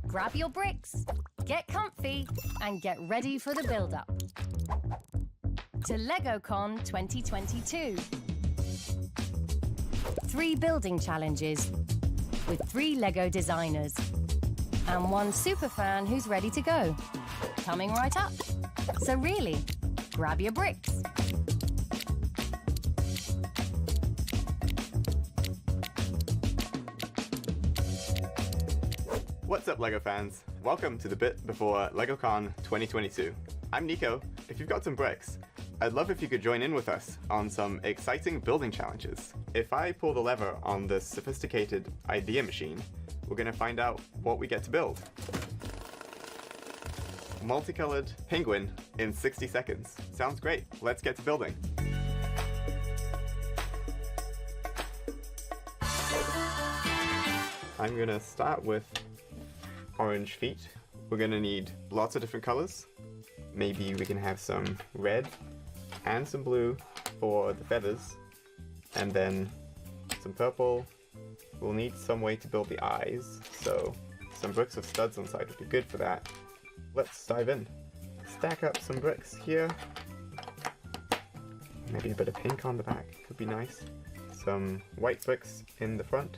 Grab your bricks, get comfy, and get ready for the build-up to LegoCon 2022. 3 building challenges with 3 Lego designers and 1 superfan who's ready to go. Coming right up. So really, grab your bricks. What's up, LEGO fans? Welcome to the bit before LegoCon 2022. I'm Nico. If you've got some bricks, I'd love if you could join in with us on some exciting building challenges. If I pull the lever on this sophisticated idea machine, we're going to find out what we get to build. Multicolored penguin in 60 seconds. Sounds great. Let's get to building. I'm going to start with orange feet. We're going to need lots of different colors. Maybe we can have some red and some blue for the feathers, and then some purple. We'll need some way to build the eyes, so some bricks with studs on the side would be good for that. Let's dive in. Stack up some bricks here. Maybe a bit of pink on the back could be nice. Some white bricks in the front.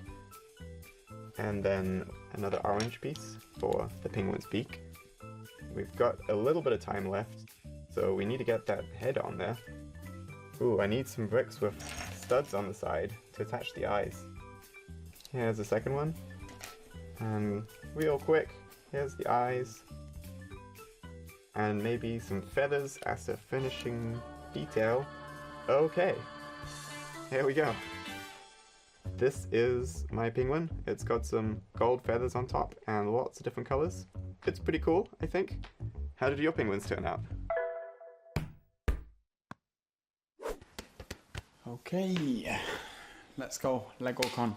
And then another orange piece for the penguin's beak. We've got a little bit of time left, so we need to get that head on there. Ooh, I need some bricks with studs on the side to attach the eyes. Here's the second one. And real quick, here's the eyes. And maybe some feathers as a finishing detail. Okay, here we go. This is my penguin. It's got some gold feathers on top and lots of different colors. It's pretty cool, I think. How did your penguins turn out? Okay, let's go LegoCon.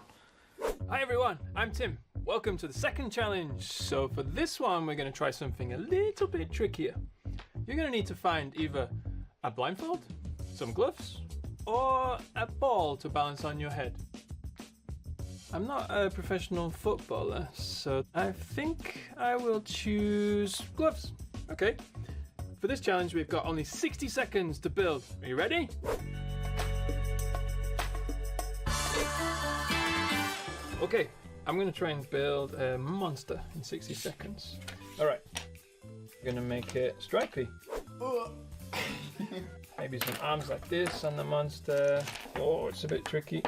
Hi everyone, I'm Tim. Welcome to the second challenge. So for this one, we're going to try something a little bit trickier. You're going to need to find either a blindfold, some gloves, or a ball to balance on your head. I'm not a professional footballer, so I think I will choose gloves. Okay, for this challenge we've got only 60 seconds to build. Are you ready? Okay, I'm gonna try and build a monster in 60 seconds. Alright, I'm gonna make it stripy. Maybe some arms like this on the monster. Oh, it's a bit tricky.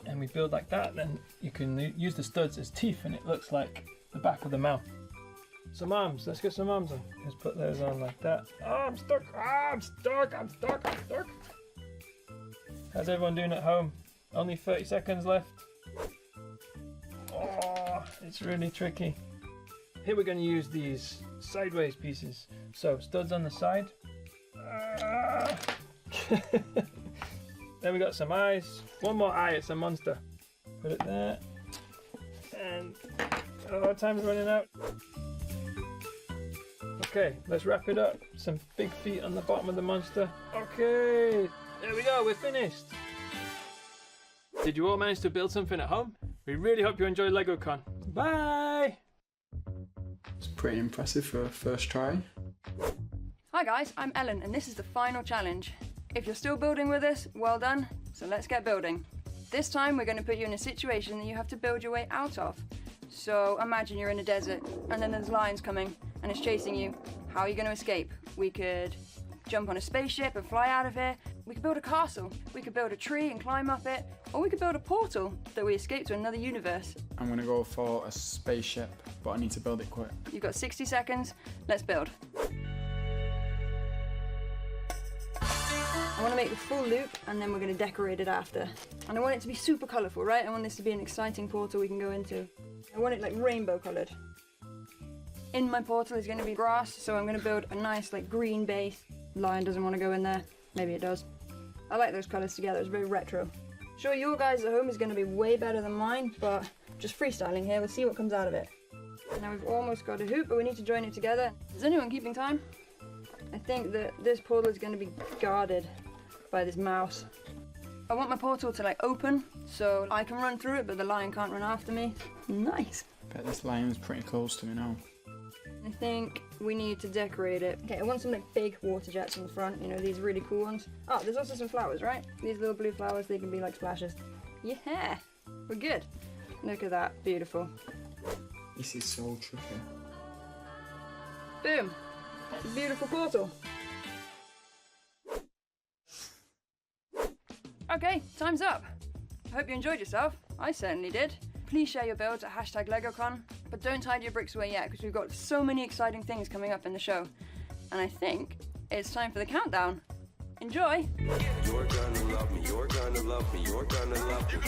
And we build like that, then you can use the studs as teeth and it looks like the back of the mouth. Some arms, let's get some arms on. Let's put those on like that. Oh, I'm stuck, I'm stuck. How's everyone doing at home? Only 30 seconds left. Oh, it's really tricky. Here we're going to use these sideways pieces. So studs on the side. Then we got some eyes. One more eye, it's a monster. Put it there. And time's running out. Okay, let's wrap it up. Some big feet on the bottom of the monster. Okay, there we go, we're finished. Did you all manage to build something at home? We really hope you enjoy LegoCon. Bye! It's pretty impressive for a first try. Hi guys, I'm Ellen and this is the final challenge. If you're still building with us, well done, so let's get building. This time we're going to put you in a situation that you have to build your way out of. So imagine you're in a desert and then there's lions coming and it's chasing you. How are you going to escape? We could jump on a spaceship and fly out of here. We could build a castle. We could build a tree and climb up it. Or we could build a portal that we escape to another universe. I'm going to go for a spaceship, but I need to build it quick. You've got 60 seconds. Let's build. I want to make the full loop and then we're going to decorate it after. And I want it to be super colourful, right? I want this to be an exciting portal we can go into. I want it like rainbow coloured. In my portal is going to be grass, so I'm going to build a nice like green base. Lion doesn't want to go in there. Maybe it does. I like those colours together, it's very retro. Sure, your guys at home is going to be way better than mine, but just freestyling here, we'll see what comes out of it. Now we've almost got a hoop, but we need to join it together. Is anyone keeping time? I think that this portal is going to be guarded by this mouse. I want my portal to like open so I can run through it, but the lion can't run after me. Nice. Bet this lane's pretty close to me now. I think we need to decorate it. Okay, I want some like big water jets on the front, you know, these really cool ones. Oh, there's also some flowers, right? These little blue flowers, they can be like splashes. Yeah, we're good. Look at that, beautiful. This is so tricky. Boom, beautiful portal. Okay, time's up. I hope you enjoyed yourself. I certainly did. Please share your builds at #LegoCon, but don't hide your bricks away yet because we've got so many exciting things coming up in the show. And I think it's time for the countdown. Enjoy! You're gonna love me, you're gonna love me, you're gonna love me.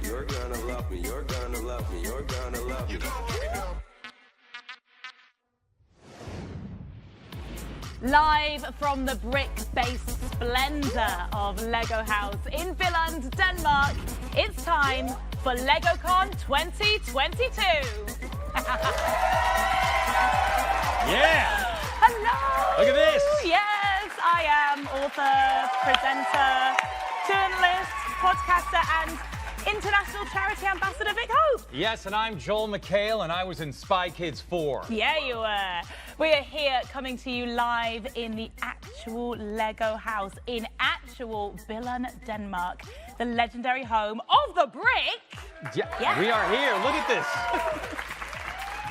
You're gonna love me, you're gonna love me, you're gonna love me. Live from the brick-based splendour of Lego House in Billund, Denmark, it's time for LegoCon 2022. Yeah! Hello! Look at this! Yes, I am author, presenter, journalist, podcaster and international charity ambassador Vic Hope. Yes, and I'm Joel McHale, and I was in Spy Kids 4. Yeah, you were. We are here coming to you live in the actual Lego house in actual Billund, Denmark, the legendary home of the brick. Yeah, we are here. Look at this.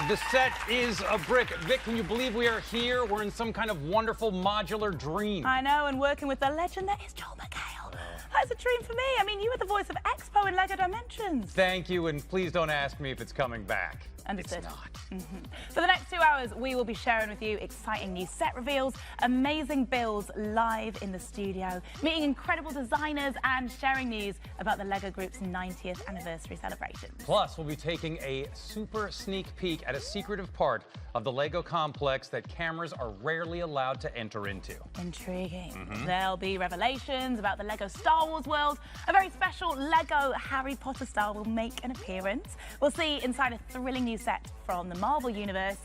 The set is a brick. Vic, can you believe we are here? We're in some kind of wonderful modular dream. I know, and working with the legend that is Joel McHale. That's a dream for me. I mean, you were the voice of Expo in Lego Dimensions. Thank you, and please don't ask me if it's coming back. Understood. It's not. For the next 2 hours, we will be sharing with you exciting new set reveals, amazing builds live in the studio, meeting incredible designers and sharing news about the Lego Group's 90th anniversary celebrations. Plus, we'll be taking a super sneak peek at a secretive part of the Lego complex that cameras are rarely allowed to enter into. Intriguing. There'll be revelations about the Lego Star Wars world. A very special Lego Harry Potter star will make an appearance. We'll see inside a thrilling new set from the Marvel Universe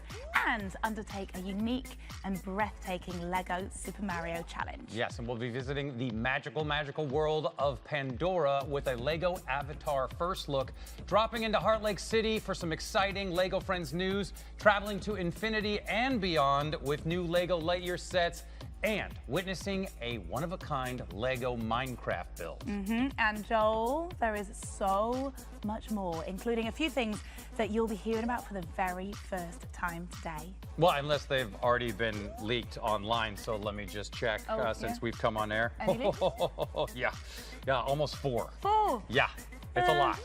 and undertake a unique and breathtaking Lego Super Mario challenge. Yes, and we'll be visiting the magical world of Pandora with a Lego Avatar first look, dropping into Heart Lake City for some exciting Lego Friends news, traveling to infinity and beyond with new Lego Lightyear sets, and witnessing a one-of-a-kind Lego Minecraft build. And Joel, there is so much more, including a few things that you'll be hearing about for the very first time today. Well, unless they've already been leaked online, so let me just check since we've come on air. Any leaks? Yeah, almost 4. 4. Yeah, it's a lot.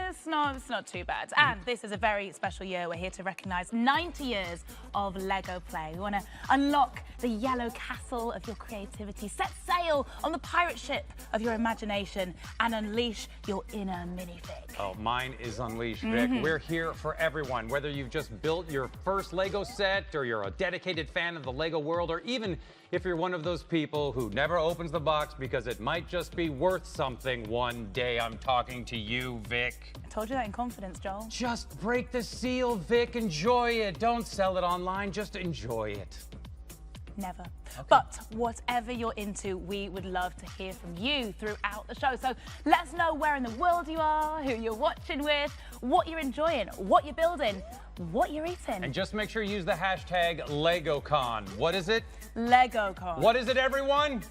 It's not too bad. And this is a very special year. We're here to recognise 90 years of Lego play. We want to unlock the yellow castle of your creativity, set sail on the pirate ship of your imagination, and unleash your inner minifig. Oh, mine is unleashed, Vic. We're here for everyone, whether you've just built your first Lego set, or you're a dedicated fan of the Lego world, or even if you're one of those people who never opens the box because it might just be worth something one day. I'm talking to you, Vic. I told you that in confidence, Joel. Just break the seal, Vic. Enjoy it. Don't sell it online. Just enjoy it. Never. But whatever you're into, we would love to hear from you throughout the show. So let us know where in the world you are, who you're watching with, what you're enjoying, what you're building, what you're eating. And just make sure you use the hashtag LegoCon. What is it? LegoCon. What is it, everyone?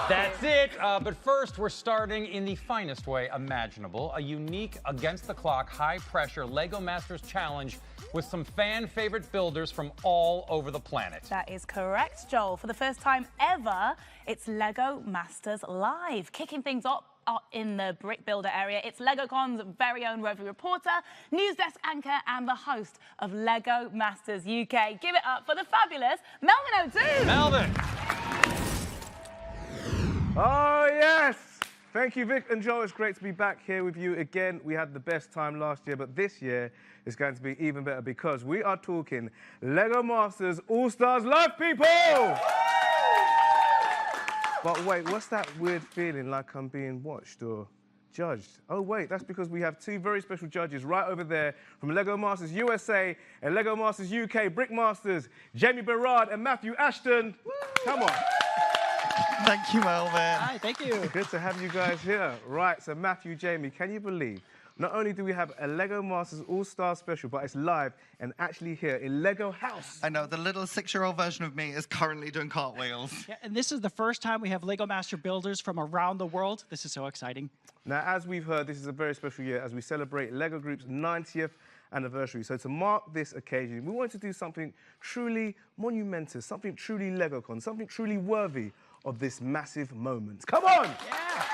That's it. But first, we're starting in the finest way imaginable. A unique, against-the-clock, high-pressure Lego Masters challenge with some fan-favorite builders from all over the planet. That is correct, Joel. For the first time ever, it's Lego Masters Live. Kicking things off in the brick builder area, it's LegoCon's very own roving reporter, news desk anchor, and the host of Lego Masters UK. Give it up for the fabulous Melvin O'Doon. Melvin! Oh, yes! Thank you, Vic and Joel. It's great to be back here with you again. We had the best time last year, but this year is going to be even better because we are talking Lego Masters All-Stars Live, people! But wait, what's that weird feeling like I'm being watched or judged? Oh, wait, that's because we have 2 very special judges right over there from Lego Masters USA and Lego Masters UK Brick Masters, Jamie Berard and Matthew Ashton. Woo! Come on. Thank you, Melvin. Hi, thank you. Good to have you guys here. Right, so Matthew, Jamie, can you believe not only do we have a LEGO Masters All-Star Special, but it's live and actually here in LEGO House. I know, the little 6-year-old version of me is currently doing cartwheels. Yeah, and this is the first time we have LEGO Master builders from around the world. This is so exciting. Now, as we've heard, this is a very special year as we celebrate LEGO Group's 90th anniversary. So to mark this occasion, we wanted to do something truly monumentous, something truly LEGOcon, something truly worthy of this massive moment. Come on! Yeah!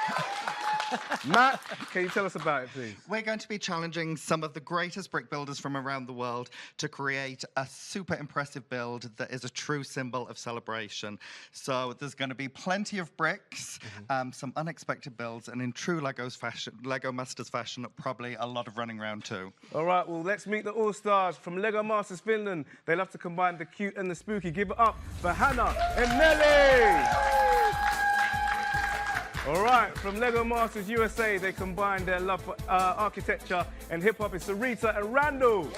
Matt, can you tell us about it, please? We're going to be challenging some of the greatest brick builders from around the world to create a super impressive build that is a true symbol of celebration. So there's going to be plenty of bricks, some unexpected builds, and in true LEGO Masters fashion, probably a lot of running around too. All right, well, let's meet the All-Stars from LEGO Masters Finland. They love to combine the cute and the spooky. Give it up for Hannah and Nelly! All right, from LEGO Masters USA, they combine their love for architecture and hip-hop. It's Sarita and Randall.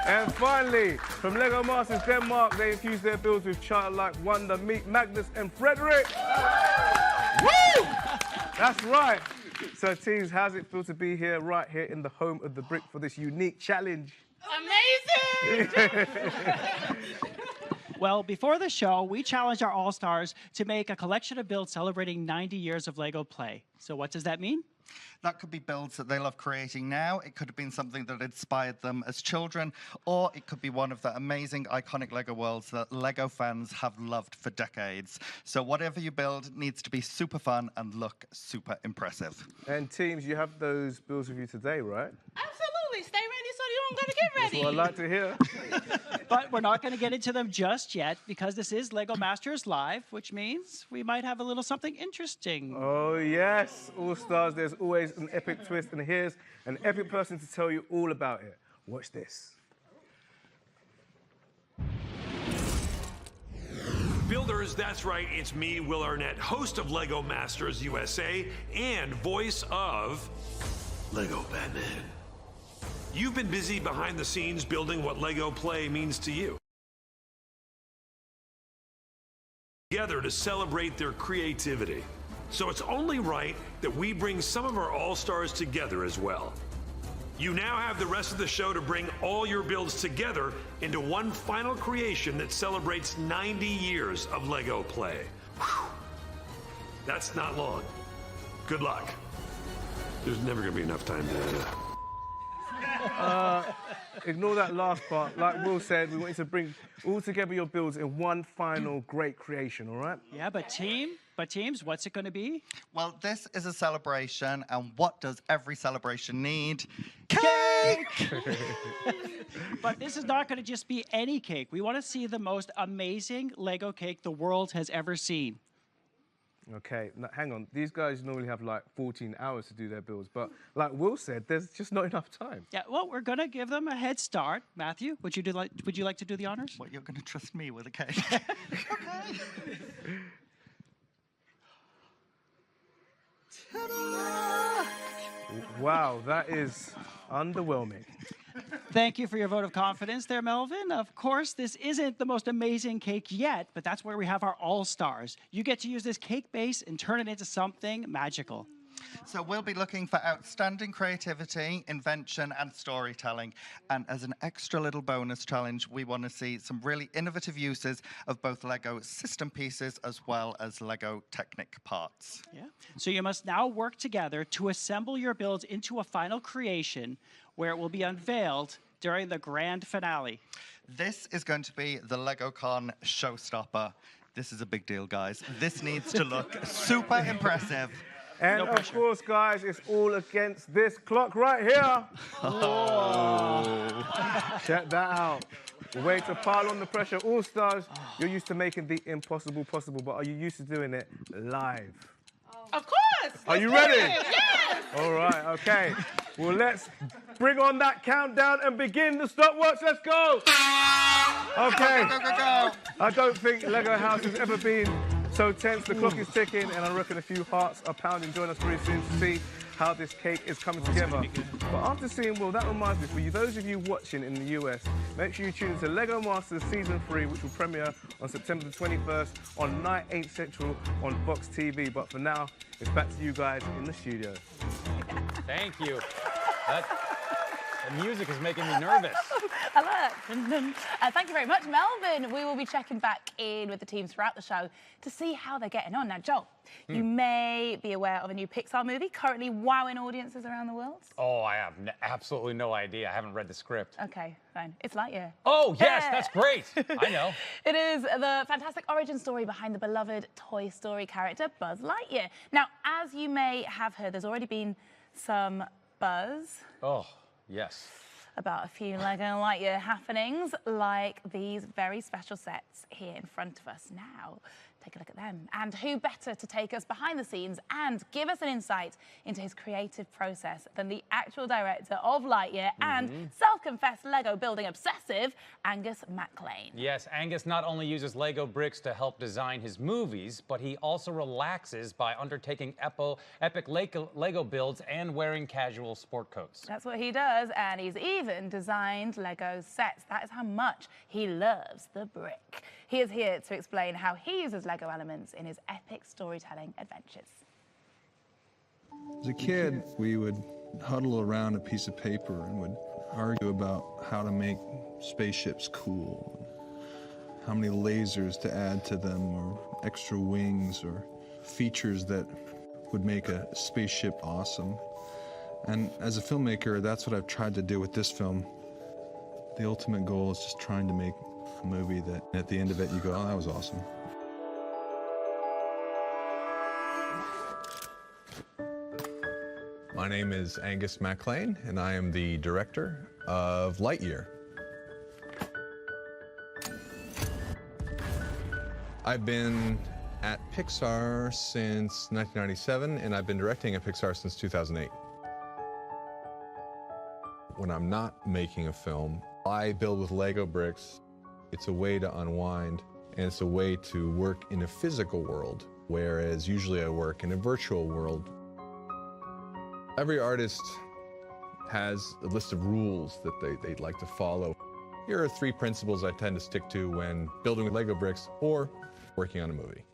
And finally, from LEGO Masters Denmark, they infuse their builds with childlike wonder. Meet Magnus and Frederick. Woo! That's right. So, teams, how's it feel to be here, right here in the home of the brick for this unique challenge? Amazing! Well, before the show, we challenged our All-Stars to make a collection of builds celebrating 90 years of LEGO play. So what does that mean? That could be builds that they love creating now. It could have been something that inspired them as children, or it could be one of the amazing, iconic LEGO worlds that LEGO fans have loved for decades. So whatever you build needs to be super fun and look super impressive. And teams, you have those builds with you today, right? Absolutely. Stay ready so you don't gotta get ready. That's what I like to hear. But we're not going to get into them just yet because this is LEGO Masters Live, which means we might have a little something interesting. Oh, yes. All-Stars, there's always an epic twist, and here's an epic person to tell you all about it. Watch this. Builders, that's right, it's me, Will Arnett, host of LEGO Masters USA and voice of LEGO Batman. You've been busy behind the scenes building what LEGO Play means to you. Together to celebrate their creativity. So it's only right that we bring some of our All-Stars together as well. You now have the rest of the show to bring all your builds together into one final creation that celebrates 90 years of LEGO Play. Whew. That's not long. Good luck. There's never gonna be enough time to... Ignore that last part. Like Will said, we want you to bring all together your builds in one final great creation, all right? Yeah, but teams, what's it going to be? Well, this is a celebration, and what does every celebration need? Cake! But this is not going to just be any cake. We want to see the most amazing LEGO cake the world has ever seen. Okay, now, hang on. These guys normally have like 14 hours to do their builds, but like Will said, there's just not enough time. Yeah, well, we're going to give them a head start. Matthew, would you like to do the honors? What, you're going to trust me with a cake? Okay. Wow, that is underwhelming. Thank you for your vote of confidence there, Melvin. Of course, this isn't the most amazing cake yet, but that's where we have our all-stars. You get to use this cake base and turn it into something magical. So we'll be looking for outstanding creativity, invention, and storytelling. And as an extra little bonus challenge, we want to see some really innovative uses of both LEGO system pieces as well as LEGO Technic parts. Yeah. So you must now work together to assemble your builds into a final creation where it will be unveiled during the grand finale. This is going to be the LEGOCon showstopper. This is a big deal, guys. This needs to look super impressive. And No of pressure. course, guys, it's all against this clock right here. Check that out. Way to pile on the pressure. All stars, you're used to making the impossible possible, but are you used to doing it live? Of course. Are you ready? Yes. All right, okay. Well, let's bring on that countdown and begin the stopwatch. Let's go. Okay. Go, go, go. I don't think LEGO House has ever been so tense. The clock is ticking, and I reckon a few hearts are pounding. Join us very soon to see how this cake is coming together. But after seeing, well, that reminds me, for you, those of you watching in the US, make sure you tune into LEGO Masters Season 3, which will premiere on September the 21st on night 8 Central on Box TV. But for now, it's back to you guys in the studio. Thank you. The music is making me nervous. Alert. Thank you very much, Melvin. We will be checking back in with the teams throughout the show to see how they're getting on. Now, Joel, you may be aware of a new Pixar movie currently wowing audiences around the world. Oh, I have absolutely no idea. I haven't read the script. Okay, fine. It's Lightyear. Oh, yes, that's great. I know. It is the fantastic origin story behind the beloved Toy Story character, Buzz Lightyear. Now, as you may have heard, there's already been some buzz. Oh, yes. About a few Lego Lightyear happenings, like these very special sets here in front of us now. Take a look at them. And who better to take us behind the scenes and give us an insight into his creative process than the actual director of Lightyear and self-confessed Lego building obsessive, Angus Maclaine. Yes, Angus not only uses Lego bricks to help design his movies, but he also relaxes by undertaking epic Lego builds and wearing casual sport coats. That's what he does, and he's even designed Lego sets. That is how much he loves the brick. He is here to explain how he uses Lego elements in his epic storytelling adventures. As a kid, we would huddle around a piece of paper and would argue about how to make spaceships cool, how many lasers to add to them, or extra wings, or features that would make a spaceship awesome. And as a filmmaker, that's what I've tried to do with this film. The ultimate goal is just trying to make a movie that at the end of it you go, oh, that was awesome. My name is Angus Maclaine, and I am the director of Lightyear. I've been at Pixar since 1997, and I've been directing at Pixar since 2008. When I'm not making a film, I build with Lego bricks. It's a way to unwind, and it's a way to work in a physical world, whereas usually I work in a virtual world. Every artist has a list of rules that they'd like to follow. Here are 3 principles I tend to stick to when building with Lego bricks or working on a movie.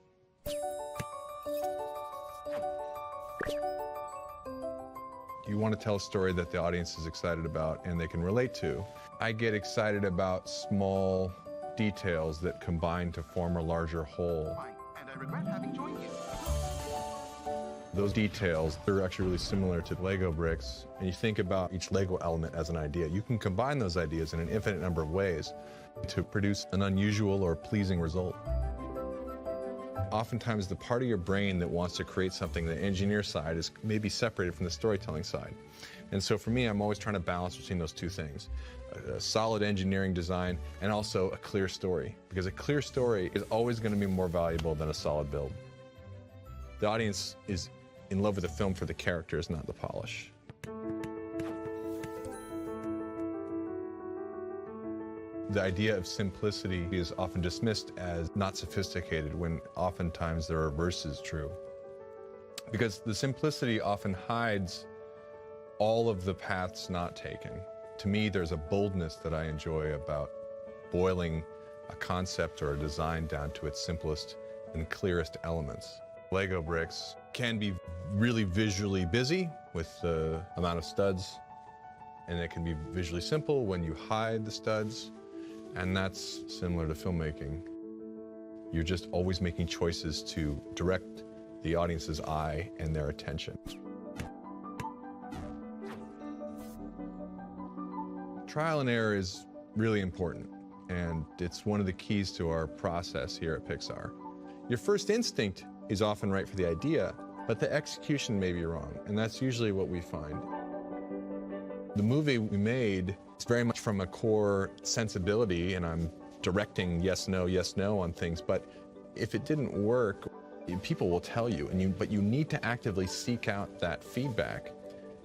You want to tell a story that the audience is excited about and they can relate to. I get excited about small details that combine to form a larger whole. And I regret having joined you. Those details, they're actually really similar to Lego bricks. And you think about each Lego element as an idea. You can combine those ideas in an infinite number of ways to produce an unusual or pleasing result. Oftentimes, the part of your brain that wants to create something, the engineer side, is maybe separated from the storytelling side. And so for me, I'm always trying to balance between those two things. A solid engineering design and also a clear story. Because a clear story is always going to be more valuable than a solid build. The audience is in love with the film for the characters, not the polish. The idea of simplicity is often dismissed as not sophisticated when oftentimes the reverse is true. Because the simplicity often hides all of the paths not taken. To me, there's a boldness that I enjoy about boiling a concept or a design down to its simplest and clearest elements. Lego bricks can be really visually busy with the amount of studs, and it can be visually simple when you hide the studs. And that's similar to filmmaking. You're just always making choices to direct the audience's eye and their attention. Trial and error is really important, and it's one of the keys to our process here at Pixar. Your first instinct is often right for the idea, but the execution may be wrong, and that's usually what we find. The movie we made is very much from a core sensibility, and I'm directing yes, no on things, but if it didn't work, people will tell you, but you need to actively seek out that feedback,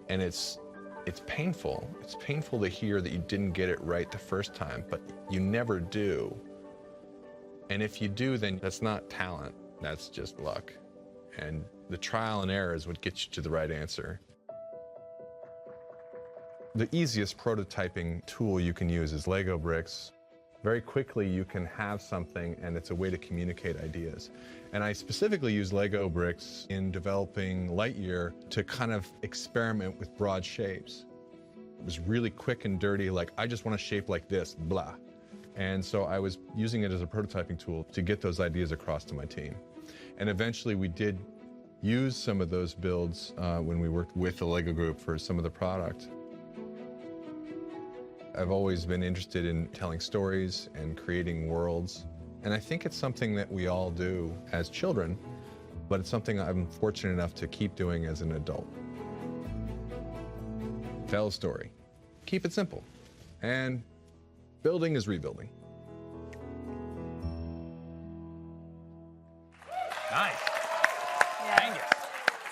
and it's painful. It's painful to hear that you didn't get it right the first time, but you never do. And if you do, then that's not talent, that's just luck. And the trial and error is what gets you to the right answer. The easiest prototyping tool you can use is Lego bricks. Very quickly you can have something and it's a way to communicate ideas. And I specifically use Lego bricks in developing Lightyear to kind of experiment with broad shapes. It was really quick and dirty, like I just want to shape like this, blah. And so I was using it as a prototyping tool to get those ideas across to my team. And eventually we did use some of those builds when we worked with the Lego group for some of the product. I've always been interested in telling stories and creating worlds. And I think it's something that we all do as children, but it's something I'm fortunate enough to keep doing as an adult. Tell a story. Keep it simple. And building is rebuilding. Nice. Yeah.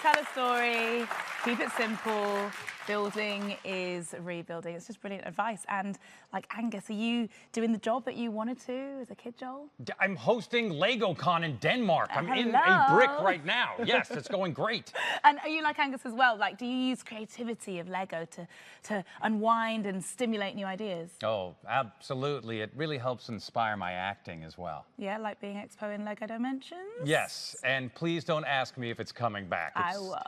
Tell a story, keep it simple. Building is rebuilding. It's just brilliant advice. And like Angus, are you doing the job that you wanted to as a kid, Joel? I'm hosting LegoCon in Denmark. I'm in Hello. a brick right now. Yes, it's going great. And are you like Angus as well? Like, do you use creativity of Lego to unwind and stimulate new ideas? Oh, absolutely. It really helps inspire my acting as well. Yeah, like being Expo in Lego Dimensions? Yes, and please don't ask me if it's coming back. I won't.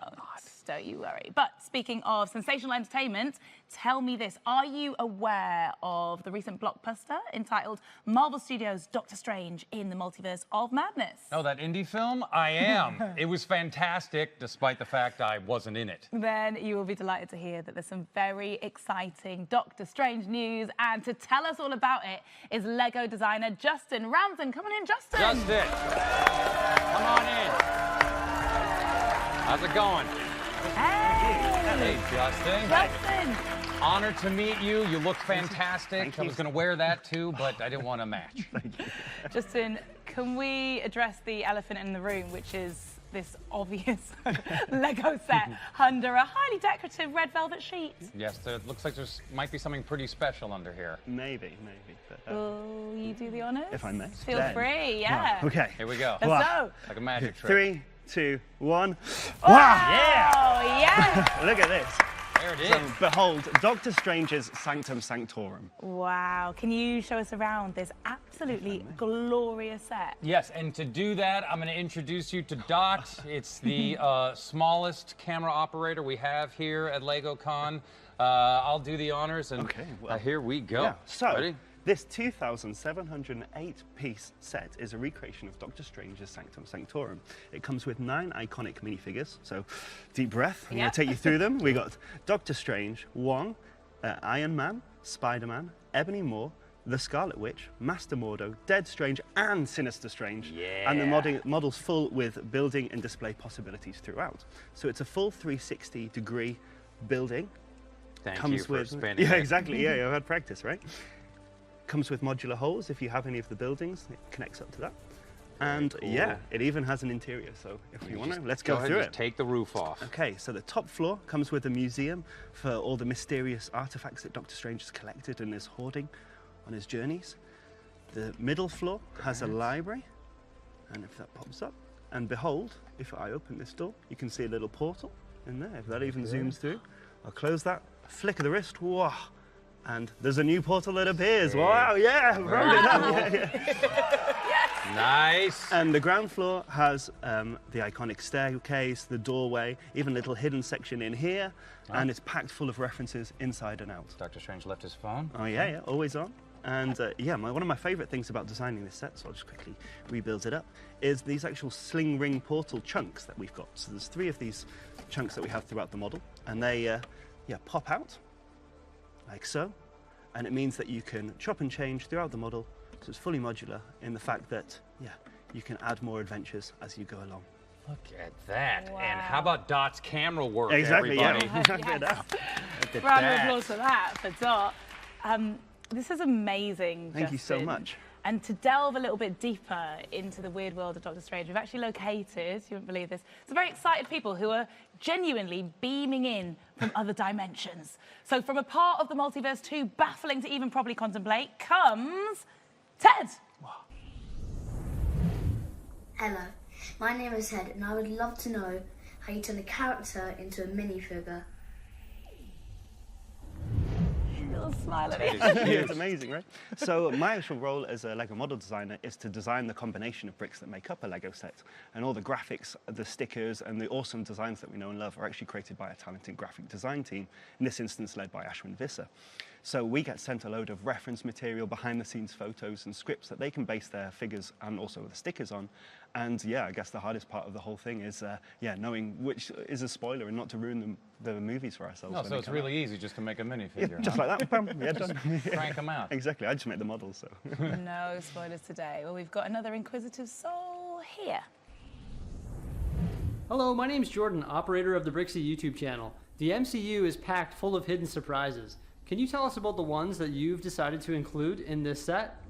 Don't you worry. But speaking of sensational entertainment, tell me this. Are you aware of the recent blockbuster entitled Marvel Studios' Doctor Strange in the Multiverse of Madness? Oh, that indie film? I am. It was fantastic, despite the fact I wasn't in it. Then you will be delighted to hear that there's some very exciting Doctor Strange news. And to tell us all about it is Lego designer Justin Ramsden. Come on in, Justin. Justin, come on in. How's it going? Hey, Justin. Justin. Honored to meet you. You look fantastic. I was going to wear that too, but I didn't want to match. Justin, can we address the elephant in the room, which is this obvious Lego set under a highly decorative red velvet sheet? Yes, there looks like there's might be something pretty special under here. Maybe. But, will you do the honors? If I may. Feel free, yeah. Wow. Okay. Here we go. Let's go. Like a magic trick. 3, 2, 1. Oh, Wow! Yeah! Look at this. There it is. So, behold, Doctor Strange's Sanctum Sanctorum. Wow. Can you show us around this absolutely glorious set? Yes, and to do that, I'm going to introduce you to Dot. It's the smallest camera operator we have here at LegoCon. I'll do the honors, and here we go. Yeah. So, ready? This 2,708-piece set is a recreation of Doctor Strange's Sanctum Sanctorum. It comes with 9 iconic minifigures, so deep breath, I'm going to take you through them. We got Doctor Strange, Wong, Iron Man, Spider-Man, Ebony Maw, the Scarlet Witch, Master Mordo, Dead Strange, and Sinister Strange. Yeah. And the model's full with building and display possibilities throughout. So it's a full 360-degree building. Thank you for spinning Yeah, it. exactly. Yeah, I've had practice, right? Comes with modular holes if you have any of the buildings. It connects up to that. And cool. yeah, it even has an interior. So if you want to, let's go ahead, through just it. take the roof off. Okay, so the top floor comes with a museum for all the mysterious artifacts that Doctor Strange has collected and is hoarding on his journeys. The middle floor has a library, and if that pops up, and behold, if I open this door, you can see a little portal in there. If that even zooms through, I'll close that, flick of the wrist, whoa, and there's a new portal that appears. Wow, yeah, round it up. Yes. Nice. And the ground floor has the iconic staircase, the doorway, even a little hidden section in here, and it's packed full of references inside and out. Doctor Strange left his phone. Oh yeah, always on. And yeah, one of my favorite things about designing this set, so I'll just quickly rebuild it up, is these actual sling ring portal chunks that we've got. So there's 3 of these chunks that we have throughout the model, and they pop out like so, and it means that you can chop and change throughout the model, so it's fully modular in the fact that, you can add more adventures as you go along. Look at that. Wow. And how about Dot's camera work, Exactly, everybody? yeah. Yes. Look at that. Look at Round of that. applause for that, for Dot. This is amazing, Thank you so Justin. much. And to delve a little bit deeper into the weird world of Doctor Strange, we've actually located, you wouldn't believe this, some very excited people who are genuinely beaming in from other dimensions. So from a part of the multiverse too baffling to even properly contemplate comes Ted. Hello, my name is Ted, and I would love to know how you turn a character into a minifigure. You're smile at me. Yeah, it's amazing, right? So my actual role as a Lego model designer is to design the combination of bricks that make up a Lego set. And all the graphics, the stickers, and the awesome designs that we know and love are actually created by a talented graphic design team, in this instance led by Ashwin Visser. So we get sent a load of reference material, behind-the-scenes photos and scripts that they can base their figures and also the stickers on. And yeah, I guess the hardest part of the whole thing is knowing which is a spoiler and not to ruin the movies for ourselves. No, so it's really easy just to make a minifigure. Yeah, just like that. Bam, yeah, done. Crank them out. Exactly. I just make the models. So. No spoilers today. Well, we've got another inquisitive soul here. Hello, my name's Jordan, operator of the Brixie YouTube channel. The MCU is packed full of hidden surprises. Can you tell us about the ones that you've decided to include in this set?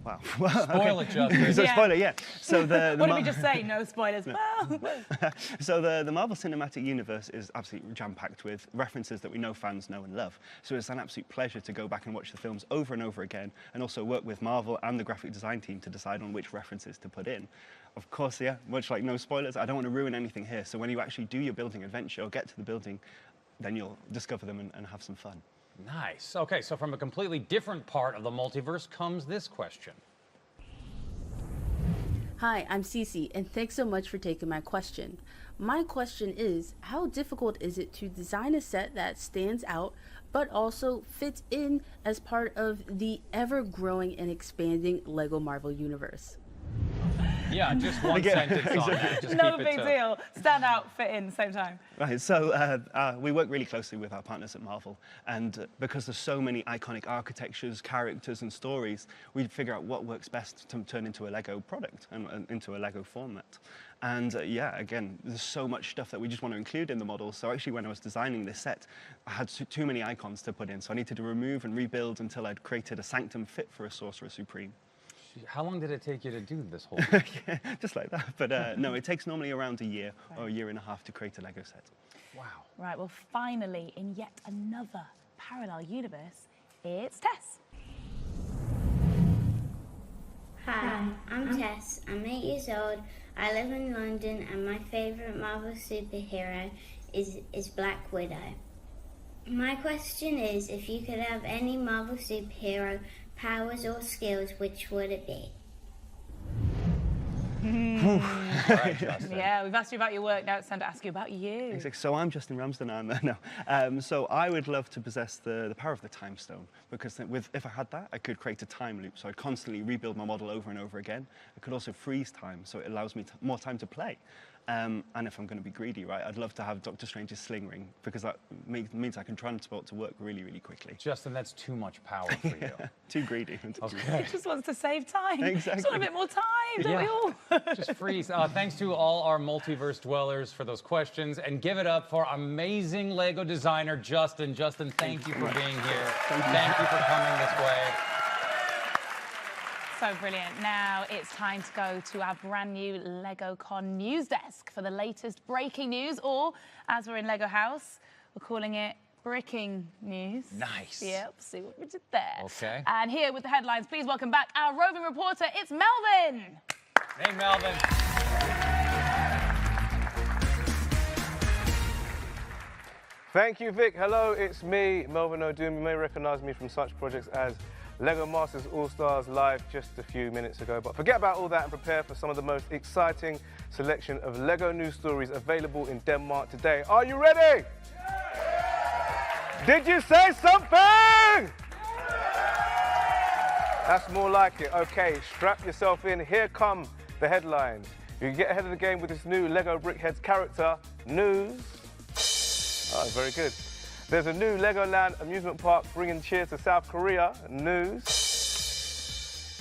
Wow. Spoil it, Justin. So spoiler, yeah. So the What did we just say? No spoilers. So the Marvel Cinematic Universe is absolutely jam-packed with references that we know fans know and love. So it's an absolute pleasure to go back and watch the films over and over again, and also work with Marvel and the graphic design team to decide on which references to put in. Of course, yeah, much like no spoilers, I don't want to ruin anything here. So when you actually do your building adventure or get to the building, then you'll discover them and have some fun. Nice. Okay, so from a completely different part of the multiverse comes this question. Hi, I'm Cece, and thanks so much for taking my question. My question is, how difficult is it to design a set that stands out, but also fits in as part of the ever-growing and expanding LEGO Marvel Universe? Yeah, just one sentence on that. Just No keep big deal. Stand out, fit in, same time. Right, so we work really closely with our partners at Marvel, and because there's so many iconic architectures, characters, and stories, we figure out what works best to turn into a Lego product and into a Lego format. And yeah, again, there's so much stuff that we just want to include in the model. So actually, when I was designing this set, I had too many icons to put in, so I needed to remove and rebuild until I'd created a sanctum fit for a Sorcerer Supreme. How long did it take you to do this whole thing? Yeah, just like that. But no, it takes normally around a year or a year and a half to create a Lego set. Wow. Right, well, finally, in yet another parallel universe, it's Tess. Hi, I'm Tess. I'm 8 years old. I live in London, and my favourite Marvel superhero is Black Widow. My question is, if you could have any Marvel superhero powers or skills, which would it be? All right, Justin. Yeah, we've asked you about your work, now it's time to ask you about you. Exactly. So I'm Justin Ramsden. So I would love to possess the power of the time stone, because if I had that, I could create a time loop. So I'd constantly rebuild my model over and over again. I could also freeze time, so it allows me more time to play. And if I'm going to be greedy, right, I'd love to have Doctor Strange's sling ring, because that means I can transport to work really, really quickly. Justin, that's too much power for you. Too greedy. Okay. He just wants to save time. Exactly. Just want a bit more time, don't we all? Just freeze. Thanks to all our multiverse dwellers for those questions, and give it up for amazing Lego designer Justin. Justin, thank you for being here. Thank you for coming this way. So brilliant. Now it's time to go to our brand new LegoCon news desk for the latest breaking news, or as we're in Lego House, we're calling it bricking news. Nice. Yep, see what we did there. Okay. And here with the headlines, please welcome back our roving reporter, it's Melvin. Hey, Melvin. Thank you, Vic. Hello, it's me, Melvin O'Doom. You may recognise me from such projects as LEGO Masters All-Stars Live just a few minutes ago. But forget about all that and prepare for some of the most exciting selection of LEGO news stories available in Denmark today. Are you ready? Did you say something? That's more like it. Okay, strap yourself in. Here come the headlines. You can get ahead of the game with this new LEGO Brickheads character, News. Oh, very good. There's a new Legoland amusement park bringing cheer to South Korea, News.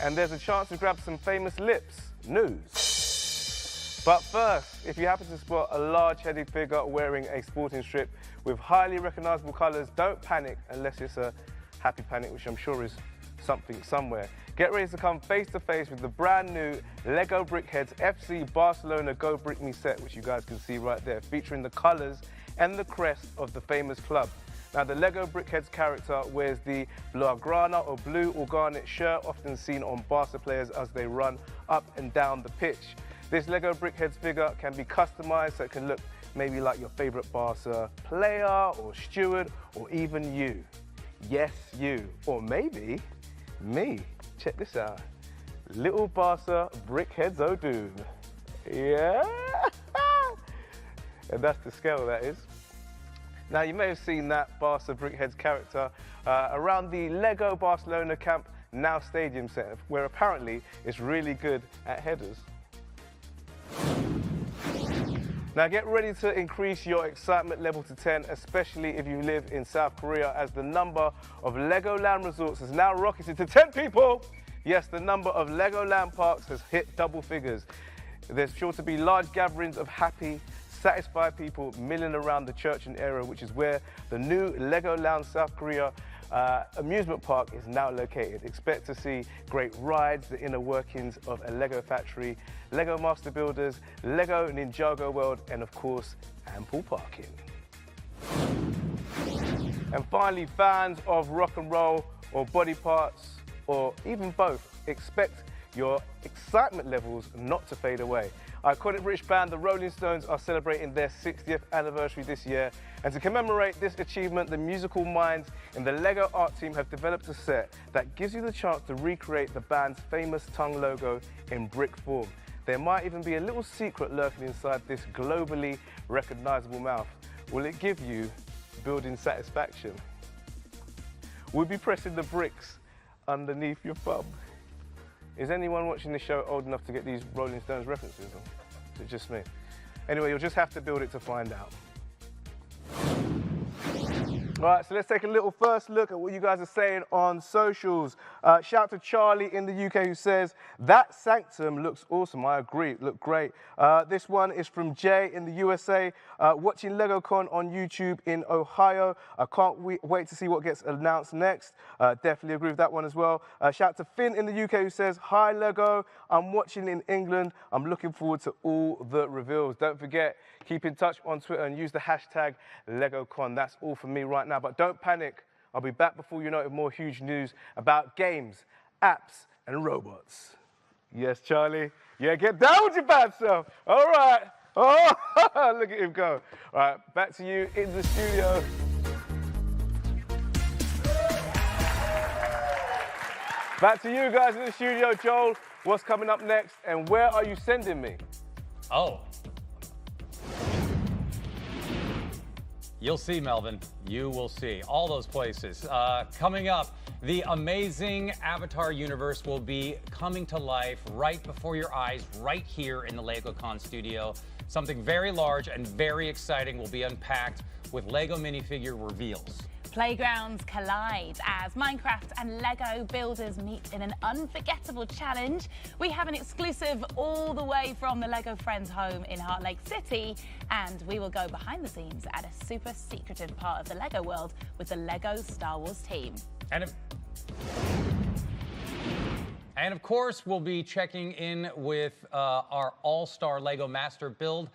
And there's a chance to grab some famous lips, News. But first, if you happen to spot a large-headed figure wearing a sporting strip with highly recognizable colors, don't panic unless it's a happy panic, which I'm sure is something somewhere. Get ready to come face-to-face with the brand new LEGO Brickheads FC Barcelona Go Brick Me set, which you guys can see right there, featuring the colors and the crest of the famous club. Now, the LEGO Brickheads character wears the blaugrana or blue or garnet shirt, often seen on Barca players as they run up and down the pitch. This LEGO Brickheads figure can be customized so it can look maybe like your favorite Barca player or steward or even you. Yes, you. Or maybe me. Check this out. Little Barca Brickheads O'Doom. Yeah? And that's the scale, that is. Now, you may have seen that Barca Brickheads character around the Lego Barcelona Camp Nou Stadium set, where apparently it's really good at headers. Now get ready to increase your excitement level to 10, especially if you live in South Korea, as the number of Legoland resorts has now rocketed to 10 people. Yes, the number of Legoland parks has hit double figures. There's sure to be large gatherings of happy, satisfied people milling around the Churchin area, which is where the new Legoland South Korea amusement park is now located. Expect to see great rides, the inner workings of a Lego factory, Lego Master Builders, Lego Ninjago World, and of course, ample parking. And finally, fans of rock and roll or body parts, or even both, expect your excitement levels not to fade away. Iconic British band, the Rolling Stones, are celebrating their 60th anniversary this year. And to commemorate this achievement, the musical minds in the Lego art team have developed a set that gives you the chance to recreate the band's famous tongue logo in brick form. There might even be a little secret lurking inside this globally recognizable mouth. Will it give you building satisfaction? We'll be pressing the bricks underneath your thumb. Is anyone watching this show old enough to get these Rolling Stones references, or is it just me? Anyway, you'll just have to build it to find out. All right, so let's take a little first look at what you guys are saying on socials. Shout out to Charlie in the UK who says, that sanctum looks awesome. I agree, it looked great. This one is from Jay in the USA, watching LegoCon on YouTube in Ohio. I can't wait to see what gets announced next. Definitely agree with that one as well. Shout out to Finn in the UK who says, hi Lego, I'm watching in England. I'm looking forward to all the reveals. Don't forget, keep in touch on Twitter and use the hashtag LegoCon. That's all from me right now, but don't panic. I'll be back before you know it with more huge news about games, apps, and robots. Yes, Charlie? Yeah, get down with your bad self. All right. Oh, look at him go. All right, back to you in the studio. Back to you guys in the studio. Joel, what's coming up next, and where are you sending me? Oh. You'll see, Melvin. You will see. All those places. Coming up, the amazing Avatar universe will be coming to life right before your eyes, right here in the LegoCon studio. Something very large and very exciting will be unpacked with Lego minifigure reveals. Playgrounds collide as Minecraft and Lego builders meet in an unforgettable challenge. We have an exclusive all the way from the Lego Friends home in Heart Lake City, and we will go behind the scenes at a super secretive part of the Lego world with the Lego Star Wars team. And of course, we'll be checking in with our all-star Lego Master build.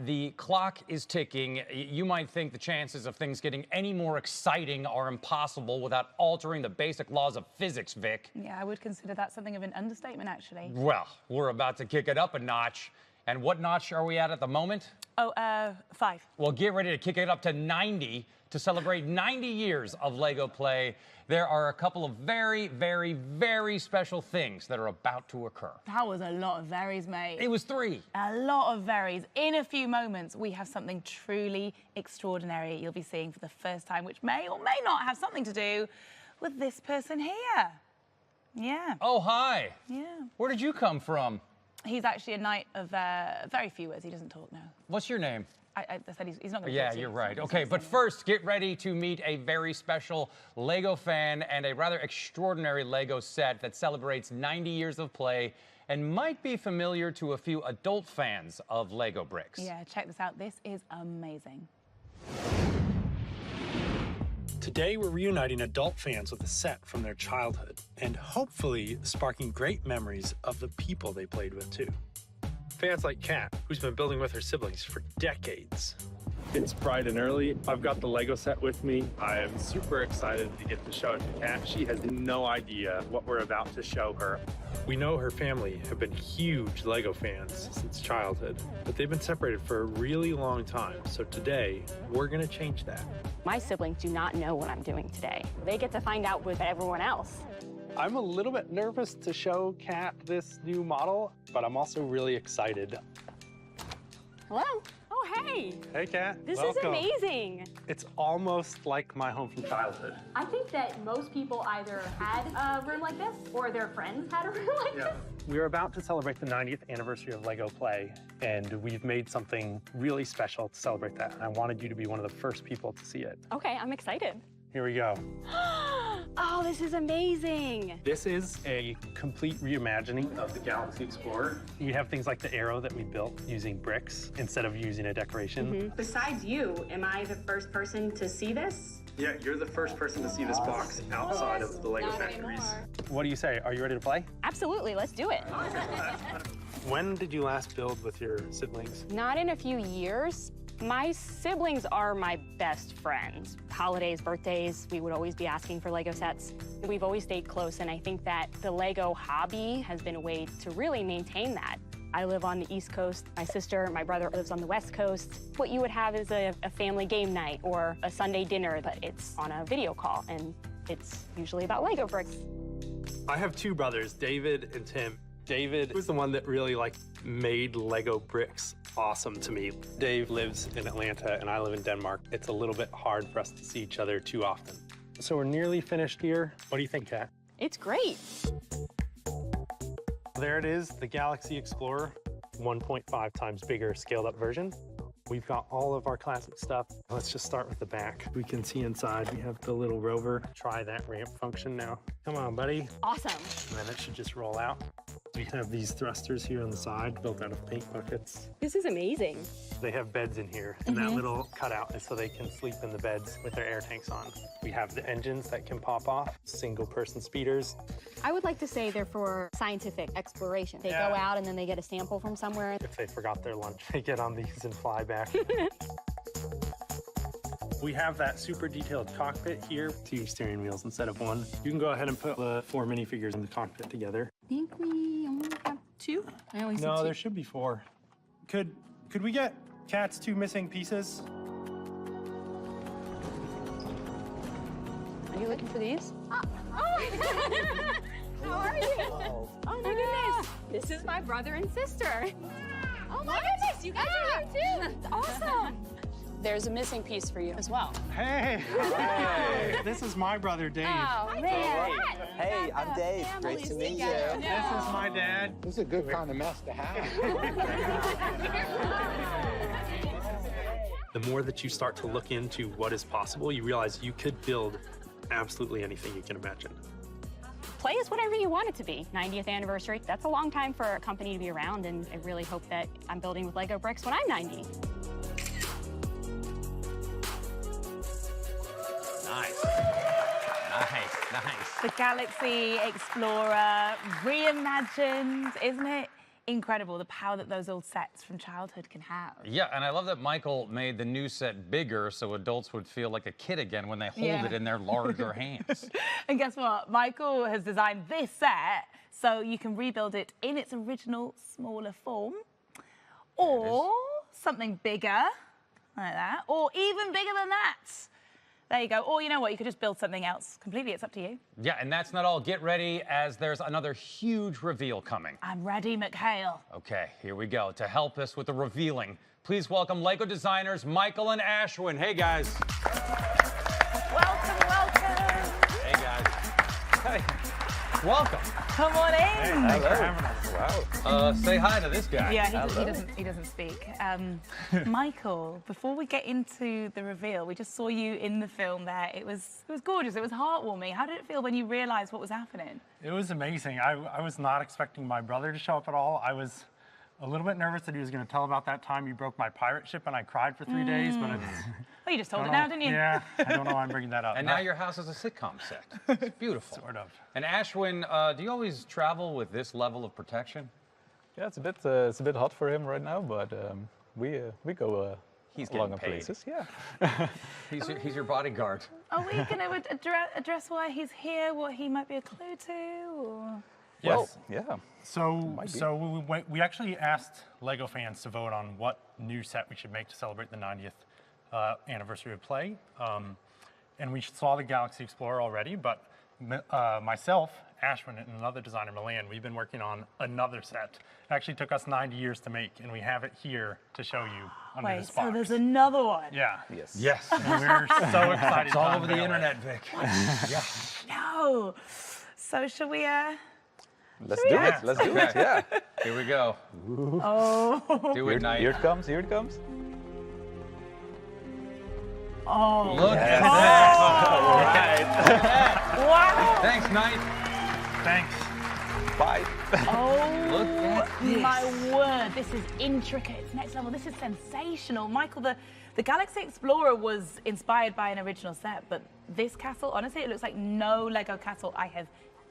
The clock is ticking. You might think the chances of things getting any more exciting are impossible without altering the basic laws of physics, Vic. Yeah, I would consider that something of an understatement, actually. Well, we're about to kick it up a notch. And what notch are we at the moment? Oh, 5. Well, get ready to kick it up to 90 to celebrate 90 years of Lego play. There are a couple of very, very, very special things that are about to occur. That was a lot of berries, mate. It was 3. A lot of berries. In a few moments, we have something truly extraordinary you'll be seeing for the first time, which may or may not have something to do with this person here. Yeah. Oh, hi. Yeah. Where did you come from? He's actually a knight of very few words. He doesn't talk now. What's your name? I said he's not going to Yeah, talk to you. you're right. Okay, but first, get ready to meet a very special Lego fan and a rather extraordinary Lego set that celebrates 90 years of play and might be familiar to a few adult fans of Lego bricks. Yeah, check this out. This is amazing. Today, we're reuniting adult fans with a set from their childhood and hopefully sparking great memories of the people they played with, too. Fans like Kat, who's been building with her siblings for decades. It's bright and early. I've got the Lego set with me. I am super excited to get to show it to Kat. She has no idea what we're about to show her. We know her family have been huge Lego fans since childhood, but they've been separated for a really long time. So today, we're gonna change that. My siblings do not know what I'm doing today. They get to find out with everyone else. I'm a little bit nervous to show Kat this new model, but I'm also really excited. Hello? Oh, hey. Hey, Kat. This Welcome. is amazing. It's almost like my home from childhood. I think that most people either had a room like this or their friends had a room like this. We're about to celebrate the 90th anniversary of Lego Play, and we've made something really special to celebrate that. And I wanted you to be one of the first people to see it. Okay, I'm excited. Here we go. Oh, this is amazing. This is a complete reimagining of the Galaxy Explorer. You have things like the arrow that we built using bricks instead of using a decoration. Besides you, am I the first person to see this? Yeah, you're the first person to see this box outside of the Lego factories. What do you say? Are you ready to play? Absolutely, let's do it. When did you last build with your siblings? Not in a few years. My siblings are my best friends. Holidays, birthdays, we would always be asking for Lego sets. We've always stayed close, and I think that the Lego hobby has been a way to really maintain that. I live on the East Coast. My sister, my brother lives on the West Coast. What you would have is a family game night or a Sunday dinner, but it's on a video call, and it's usually about Lego bricks. I have two brothers, David and Tim. David was the one that really made Lego bricks awesome to me. Dave lives in Atlanta and I live in Denmark. It's a little bit hard for us to see each other too often. So we're nearly finished here. What do you think, Kat? It's great. There it is, the Galaxy Explorer, 1.5 times bigger scaled up version. We've got all of our classic stuff. Let's just start with the back. We can see inside, we have the little rover. Try that ramp function now. Come on, buddy. Awesome. And then it should just roll out. We have these thrusters here on the side built out of paint buckets. This is amazing. They have beds in here, and that little cutout is so they can sleep in the beds with their air tanks on. We have the engines that can pop off, single-person speeders. I would like to say they're for scientific exploration. They go out and then they get a sample from somewhere. If they forgot their lunch, they get on these and fly back. We have that super detailed cockpit here, 2 steering wheels instead of 1. You can go ahead and put the 4 minifigures in the cockpit together. I think we only have 2. I only see 2. No, there should be 4. Could we get Kat's 2 missing pieces? Are you looking for these? Oh. How are you? Oh my goodness. This is my brother and sister. Oh my goodness, you guys are here too. That's awesome. There's a missing piece for you as well. Hey! Hey. This is my brother, Dave. Oh, man. Hey, I'm Dave. Great to meet you. This is my dad. This is a good kind of mess to have. The more that you start to look into what is possible, you realize you could build absolutely anything you can imagine. Play is whatever you want it to be. 90th anniversary, that's a long time for a company to be around, and I really hope that I'm building with Lego bricks when I'm 90. Nice. Nice. The Galaxy Explorer reimagined, isn't it? Incredible, the power that those old sets from childhood can have. Yeah, and I love that Michael made the new set bigger so adults would feel like a kid again when they hold it in their larger hands. And guess what? Michael has designed this set so you can rebuild it in its original smaller form, or something bigger, like that, or even bigger than that. There you go. Or you know what? You could just build something else completely. It's up to you. Yeah, and that's not all. Get ready, as there's another huge reveal coming. I'm ready, McHale. Okay, here we go. To help us with the revealing, please welcome Lego designers Michael and Ashwin. Hey, guys. Welcome. Hey, guys. Hey. Welcome. Come on in. Hey, thanks for having us. Wow. Say hi to this guy. Yeah, he doesn't speak. Michael, before we get into the reveal, we just saw you in the film there. It was gorgeous. It was heartwarming. How did it feel when you realized what was happening? It was amazing. I was not expecting my brother to show up at all. I was a little bit nervous that he was going to tell about that time you broke my pirate ship and I cried for 3 days, but it's... Well, you just told it now, didn't you? Yeah, I don't know why I'm bringing that up. And now your house is a sitcom set. It's beautiful. Sort of. And Ashwin, do you always travel with this level of protection? Yeah, it's a bit hot for him right now, but we go He's getting longer paid. places. Yeah. He's your bodyguard. Are we going to address why he's here, what he might be a clue to? Or? Yes. Well, yeah. So we actually asked LEGO fans to vote on what new set we should make to celebrate the 90th anniversary of play. And we saw the Galaxy Explorer already, but myself, Ashwin, and another designer, Milan, we've been working on another set. It actually took us 90 years to make, and we have it here to show you under Wait, this box. so there's another one? Yeah. Yes. Yes. And we're so excited. It's all over the internet, Vic. Yeah. No. So should we, Let's do it. Let's do it. Yeah. Here we go. Oh. Do it, Knight. Here it comes. Here it comes. Oh. Look at that. Wow. Thanks, Knight. Thanks. Bye. Oh, look at this. My word. This is intricate. It's next level. This is sensational. Michael, the Galaxy Explorer was inspired by an original set, but this castle, honestly, it looks like no Lego castle I have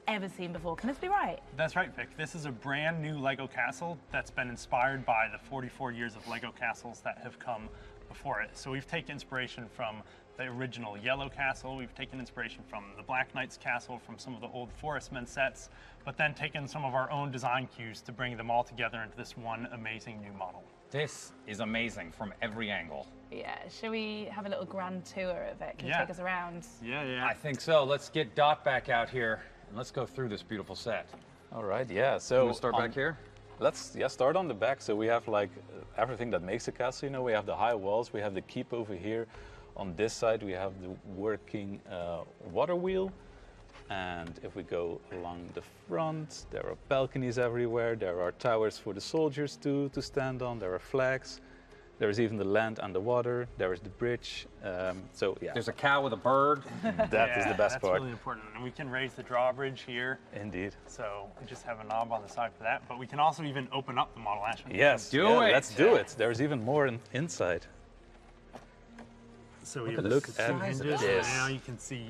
ever seen before. Can this be right? That's right, Vic. This is a brand new Lego castle that's been inspired by the 44 years of Lego castles that have come before it. So we've taken inspiration from the original Yellow Castle, we've taken inspiration from the Black Knight's Castle, from some of the old Forestmen sets, but then taken some of our own design cues to bring them all together into this one amazing new model. This is amazing from every angle. Yeah, shall we have a little grand tour of it? Can you Yeah. take us around? Yeah. I think so. Let's get Dot back out here and let's go through this beautiful set. All right. Yeah. So You wanna start back here. Let's start on the back. So we have like everything that makes a castle. You know, we have the high walls. We have the keep over here. On this side, we have the working water wheel. And if we go along the front, there are balconies everywhere. There are towers for the soldiers to stand on. There are flags. There is even the land and the water. There is the bridge. So yeah. There's a cow with a bird. That is the best that's part. really important. And we can raise the drawbridge here. Indeed. So we just have a knob on the side for that. But we can also even open up the model, Ashwin. Yes. Let's do it. There's even more inside. So we Look have at hinges, this. and now you can see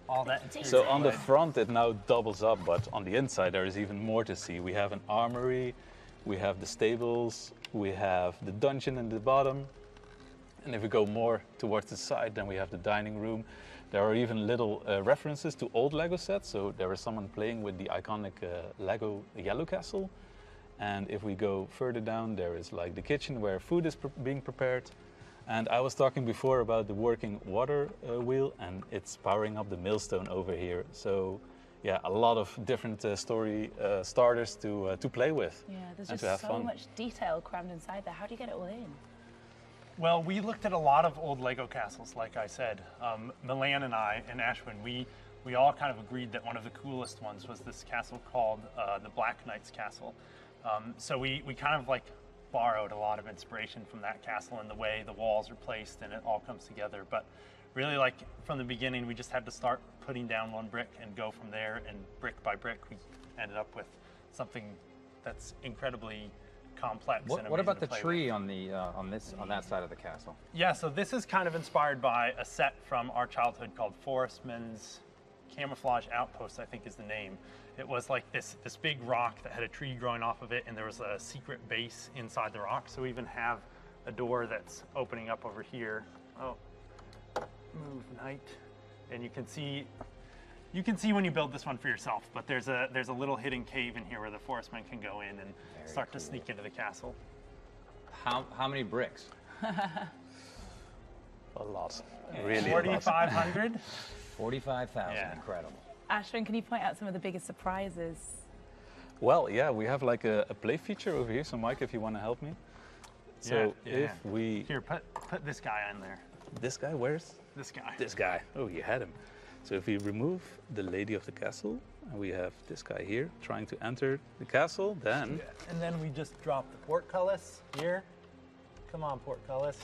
all that interior. So on the front it now doubles up, but on the inside there is even more to see. We have an armory, we have the stables, we have the dungeon in the bottom, and if we go more towards the side, then we have the dining room. There are even little references to old Lego sets, so there is someone playing with the iconic Lego Yellow Castle. And if we go further down, there is like the kitchen where food is being prepared. And I was talking before about the working water wheel, and it's powering up the millstone over here. So yeah, a lot of different story starters to play with. Yeah, there's and just to have so fun. much detail crammed inside there. How do you get it all in? Well, we looked at a lot of old Lego castles, like I said. Milan and I and Ashwin, we all kind of agreed that one of the coolest ones was this castle called the Black Knight's Castle. So we kind of like borrowed a lot of inspiration from that castle and the way the walls are placed and it all comes together. But really, like from the beginning, we just had to start putting down one brick and go from there, and brick by brick we ended up with something that's incredibly complex. And What amazing about to the play tree with. on that side of the castle? Yeah, so this is kind of inspired by a set from our childhood called Forestman's Camouflage Outpost, I think is the name. It was like this big rock that had a tree growing off of it, and there was a secret base inside the rock. So we even have a door that's opening up over here. Oh, move, Knight. And you can see when you build this one for yourself, but there's a little hidden cave in here where the forestmen can go in and start to sneak into the castle. How many bricks? A lot. Really 4,500? 45,000, Yeah. incredible. Ashwin, can you point out some of the biggest surprises? Well, yeah, we have like a play feature over here. So Mike, if you want to help me. So Yeah. if we... Here, put this guy in there. This guy, where's? This guy. This guy. Oh, you had him. So if we remove the lady of the castle, and we have this guy here trying to enter the castle, then... And then we just drop the portcullis here. Come on, portcullis.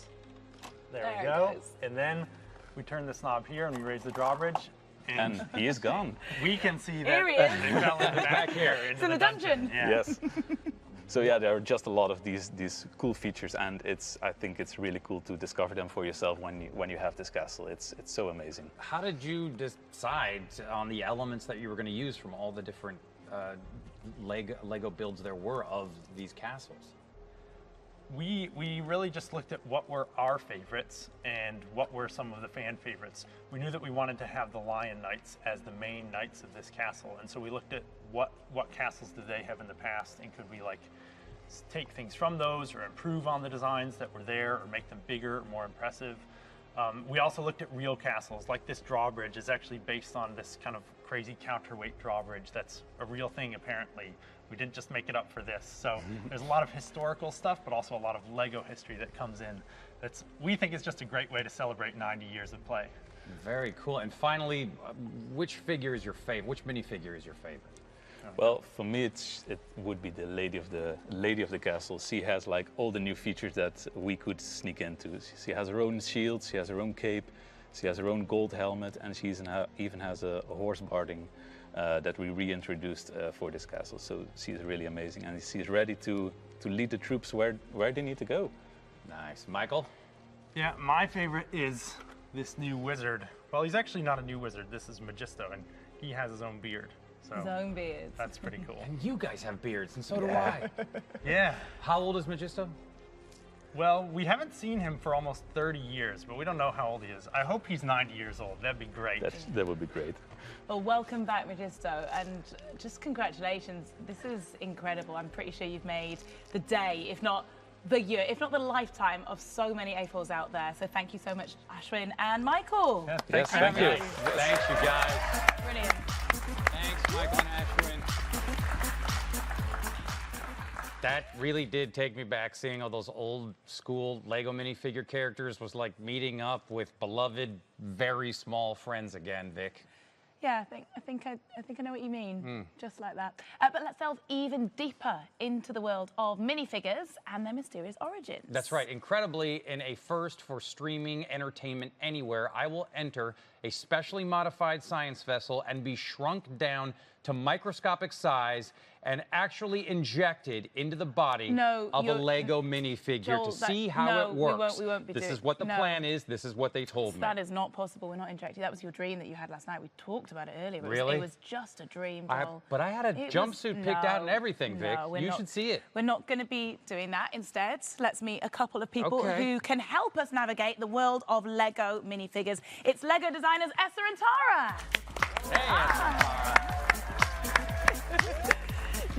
There we There it go. goes. And then we turn this knob here and we raise the drawbridge. And he is gone. We can see that Here he is. they fell in the back here. It's in the dungeon. Yeah. Yes. So yeah, there are just a lot of these cool features, and I think it's really cool to discover them for yourself when you have this castle. It's so amazing. How did you decide on the elements that you were going to use from all the different Lego builds there were of these castles? we really just looked at what were our favorites and what were some of the fan favorites. We knew that we wanted to have the Lion Knights as the main knights of this castle, and so we looked at what castles did they have in the past, and could we like take things from those or improve on the designs that were there or make them bigger or more impressive. We also looked at real castles, like this drawbridge is actually based on this kind of crazy counterweight drawbridge that's a real thing apparently. We didn't just make it up for this. So there's a lot of historical stuff, but also a lot of Lego history that comes in. We think is just a great way to celebrate 90 years of play. Very cool. And finally, which figure is your favorite? Which minifigure is your favorite? Well, for me, it would be the lady of the castle. She has like all the new features that we could sneak into. She has her own shield, she has her own cape, she has her own gold helmet, and she even has a horse barding that we reintroduced for this castle. So she's really amazing, and she's ready to lead the troops where they need to go. Nice. Michael? Yeah, my favorite is this new wizard. Well, he's actually not a new wizard. This is Magisto, and he has his own beard. So his own beard. That's pretty cool. And you guys have beards, and so do I. Yeah. How old is Magisto? Well, we haven't seen him for almost 30 years, but we don't know how old he is. I hope he's 90 years old. That'd be great. That would be great. Well, welcome back, Magisto, and just congratulations. This is incredible. I'm pretty sure you've made the day, if not the year, if not the lifetime of so many A4s out there. So thank you so much, Ashwin and Michael. Yeah, yes, thank you. Thanks, you guys. Brilliant. Thanks, Michael and Ashwin. That really did take me back. Seeing all those old school Lego minifigure characters was like meeting up with beloved, very small friends again, Vic. Yeah, I think I know what you mean. Just like that. But let's delve even deeper into the world of minifigures and their mysterious origins. That's right. Incredibly, in a first for streaming entertainment anywhere, I will enter a specially modified science vessel and be shrunk down to microscopic size and actually injected into the body of a Lego minifigure Joel, to see how it works. We won't be this doing, is what the plan is. This is what they told me. That is not possible. We're not injecting. That was your dream that you had last night. We talked about it earlier. Really? It was just a dream, Joel. But I had a jumpsuit picked out and everything, Vic. You should see it. We're not going to be doing that. Instead, let's meet a couple of people who can help us navigate the world of Lego minifigures. It's Lego designers Esther and Tara. Hey, Esther and Tara.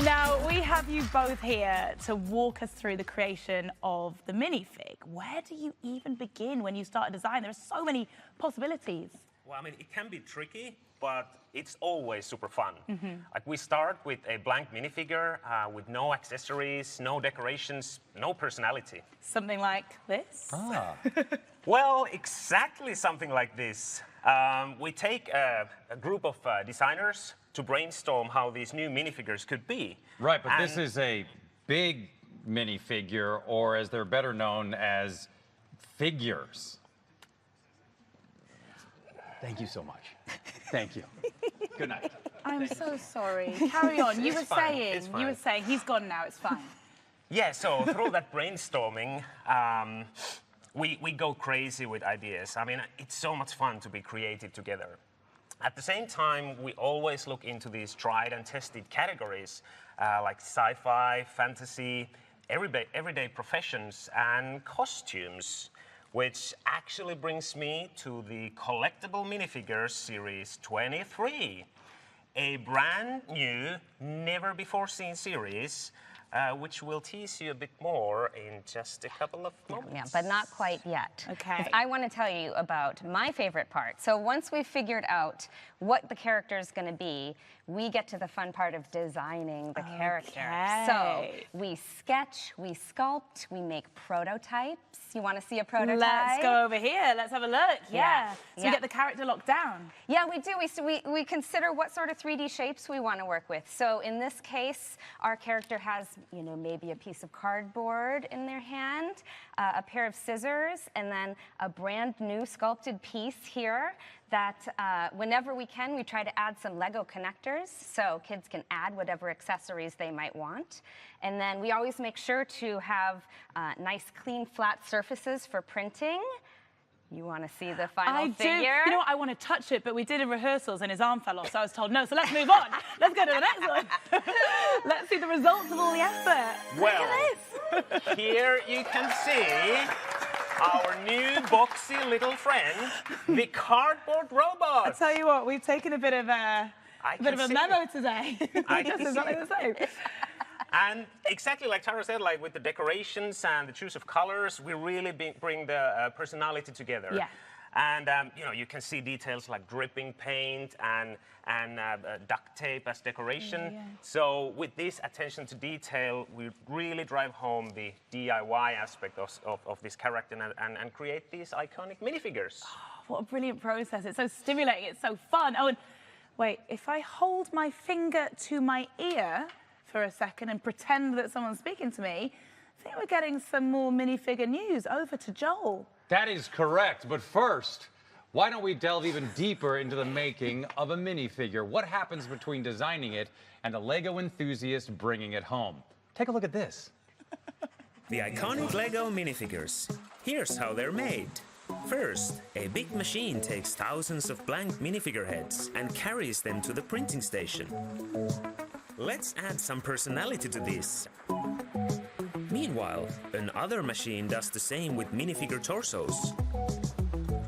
Now, we have you both here to walk us through the creation of the minifig. Where do you even begin when you start a design? There are so many possibilities. Well, I mean, it can be tricky, but it's always super fun. Like, we start with a blank minifigure with no accessories, no decorations, no personality. Something like this? Well, exactly something like this. We take a group of designers to brainstorm how these new minifigures could be. Right, but this is a big minifigure, or as they're better known as figures. Thank you so much. Thank you. Good night. I'm so sorry. Carry on. You were saying he's gone now. It's fine. Yeah, so through that brainstorming, we go crazy with ideas. I mean, it's so much fun to be creative together. At the same time, we always look into these tried and tested categories like sci-fi, fantasy, everyday professions, and costumes, which actually brings me to the Collectible Minifigures Series 23, a brand new, never-before-seen series which we'll tease you a bit more in just a couple of moments. Yeah, but not quite yet. Okay. 'Cause I want to tell you about my favorite part. So once we've figured out what the character is going to be, we get to the fun part of designing the character. So we sketch, we sculpt, we make prototypes. You want to see a prototype? Let's go over here. Let's have a look. Yeah. So we get the character locked down. Yeah, we do. We consider what sort of 3D shapes we want to work with. So in this case, our character has, you know, maybe a piece of cardboard in their hand, a pair of scissors, and then a brand new sculpted piece here that whenever we can, we try to add some Lego connectors so kids can add whatever accessories they might want. And then we always make sure to have nice, clean, flat surfaces for printing. You want to see the final I figure? do. You know what? I want to touch it, but we did in rehearsals and his arm fell off, so I was told, no, so let's move on. Let's go to the next one. Let's see the results of all the effort. Well, Look at this. Here you can see our new boxy little friend, the cardboard robot. I tell you what, we've taken a bit of a memo today. I can It's exactly the same. And exactly like Tara said, like with the decorations and the choice of colors, we really bring the personality together. Yeah. And you know, you can see details like dripping paint and duct tape as decoration. Yeah. So with this attention to detail, we really drive home the DIY aspect of this character and create these iconic minifigures. Oh, what a brilliant process. It's so stimulating, it's so fun. Oh, and wait, if I hold my finger to my ear for a second and pretend that someone's speaking to me, I think we're getting some more minifigure news. Over to Joel. That is correct, but first, why don't we delve even deeper into the making of a minifigure? What happens between designing it and a Lego enthusiast bringing it home? Take a look at this. The iconic Lego minifigures. Here's how they're made. First, a big machine takes thousands of blank minifigure heads and carries them to the printing station. Let's add some personality to this. Meanwhile, another machine does the same with minifigure torsos,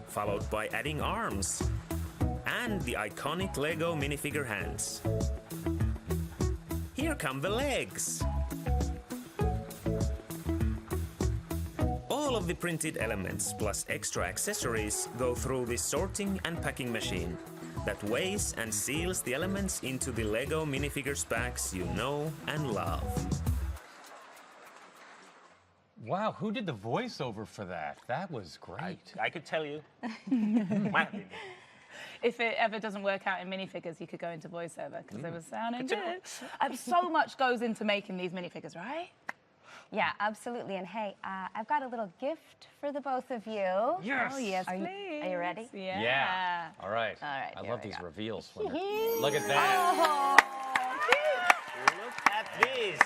followed by adding arms and the iconic Lego minifigure hands. Here come the legs. All of the printed elements plus extra accessories go through this sorting and packing machine that weighs and seals the elements into the Lego minifigures packs you know and love. Wow, who did the voiceover for that? That was great. I could tell you. If it ever doesn't work out in minifigures, you could go into voiceover because it was sounding good. So much goes into making these minifigures, right? Yeah, absolutely. And hey, I've got a little gift for the both of you. Yes. Oh, yes, Are please. you ready? Yeah. All right. All right, I here love we these go. reveals. Look at that. Look at this.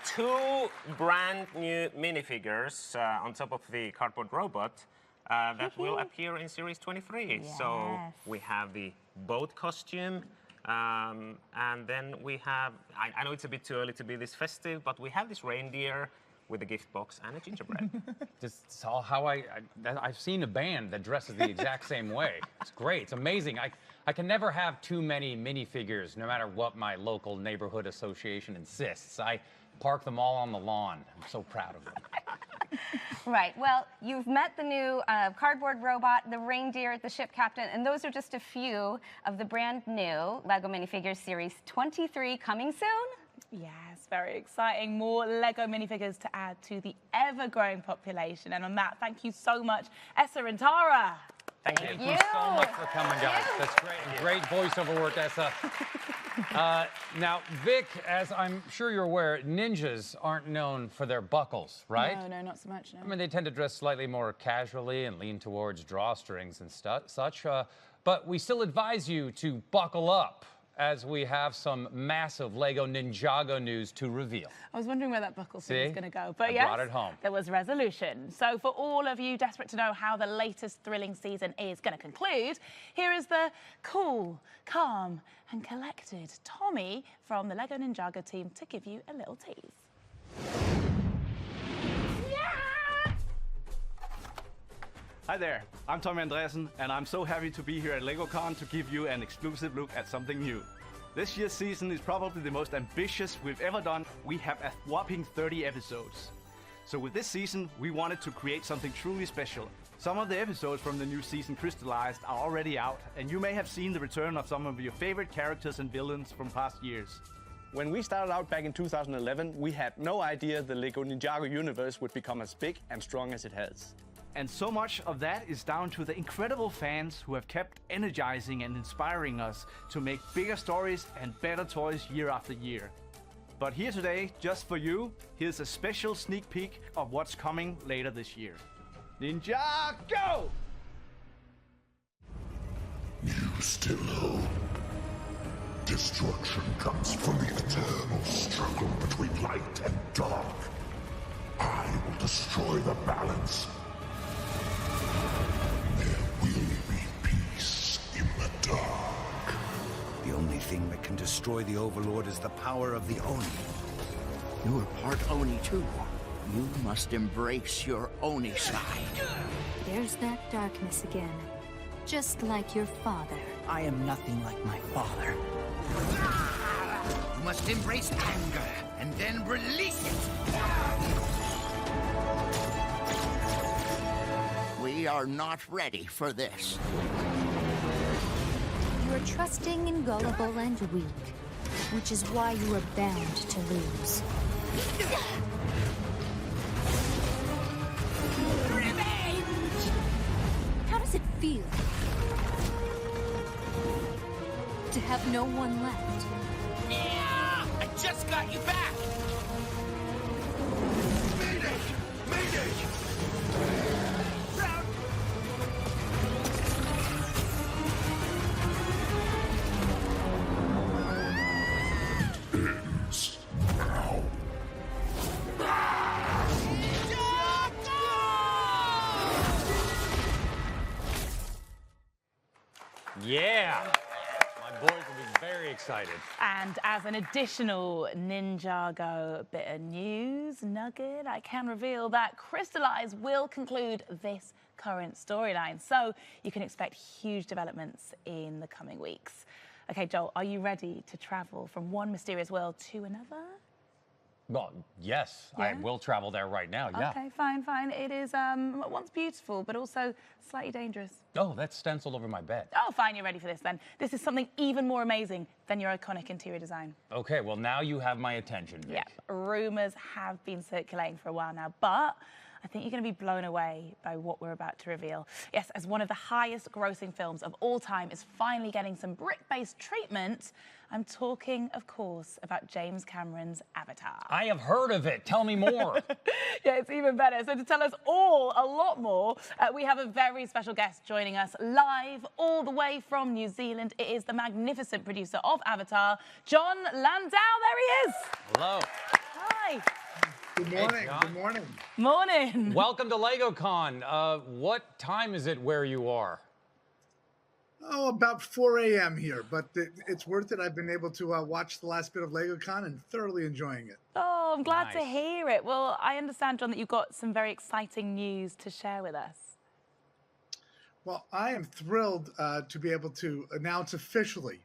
Two brand new minifigures on top of the cardboard robot that will appear in Series 23. Yes. So we have the boat costume, and then we have, I know it's a bit too early to be this festive, but we have this reindeer with a gift box and a gingerbread. Just saw how I've seen a band that dresses the exact same way. It's great. It's amazing. I can never have too many minifigures, no matter what my local neighborhood association insists. I park them all on the lawn. I'm so proud of them. Right. Well, you've met the new cardboard robot, the reindeer, the ship captain, and those are just a few of the brand new Lego minifigures Series 23 coming soon. Yes, very exciting. More Lego minifigures to add to the ever-growing population. And on that, thank you so much, Essa and Tara. Thank you so much for coming, guys. That's great. Great voiceover work, Essa. Now, Vic, as I'm sure you're aware, ninjas aren't known for their buckles, right? No, not so much, no. I mean, they tend to dress slightly more casually and lean towards drawstrings and such, but we still advise you to buckle up as we have some massive Lego Ninjago news to reveal. I was wondering where that buckle thing was going to go. But I yes, brought it home. There was resolution. So for all of you desperate to know how the latest thrilling season is going to conclude, here is the cool, calm and collected Tommy from the Lego Ninjago team to give you a little tease. Hi there, I'm Tommy Andreasen, and I'm so happy to be here at LegoCon to give you an exclusive look at something new. This year's season is probably the most ambitious we've ever done. We have a whopping 30 episodes. So with this season, we wanted to create something truly special. Some of the episodes from the new season Crystallized are already out, and you may have seen the return of some of your favorite characters and villains from past years. When we started out back in 2011, we had no idea the Lego Ninjago universe would become as big and strong as it has. And so much of that is down to the incredible fans who have kept energizing and inspiring us to make bigger stories and better toys year after year. But here today, just for you, here's a special sneak peek of what's coming later this year. Ninjago! You still hope. Destruction comes from the eternal struggle between light and dark. I will destroy the balance. thing that can destroy the Overlord is the power of the Oni. You are part Oni too. You must embrace your Oni side. There's that darkness again. Just like your father. I am nothing like my father. You must embrace anger and then release it. We are not ready for this. You are trusting and gullible and weak, which is why you are bound to lose. Revenge! How does it feel to have no one left? Yeah! I just got you back! Mayday! Mayday! Ends now. Yeah. My boys will be very excited. And as an additional Ninjago bit of news nugget, I can reveal that Crystallize will conclude this current storyline. So you can expect huge developments in the coming weeks. Okay, Joel, are you ready to travel from one mysterious world to another? Well, yes, I Yeah? will travel there right now, yeah. Okay, fine, fine. It is at once beautiful, but also slightly dangerous. Oh, that's stenciled over my bed. Oh, fine, you're ready for this then. This is something even more amazing than your iconic interior design. Okay, well, now you have my attention, Vic. Yeah, rumours have been circulating for a while now, but I think you're going to be blown away by what we're about to reveal. Yes, as one of the highest grossing films of all time is finally getting some brick-based treatment, I'm talking, of course, about James Cameron's Avatar. I have heard of it. Tell me more. Yeah, it's even better. So to tell us all a lot more, we have a very special guest joining us live all the way from New Zealand. It is the magnificent producer of Avatar, John Landau. There he is. Hello. Hi. Good morning. John. Good morning. Morning. Welcome to LegoCon. What time is it where you are? Oh, about 4 a.m. here, but it's worth it. I've been able to watch the last bit of LegoCon and thoroughly enjoying it. Oh, I'm glad to Nice. hear it. Well, I understand, John, that you've got some very exciting news to share with us. Well, I am thrilled to be able to announce officially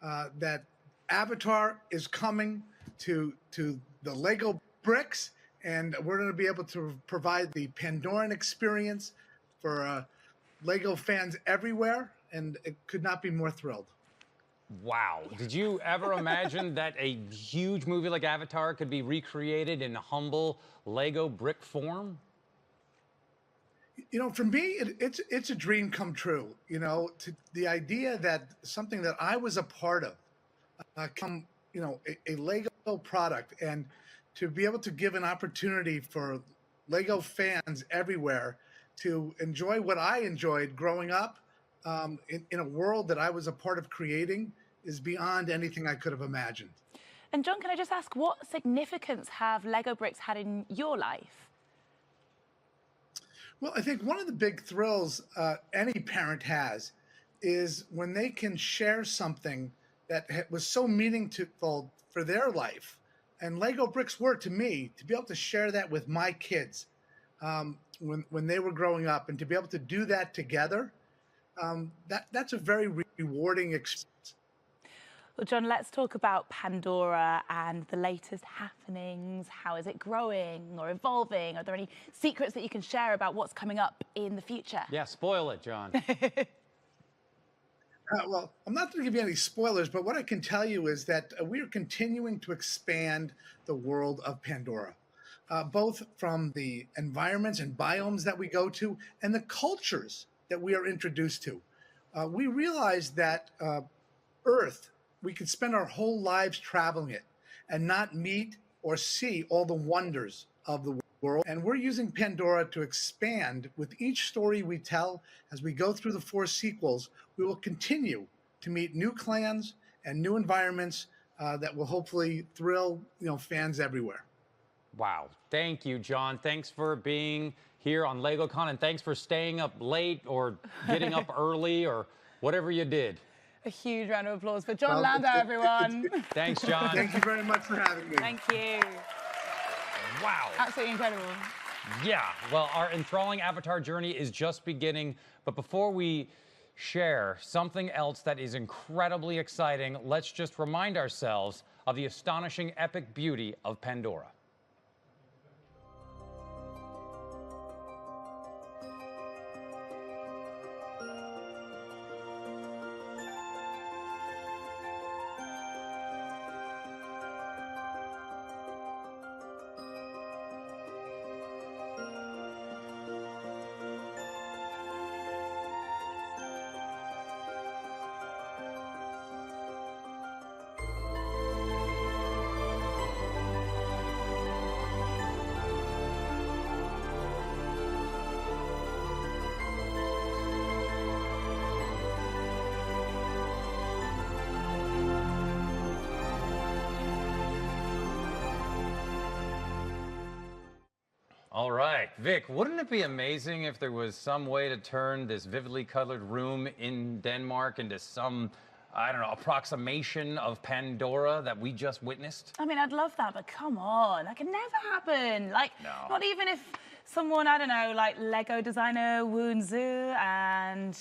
that Avatar is coming to the Lego bricks, and we're going to be able to provide the Pandoran experience for Lego fans everywhere, and it could not be more thrilled. Wow. Did you ever imagine that a huge movie like Avatar could be recreated in humble Lego brick form? You know, for me, it's a dream come true. You know, the idea that something that I was a part of, a Lego product, and to be able to give an opportunity for Lego fans everywhere to enjoy what I enjoyed growing up in a world that I was a part of creating is beyond anything I could have imagined. And John, can I just ask, what significance have Lego bricks had in your life? Well, I think one of the big thrills any parent has is when they can share something that was so meaningful for their life. And Lego bricks were to me, to be able to share that with my kids when they were growing up, and to be able to do that together, that's a very rewarding experience. Well, John, let's talk about Pandora and the latest happenings. How is it growing or evolving? Are there any secrets that you can share about what's coming up in the future? Yeah, spoil it, John. Well, I'm not going to give you any spoilers, but what I can tell you is that we are continuing to expand the world of Pandora, both from the environments and biomes that we go to and the cultures that we are introduced to. We realize that Earth, we could spend our whole lives traveling it and not meet or see all the wonders of the world. And we're using Pandora to expand with each story we tell. As we go through the 4 sequels, we will continue to meet new clans and new environments that will hopefully thrill fans everywhere. Wow. Thank you, John. Thanks for being here on LegoCon, and thanks for staying up late or getting up early or whatever you did. A huge round of applause for John Landau, everyone. Thanks, John. Thank you very much for having me. Thank you. Wow. Absolutely incredible. Yeah, well, our enthralling Avatar journey is just beginning, but before we share something else that is incredibly exciting, let's just remind ourselves of the astonishing epic beauty of Pandora. All right, Vic, wouldn't it be amazing if there was some way to turn this vividly colored room in Denmark into some, I don't know, approximation of Pandora that we just witnessed? I mean, I'd love that, but come on, that could never happen. Like, not even if someone, I don't know, like Lego designer Woon Zhu and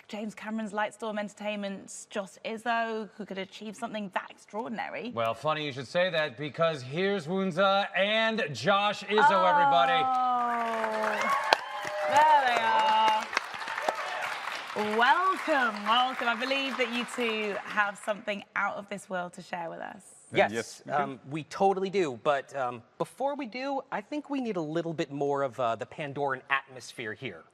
James Cameron's Lightstorm Entertainment's Joss Izzo, who could achieve something that extraordinary. Well, funny you should say that, because here's Woonza and Josh Izzo, everybody. There they are. Welcome, welcome. I believe that you two have something out of this world to share with us. Yes, we totally do. But before we do, I think we need a little bit more of the Pandoran atmosphere here.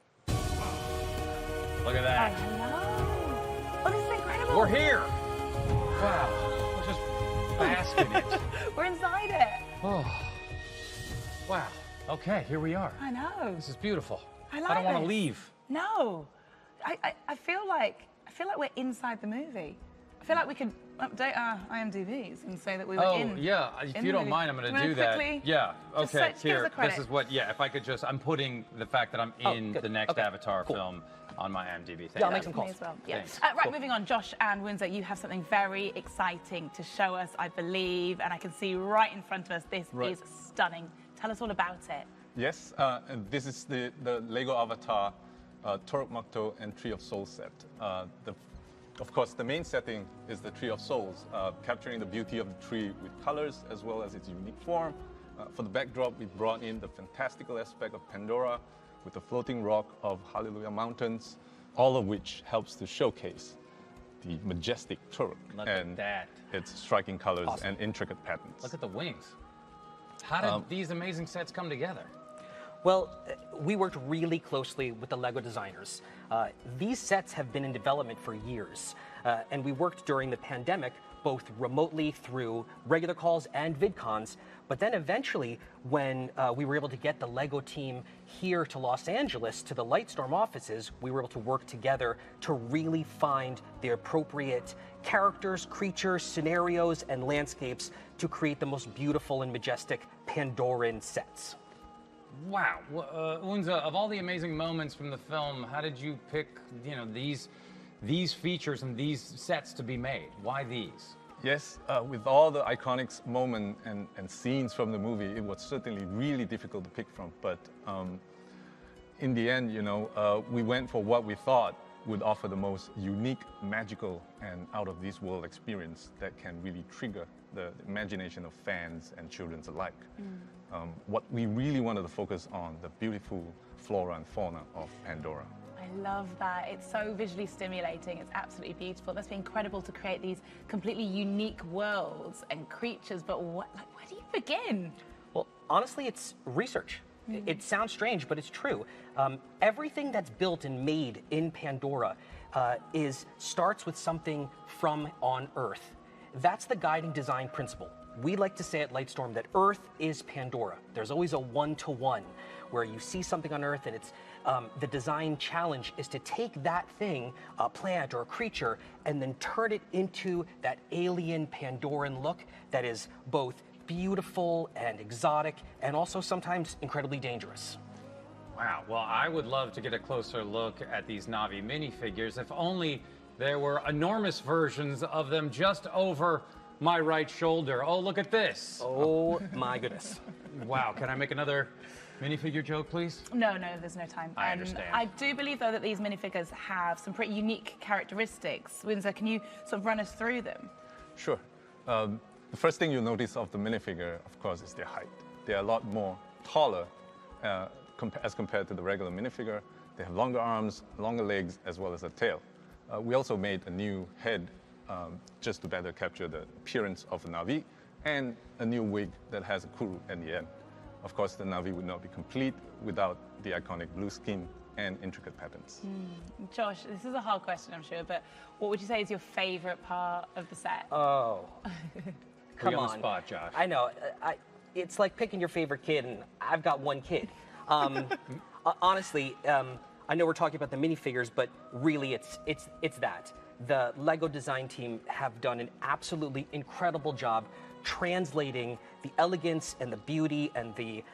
Look at that. Oh, hello. Oh, this is incredible. We're here. Wow. Let's just bask in it. We're inside it. Oh. Wow. Okay, here we are. I know. This is beautiful. I like I don't want to this. leave. No. I feel like we're inside the movie. I feel like we could update our IMDb's and say that we were in. Oh, yeah. If you don't mind, I'm going to do that. Yeah. Just Okay. give us Here. a credit. This is what. Yeah. If I could just. I'm putting the fact that I'm in the next Avatar film on my IMDb. Yeah, I'll make some calls. Me as well. Yeah. Thanks. Right, moving on. Josh and Windsor, you have something very exciting to show us, I believe, and I can see right in front of us. This is stunning. Tell us all about it. Yes, and this is the Lego Avatar Torok Makto and Tree of Souls set. Of course, the main setting is the Tree of Souls, capturing the beauty of the tree with colors as well as its unique form. For the backdrop, we brought in the fantastical aspect of Pandora with the floating rock of Hallelujah Mountains, all of which helps to showcase the majestic Torok and its striking colors and intricate patterns. Look at the wings. How did these amazing sets come together? Well, we worked really closely with the Lego designers. These sets have been in development for years, and we worked during the pandemic, both remotely through regular calls and VidCons, but then eventually when we were able to get the Lego team here to Los Angeles, to the Lightstorm offices, we were able to work together to really find the appropriate characters, creatures, scenarios, and landscapes to create the most beautiful and majestic Pandoran sets. Wow. Unza, of all the amazing moments from the film, how did you pick, these features and these sets to be made? Why these? Yes, with all the iconic moments and scenes from the movie, it was certainly really difficult to pick from. But in the end, we went for what we thought would offer the most unique, magical, and out-of-this-world experience that can really trigger the imagination of fans and children alike. What we really wanted to focus on, the beautiful flora and fauna of Pandora. I love that. It's so visually stimulating. It's absolutely beautiful. It must be incredible to create these completely unique worlds and creatures, but where do you begin? Well, honestly, it's research. It sounds strange, but it's true. Everything that's built and made in Pandora starts with something from on Earth. That's the guiding design principle. We like to say at Lightstorm that Earth is Pandora. There's always a one-to-one where you see something on Earth and it's the design challenge is to take that thing, a plant or a creature, and then turn it into that alien Pandoran look that is both beautiful and exotic and also sometimes incredibly dangerous. Wow. Well, I would love to get a closer look at these Na'vi minifigures, if only There were enormous versions of them just over my right shoulder. Oh, look at this. Oh, my goodness. Wow, can I make another minifigure joke, please? No, there's no time. I understand. I do believe, though, that these minifigures have some pretty unique characteristics. Windsor, can you sort of run us through them? Sure. The first thing you'll notice of the minifigure, of course, is their height. They're a lot more taller as compared to the regular minifigure. They have longer arms, longer legs, as well as a tail. We also made a new head just to better capture the appearance of a Na'vi, and a new wig that has a kuru at the end. Of course, the Na'vi would not be complete without the iconic blue skin and intricate patterns. Josh, this is a hard question, I'm sure, but what would you say is your favorite part of the set? Oh. Come on on. the spot, Josh. I know. It's like picking your favorite kid, and I've got one kid. Honestly, I know we're talking about the minifigures, but really it's that. The LEGO design team have done an absolutely incredible job translating the elegance and the beauty and the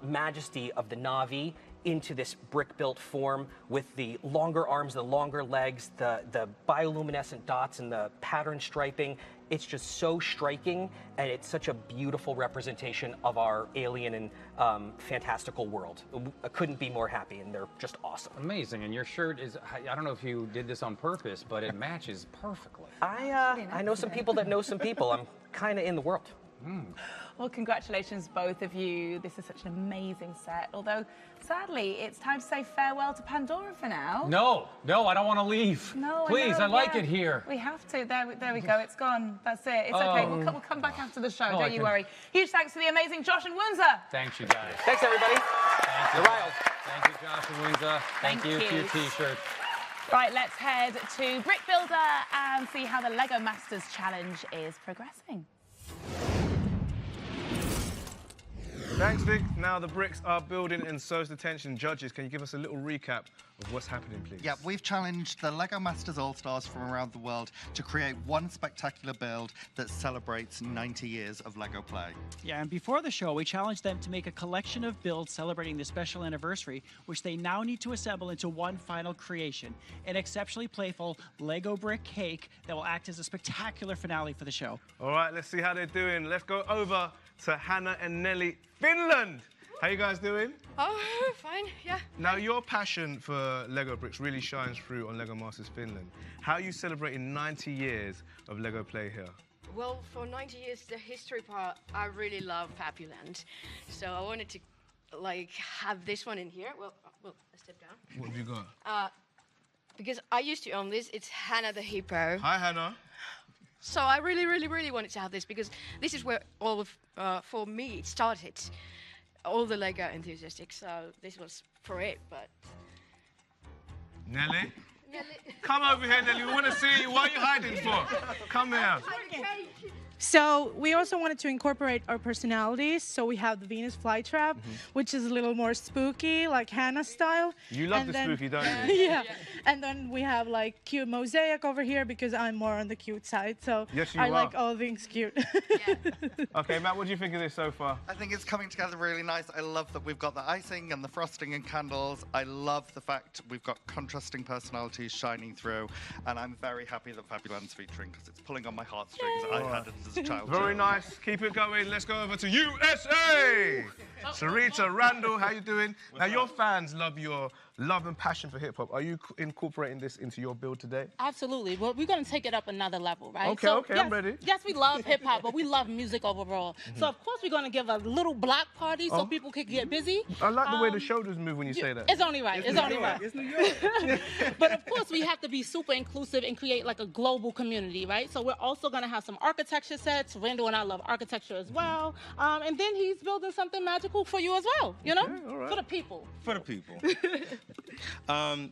majesty of the Na'vi into this brick-built form with the longer arms, the longer legs, the bioluminescent dots and the pattern striping. It's just so striking, and it's such a beautiful representation of our alien and fantastical world. I couldn't be more happy, and they're just awesome. Amazing, and your shirt is, I don't know if you did this on purpose, but it matches perfectly. I know some people that know some people. I'm kind of in the world. Well, congratulations, both of you. This is such an amazing set. Although, sadly, it's time to say farewell to Pandora for now. No, I don't want to leave. No, please, I like yeah. it here. We have to. There we go. It's gone. That's it. It's okay. We'll come back after the show. Don't you worry. Huge thanks to the amazing Josh and Windsor. Thanks, you guys. Thanks, everybody. Thank you. You're wild. Thank you, Josh and Windsor. Thank you. Cute t-shirt. Right, let's head to Brick Builder and see how the LEGO Masters Challenge is progressing. Thanks, Vic. Now the bricks are building, and so is the tension. Judges, can you give us a little recap of what's happening, please? Yeah, we've challenged the LEGO Masters All-Stars from around the world to create one spectacular build that celebrates 90 years of LEGO play. Yeah, and before the show, we challenged them to make a collection of builds celebrating the special anniversary, which they now need to assemble into one final creation, an exceptionally playful LEGO brick cake that will act as a spectacular finale for the show. All right, let's see how they're doing. Let's go over to Hannah and Nelly, Finland. How you guys doing? Oh, fine, yeah. Now, your passion for LEGO bricks really shines through on LEGO Masters Finland. How are you celebrating 90 years of LEGO play here? Well, for 90 years, the history part, I really love Fabuland. So I wanted to, like, have this one in here. Well, let's step down. What have you got? Because I used to own this. It's Hannah the Hippo. Hi, Hannah. So I really, really, really wanted to have this because this is where all of, for me, it started. All the LEGO enthusiasts, so this was for it, but... Nelly? Come over here, Nelly. We want to see you. What are you hiding for? Come here. So we also wanted to incorporate our personalities. So we have the Venus flytrap, which is a little more spooky, like Hannah style. You love the spooky, don't you? Yeah. And then we have like cute mosaic over here because I'm more on the cute side. So yes, you I are. like all things cute. Okay, Matt, what do you think of this so far? I think it's coming together really nice. I love that we've got the icing and the frosting and candles. I love the fact we've got contrasting personalities shining through. And I'm very happy that Fabuland's featuring because it's pulling on my heartstrings. I had it as a child. Very nice. Keep it going. Let's go over to USA. Sarita, Randall, how you doing? Now, your fans love your love and passion for hip-hop. Are you incorporating this into your build today? Absolutely. Well, we're going to take it up another level, right? Okay, so, okay, yes, I'm ready. Yes, we love hip-hop, but we love music overall. So, of course, we're going to give a little block party so people can get busy. I like the way the shoulders move when you say that. It's only right. It's only right. It's New York. But, of course, we have to be super inclusive and create, like, a global community, right? So, we're also going to have some architecture sets. Randall and I love architecture as well. And then he's building something magical for you as well, you know? For the people. For the people.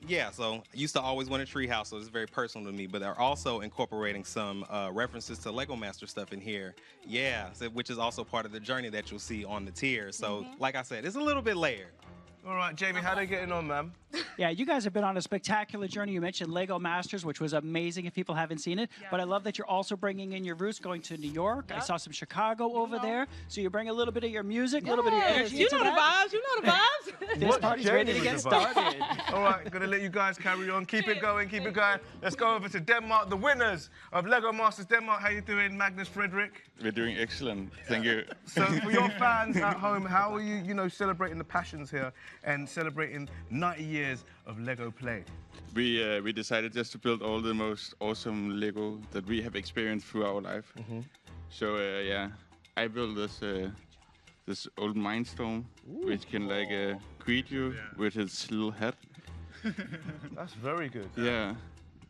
Yeah, so I used to always want a tree house, so it's very personal to me, but they're also incorporating some references to Lego Master stuff in here. Yeah, so, which is also part of the journey that you'll see on the tier. So, like I said, it's a little bit layered. All right, Jamie, how they getting on, man? Yeah, you guys have been on a spectacular journey. You mentioned Lego Masters, which was amazing if people haven't seen it. Yeah. But I love that you're also bringing in your roots, going to New York. Yep. I saw some Chicago over there. So you bring a little bit of your music, a little bit of your energy. You know the vibes. You know the vibes. This party's ready to get started. All right, gonna let you guys carry on. Keep it going, keep it going. Let's go over to Denmark, the winners of Lego Masters Denmark. How you doing, Magnus, Frederick? We're doing excellent. Thank you. So for your fans at home, how are you, celebrating the passions here and celebrating 90 years of Lego play? We decided just to build all the most awesome Lego that we have experienced through our life. So yeah, I built this old Mindstorm, which can greet you with his little hat. That's very good. Yeah.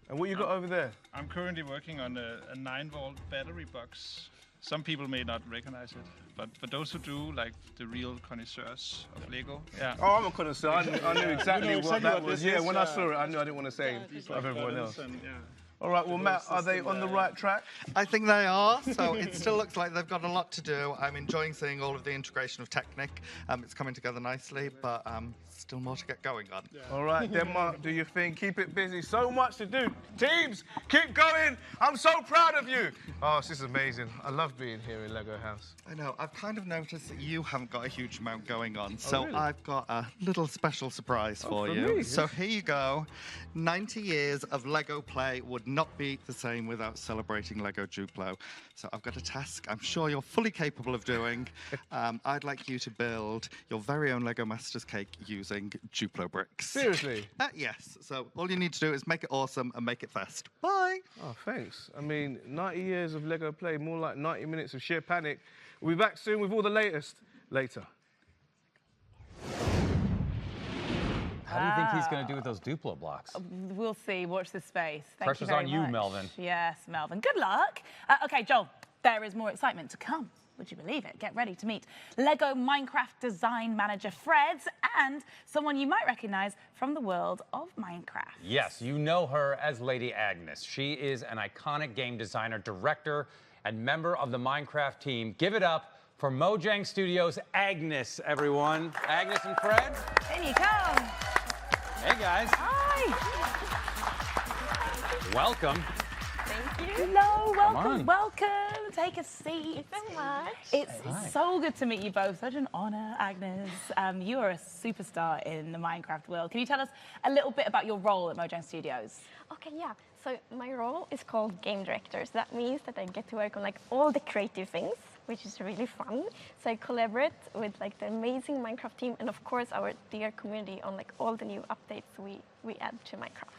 And what you got over there? I'm currently working on a 9-volt battery box. Some people may not recognize it, but for those who do, like the real connoisseurs of Lego, yeah. Oh, I'm a connoisseur. I knew exactly what that was. Yeah, when I saw it, I knew I didn't want to say of everyone else. All right, well, Matt, are they on the right track? I think they are, so it still looks like they've got a lot to do. I'm enjoying seeing all of the integration of Technic. It's coming together nicely, but still more to get going on. All right, Denmark, do your thing. Keep it busy. So much to do. Teams, keep going. I'm so proud of you. Oh, this is amazing. I love being here in Lego House. I know. I've kind of noticed that you haven't got a huge amount going on, so really? I've got a little special surprise for you. Me? So here you go. 90 years of Lego play would not be the same without celebrating Lego Duplo. So I've got a task I'm sure you're fully capable of doing. I'd like you to build your very own Lego Masters cake using Duplo bricks. Seriously? Yes. So all you need to do is make it awesome and make it fast. Bye. Oh, thanks. I mean, 90 years of Lego play, more like 90 minutes of sheer panic. We'll be back soon with all the latest later. How do you think he's going to do with those Duplo blocks? We'll see. Watch this space. Thank Pressure's you very on you, much. Melvin. Yes, Melvin. Good luck. OK, Joel, there is more excitement to come. Would you believe it? Get ready to meet Lego Minecraft design manager Fred and someone you might recognize from the world of Minecraft. Yes, you know her as Lady Agnes. She is an iconic game designer, director, and member of the Minecraft team. Give it up for Mojang Studios' Agnes, everyone. Agnes and Fred. In you come. Hey, guys. Hi. Welcome. Thank you. Hello, welcome, welcome. Take a seat. Thank you so much. It's so good to meet you both. Such an honor, Agnes. You are a superstar in the Minecraft world. Can you tell us a little bit about your role at Mojang Studios? Okay, yeah. So my role is called game director. So that means that I get to work on like all the creative things, which is really fun. So I collaborate with like the amazing Minecraft team and of course our dear community on like all the new updates we add to Minecraft.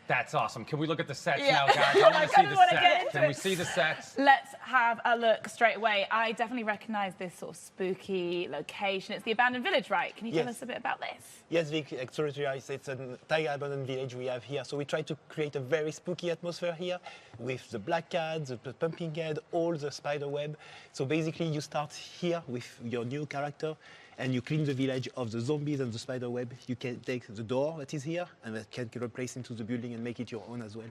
That's awesome. Can we look at the sets now, guys? I want to see the sets. Can we see the sets? Let's have a look straight away. I definitely recognize this sort of spooky location. It's the abandoned village, right? Can you tell us a bit about this? Yes, Vic, absolutely right. It's an entire abandoned village we have here. So we try to create a very spooky atmosphere here with the black cat, the pumpkin head, all the spider web. So basically you start here with your new character and you clean the village of the zombies and the spider web. You can take the door that is here and that can replace into the building and make it your own as well.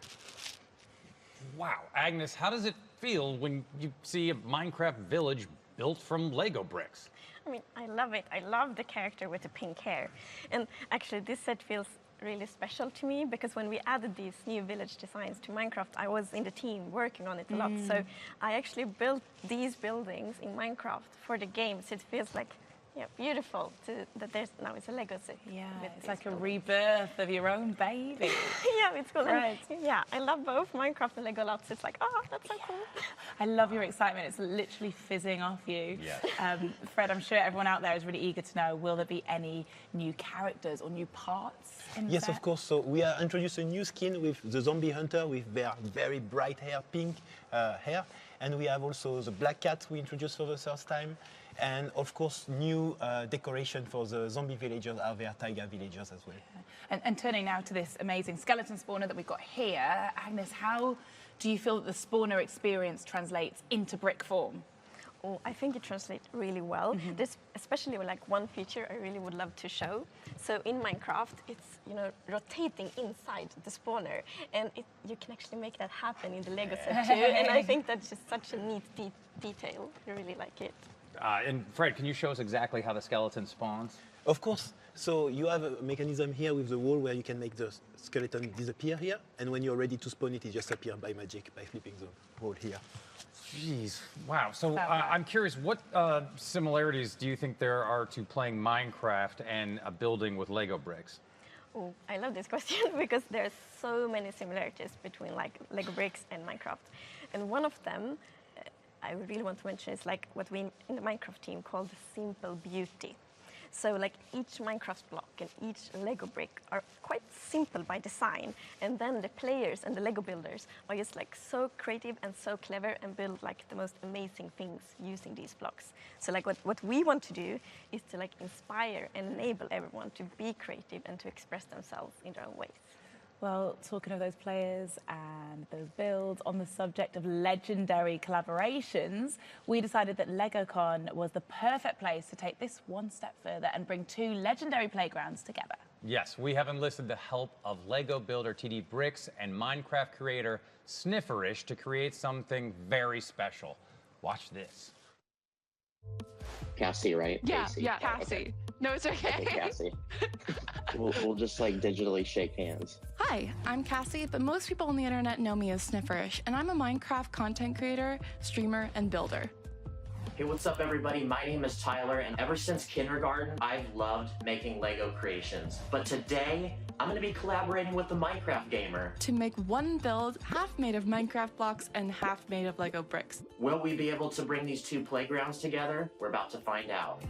Wow, Agnes, how does it feel when you see a Minecraft village built from Lego bricks? I mean, I love it. I love the character with the pink hair. And actually this set feels really special to me because when we added these new village designs to Minecraft, I was in the team working on it a lot. So I actually built these buildings in Minecraft for the game. So it feels like beautiful that there's now it's a legacy. Yeah, it's like a rebirth of your own baby. Yeah, it's cool. Right. Yeah, I love both Minecraft and Lego lots. It's like, oh, that's so cool. I love your excitement. It's literally fizzing off you. Yeah. Fred, I'm sure everyone out there is really eager to know, will there be any new characters or new parts in the Yes, set? of course. So we introduced a new skin with the zombie hunter with their very bright hair, pink hair. And we have also the black cat we introduced for the first time. And of course, new decoration for the zombie villagers are their taiga villagers as well. And turning now to this amazing skeleton spawner that we've got here, Agnes, how do you feel that the spawner experience translates into brick form? Oh, I think it translates really well. There's especially like one feature I really would love to show. So in Minecraft, it's rotating inside the spawner, and you can actually make that happen in the Lego set too. And I think that's just such a neat detail. I really like it. And Fred, can you show us exactly how the skeleton spawns? Of course. So you have a mechanism here with the wall where you can make the skeleton disappear here, and when you're ready to spawn it, it just appears by magic by flipping the wall here. Jeez, wow. So I'm curious, what similarities do you think there are to playing Minecraft and building with Lego bricks? Oh, I love this question because there's so many similarities between like Lego bricks and Minecraft. And one of them I really want to mention is like what we in the Minecraft team call the simple beauty. So like each Minecraft block and each Lego brick are quite simple by design, and then the players and the Lego builders are just like so creative and so clever and build like the most amazing things using these blocks. So like what we want to do is to like inspire and enable everyone to be creative and to express themselves in their own ways. Well, talking of those players and those builds, on the subject of legendary collaborations, we decided that LegoCon was the perfect place to take this one step further and bring two legendary playgrounds together. Yes, we have enlisted the help of Lego builder TD Bricks and Minecraft creator Snifferish to create something very special. Watch this. Cassie, right? Yeah, Casey. yeah, Cassie. Okay. No, it's okay. Okay, Cassie. we'll just like digitally shake hands. Hi, I'm Cassie, but most people on the internet know me as Snifferish, and I'm a Minecraft content creator, streamer, and builder. Hey, what's up everybody? My name is Tyler, and ever since kindergarten, I've loved making Lego creations. But today, I'm gonna be collaborating with the Minecraft gamer. To make one build, half made of Minecraft blocks and half made of Lego bricks. Will we be able to bring these two playgrounds together? We're about to find out.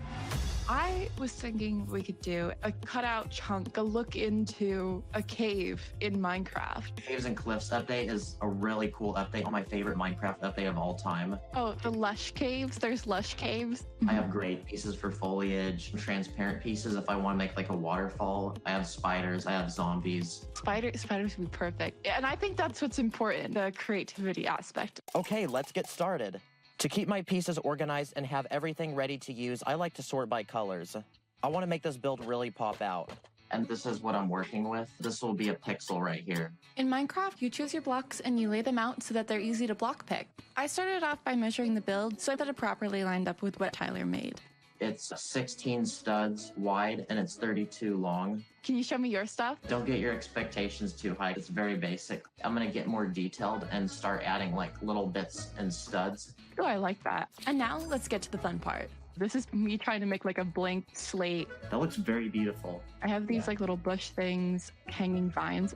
I was thinking we could do a cutout chunk, a look into a cave in Minecraft. Caves and Cliffs update is a really cool update, my favorite Minecraft update of all time. Oh, the lush caves? There's lush caves. I have great pieces for foliage, transparent pieces if I want to make like a waterfall. I have spiders, I have zombies. Spiders would be perfect. And I think that's what's important, the creativity aspect. Okay, let's get started. To keep my pieces organized and have everything ready to use, I like to sort by colors. I want to make this build really pop out. And this is what I'm working with. This will be a pixel right here. In Minecraft, you choose your blocks and you lay them out so that they're easy to block pick. I started off by measuring the build so that it properly lined up with what Tyler made. It's 16 studs wide and it's 32 long. Can you show me your stuff? Don't get your expectations too high. It's very basic. I'm gonna get more detailed and start adding like little bits and studs. Oh, I like that. And now let's get to the fun part. This is me trying to make like a blank slate. That looks very beautiful. I have these like little bush things, hanging vines.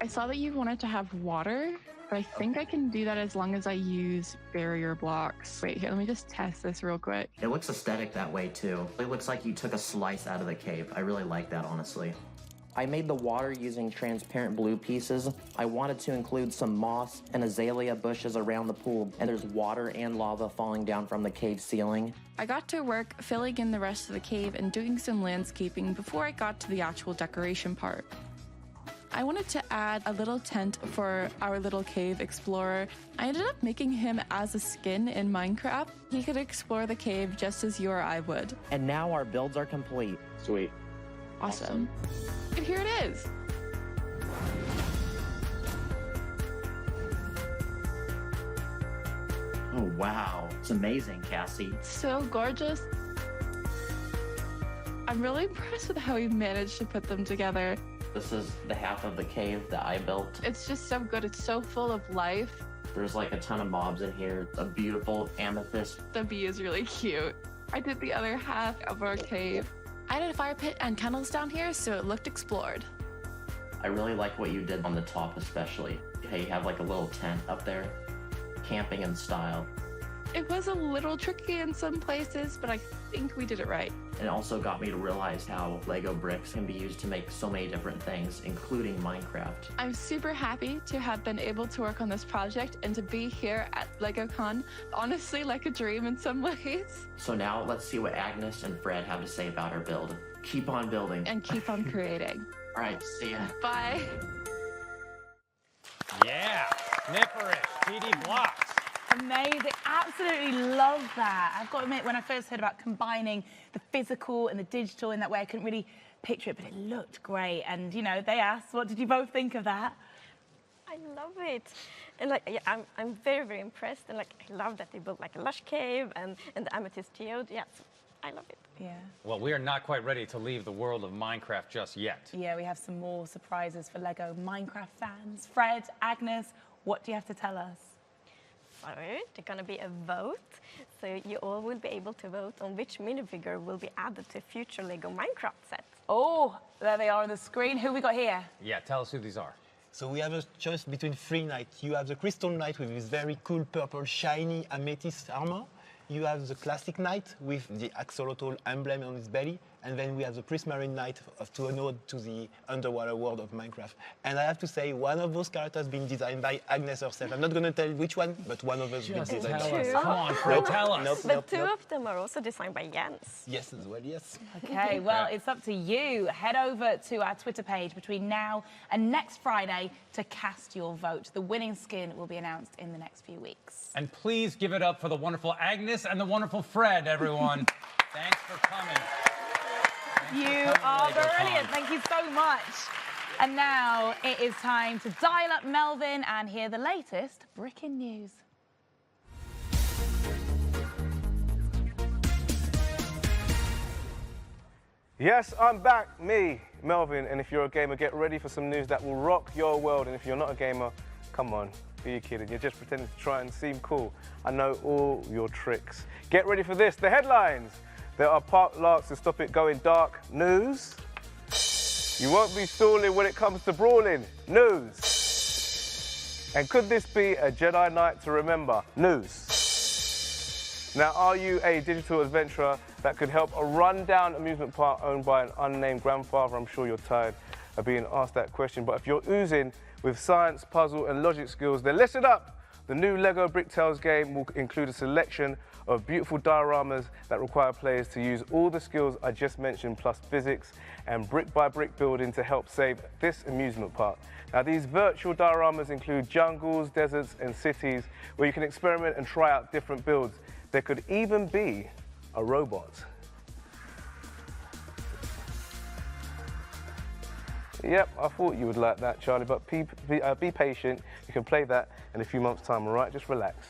I saw that you wanted to have water, but I think I can do that as long as I use barrier blocks. Wait, here, let me just test this real quick. It looks aesthetic that way too. It looks like you took a slice out of the cave. I really like that, honestly. I made the water using transparent blue pieces. I wanted to include some moss and azalea bushes around the pool, and there's water and lava falling down from the cave ceiling. I got to work filling in the rest of the cave and doing some landscaping before I got to the actual decoration part. I wanted to add a little tent for our little cave explorer. I ended up making him as a skin in Minecraft. He could explore the cave just as you or I would. And now our builds are complete. Sweet. Awesome. And here it is. Oh, wow. It's amazing, Cassie. So gorgeous. I'm really impressed with how we managed to put them together. This is the half of the cave that I built. It's just so good. It's so full of life. There's like a ton of mobs in here. A beautiful amethyst. The bee is really cute. I did the other half of our cave. I added a fire pit and kennels down here so it looked explored. I really like what you did on the top especially. How you have like a little tent up there. Camping in style. It was a little tricky in some places, but I think we did it right. It also got me to realize how Lego bricks can be used to make so many different things, including Minecraft. I'm super happy to have been able to work on this project and to be here at LegoCon. Honestly, like a dream in some ways. So now let's see what Agnes and Fred have to say about our build. Keep on building. And keep on creating. All right, see ya. Bye. Yeah, Snifferish, TD Blocks. Amazing, absolutely love that. I've got to admit, when I first heard about combining the physical and the digital in that way, I couldn't really picture it, but it looked great. And, you know, they asked, what did you both think of that? I love it. And like, yeah, I'm very, very impressed. And like, I love that they built like a lush cave and the amethyst geode. Yeah, I love it. Yeah. Well, we are not quite ready to leave the world of Minecraft just yet. Yeah, we have some more surprises for Lego Minecraft fans. Fred, Agnes, what do you have to tell us? So there's going to be a vote. So you all will be able to vote on which minifigure will be added to future Lego Minecraft sets. Oh, there they are on the screen. Who we got here? Yeah, tell us who these are. So we have a choice between 3 knights. You have the Crystal Knight with this very cool purple shiny amethyst armor. You have the Classic Knight with the axolotl emblem on his belly. And then we have the Prismarine Knight to a nod to the underwater world of Minecraft. And I have to say, one of those characters being designed by Agnes herself. I'm not going to tell which one, but one of us being designed by her. Come on, Fred, tell us. But two of them are also designed by Jens. Yes, as well, yes. Okay, well, it's up to you. Head over to our Twitter page between now and next Friday to cast your vote. The winning skin will be announced in the next few weeks. And please give it up for the wonderful Agnes and the wonderful Fred, everyone. Thanks for coming. You are brilliant. Thank you so much. And now it is time to dial up Melvin and hear the latest breaking news. Yes, I'm back, me, Melvin, and if you're a gamer, get ready for some news that will rock your world, and if you're not a gamer, come on, be a kid, and you're just pretending to try and seem cool. I know all your tricks. Get ready for this, the headlines. There are park larks to stop it going dark. News. You won't be stalling when it comes to brawling. News. And could this be a Jedi night to remember? News. Now, are you a digital adventurer that could help a rundown amusement park owned by an unnamed grandfather? I'm sure you're tired of being asked that question, but if you're oozing with science, puzzle and logic skills, then listen up. The new Lego Bricktales game will include a selection of beautiful dioramas that require players to use all the skills I just mentioned, plus physics and brick-by-brick building to help save this amusement park. Now, these virtual dioramas include jungles, deserts and cities where you can experiment and try out different builds. There could even be a robot. Yep, I thought you would like that, Charlie, but be patient. You can play that in a few months' time, all right? Just relax.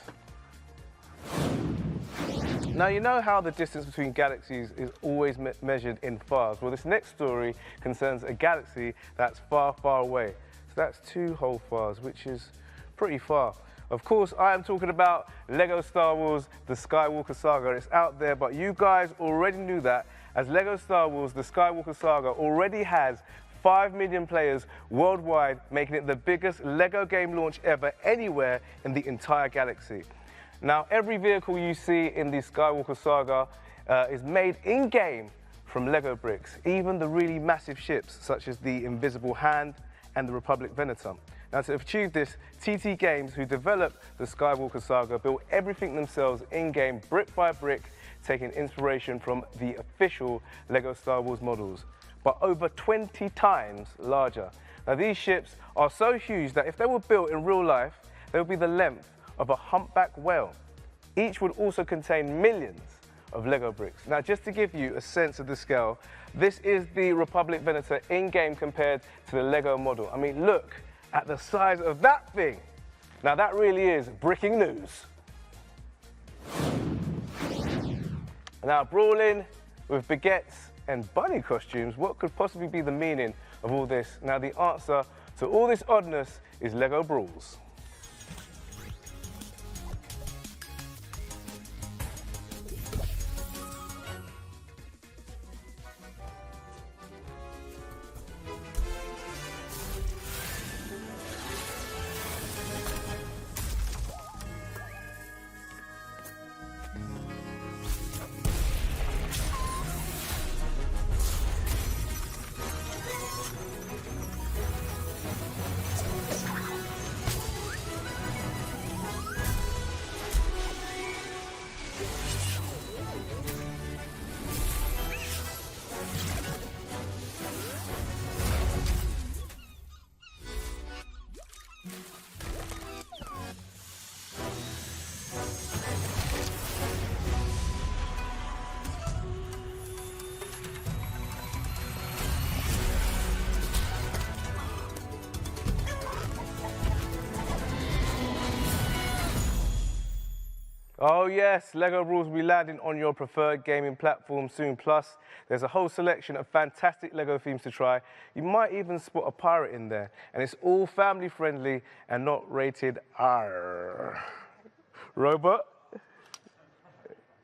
Now, you know how the distance between galaxies is always measured in fars? Well, this next story concerns a galaxy that's far, far away. So that's 2 whole fars, which is pretty far. Of course, I am talking about Lego Star Wars, The Skywalker Saga. It's out there, but you guys already knew that, as Lego Star Wars, The Skywalker Saga already has 5 million players worldwide, making it the biggest Lego game launch ever anywhere in the entire galaxy. Now, every vehicle you see in the Skywalker Saga is made in-game from Lego bricks, even the really massive ships, such as the Invisible Hand and the Republic Venator. Now, to achieve this, TT Games, who developed the Skywalker Saga, built everything themselves in-game, brick by brick, taking inspiration from the official Lego Star Wars models, but over 20 times larger. Now, these ships are so huge that if they were built in real life, they would be the length of a humpback whale. Each would also contain millions of Lego bricks. Now, just to give you a sense of the scale, this is the Republic Venator in-game compared to the Lego model. I mean, look at the size of that thing. Now, that really is breaking news. Now, brawling with baguettes and bunny costumes, what could possibly be the meaning of all this? Now, the answer to all this oddness is Lego Brawls. Oh yes, Lego Rules will be landing on your preferred gaming platform soon. Plus, there's a whole selection of fantastic Lego themes to try. You might even spot a pirate in there. And it's all family friendly and not rated R. Robot?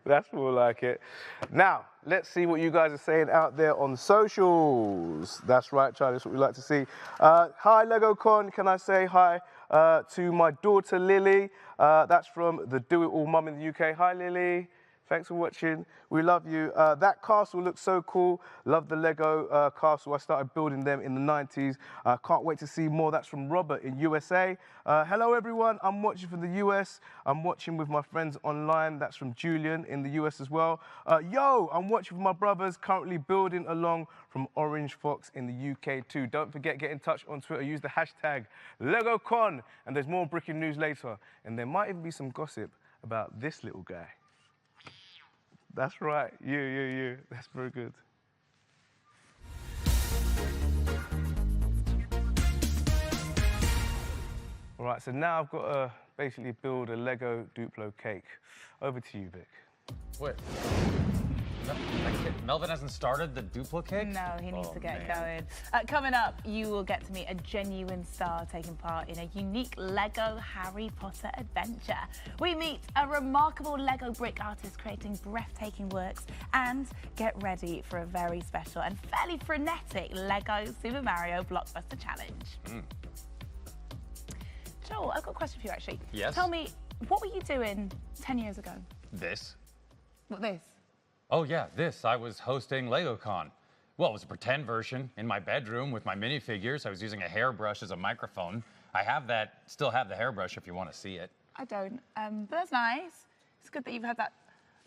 That's more like it. Now, let's see what you guys are saying out there on socials. That's right, Charlie, that's what we like to see. Hi, LegoCon. Can I say hi to my daughter, Lily? That's from the Do It All Mum in the UK. Hi, Lily. Thanks for watching. We love you. That castle looks so cool. Love the Lego castle. I started building them in the 90s. Can't wait to see more. That's from Robert in USA. Hello, everyone. I'm watching from the US. I'm watching with my friends online. That's from Julian in the US as well. Yo, I'm watching with my brothers, currently building along from Orange Fox in the UK too. Don't forget, get in touch on Twitter. Use the hashtag LegoCon. And there's more breaking news later. And there might even be some gossip about this little guy. That's right, you. That's very good. All right, so now I've got to basically build a Lego Duplo cake. Over to you, Vic. Wait. Melvin hasn't started the Duplo cake? No, he needs to get going. Coming up, you will get to meet a genuine star taking part in a unique Lego Harry Potter adventure. We meet a remarkable Lego brick artist creating breathtaking works, and get ready for a very special and fairly frenetic Lego Super Mario Blockbuster Challenge. Joel, I've got a question for you actually. Yes? Tell me, what were you doing 10 years ago? This? What, this? Oh yeah, this. I was hosting LegoCon. Well, it was a pretend version in my bedroom with my minifigures. I was using a hairbrush as a microphone. I have that, still have the hairbrush if you want to see it. I don't, but that's nice. It's good that you've had that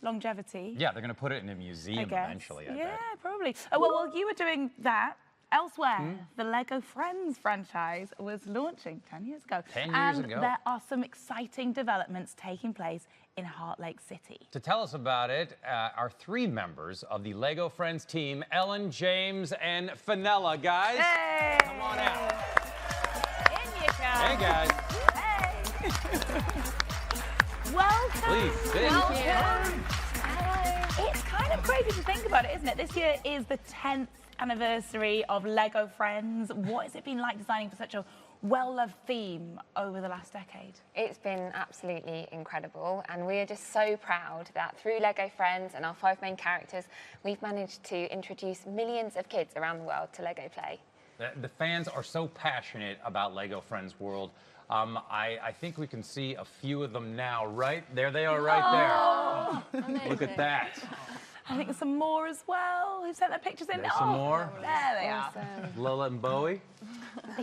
longevity. Yeah, they're going to put it in a museum eventually, I yeah, bet. probably. Well, while you were doing that, elsewhere, the Lego Friends franchise was launching 10 years ago. 10 years ago. And there are some exciting developments taking place in Heart Lake City. To tell us about it are three members of the Lego Friends team, Ellen, James, and Fenella. Guys, hey. Come on out. In you come. Hey, guys. Hey. Welcome. Please, sit. Welcome. Hello. It's kind of crazy to think about it, isn't it? This year is the 10th anniversary of Lego Friends. What has it been like designing for such a well-loved theme over the last decade? It's been absolutely incredible, and we are just so proud that through Lego Friends and our 5 main characters, we've managed to introduce millions of kids around the world to Lego Play. The fans are so passionate about Lego Friends World. I think we can see a few of them now, right? There they are right there. Look at that. I think there's some more as well. Who sent their pictures in? There's some more. There they are. Lola and Bowie.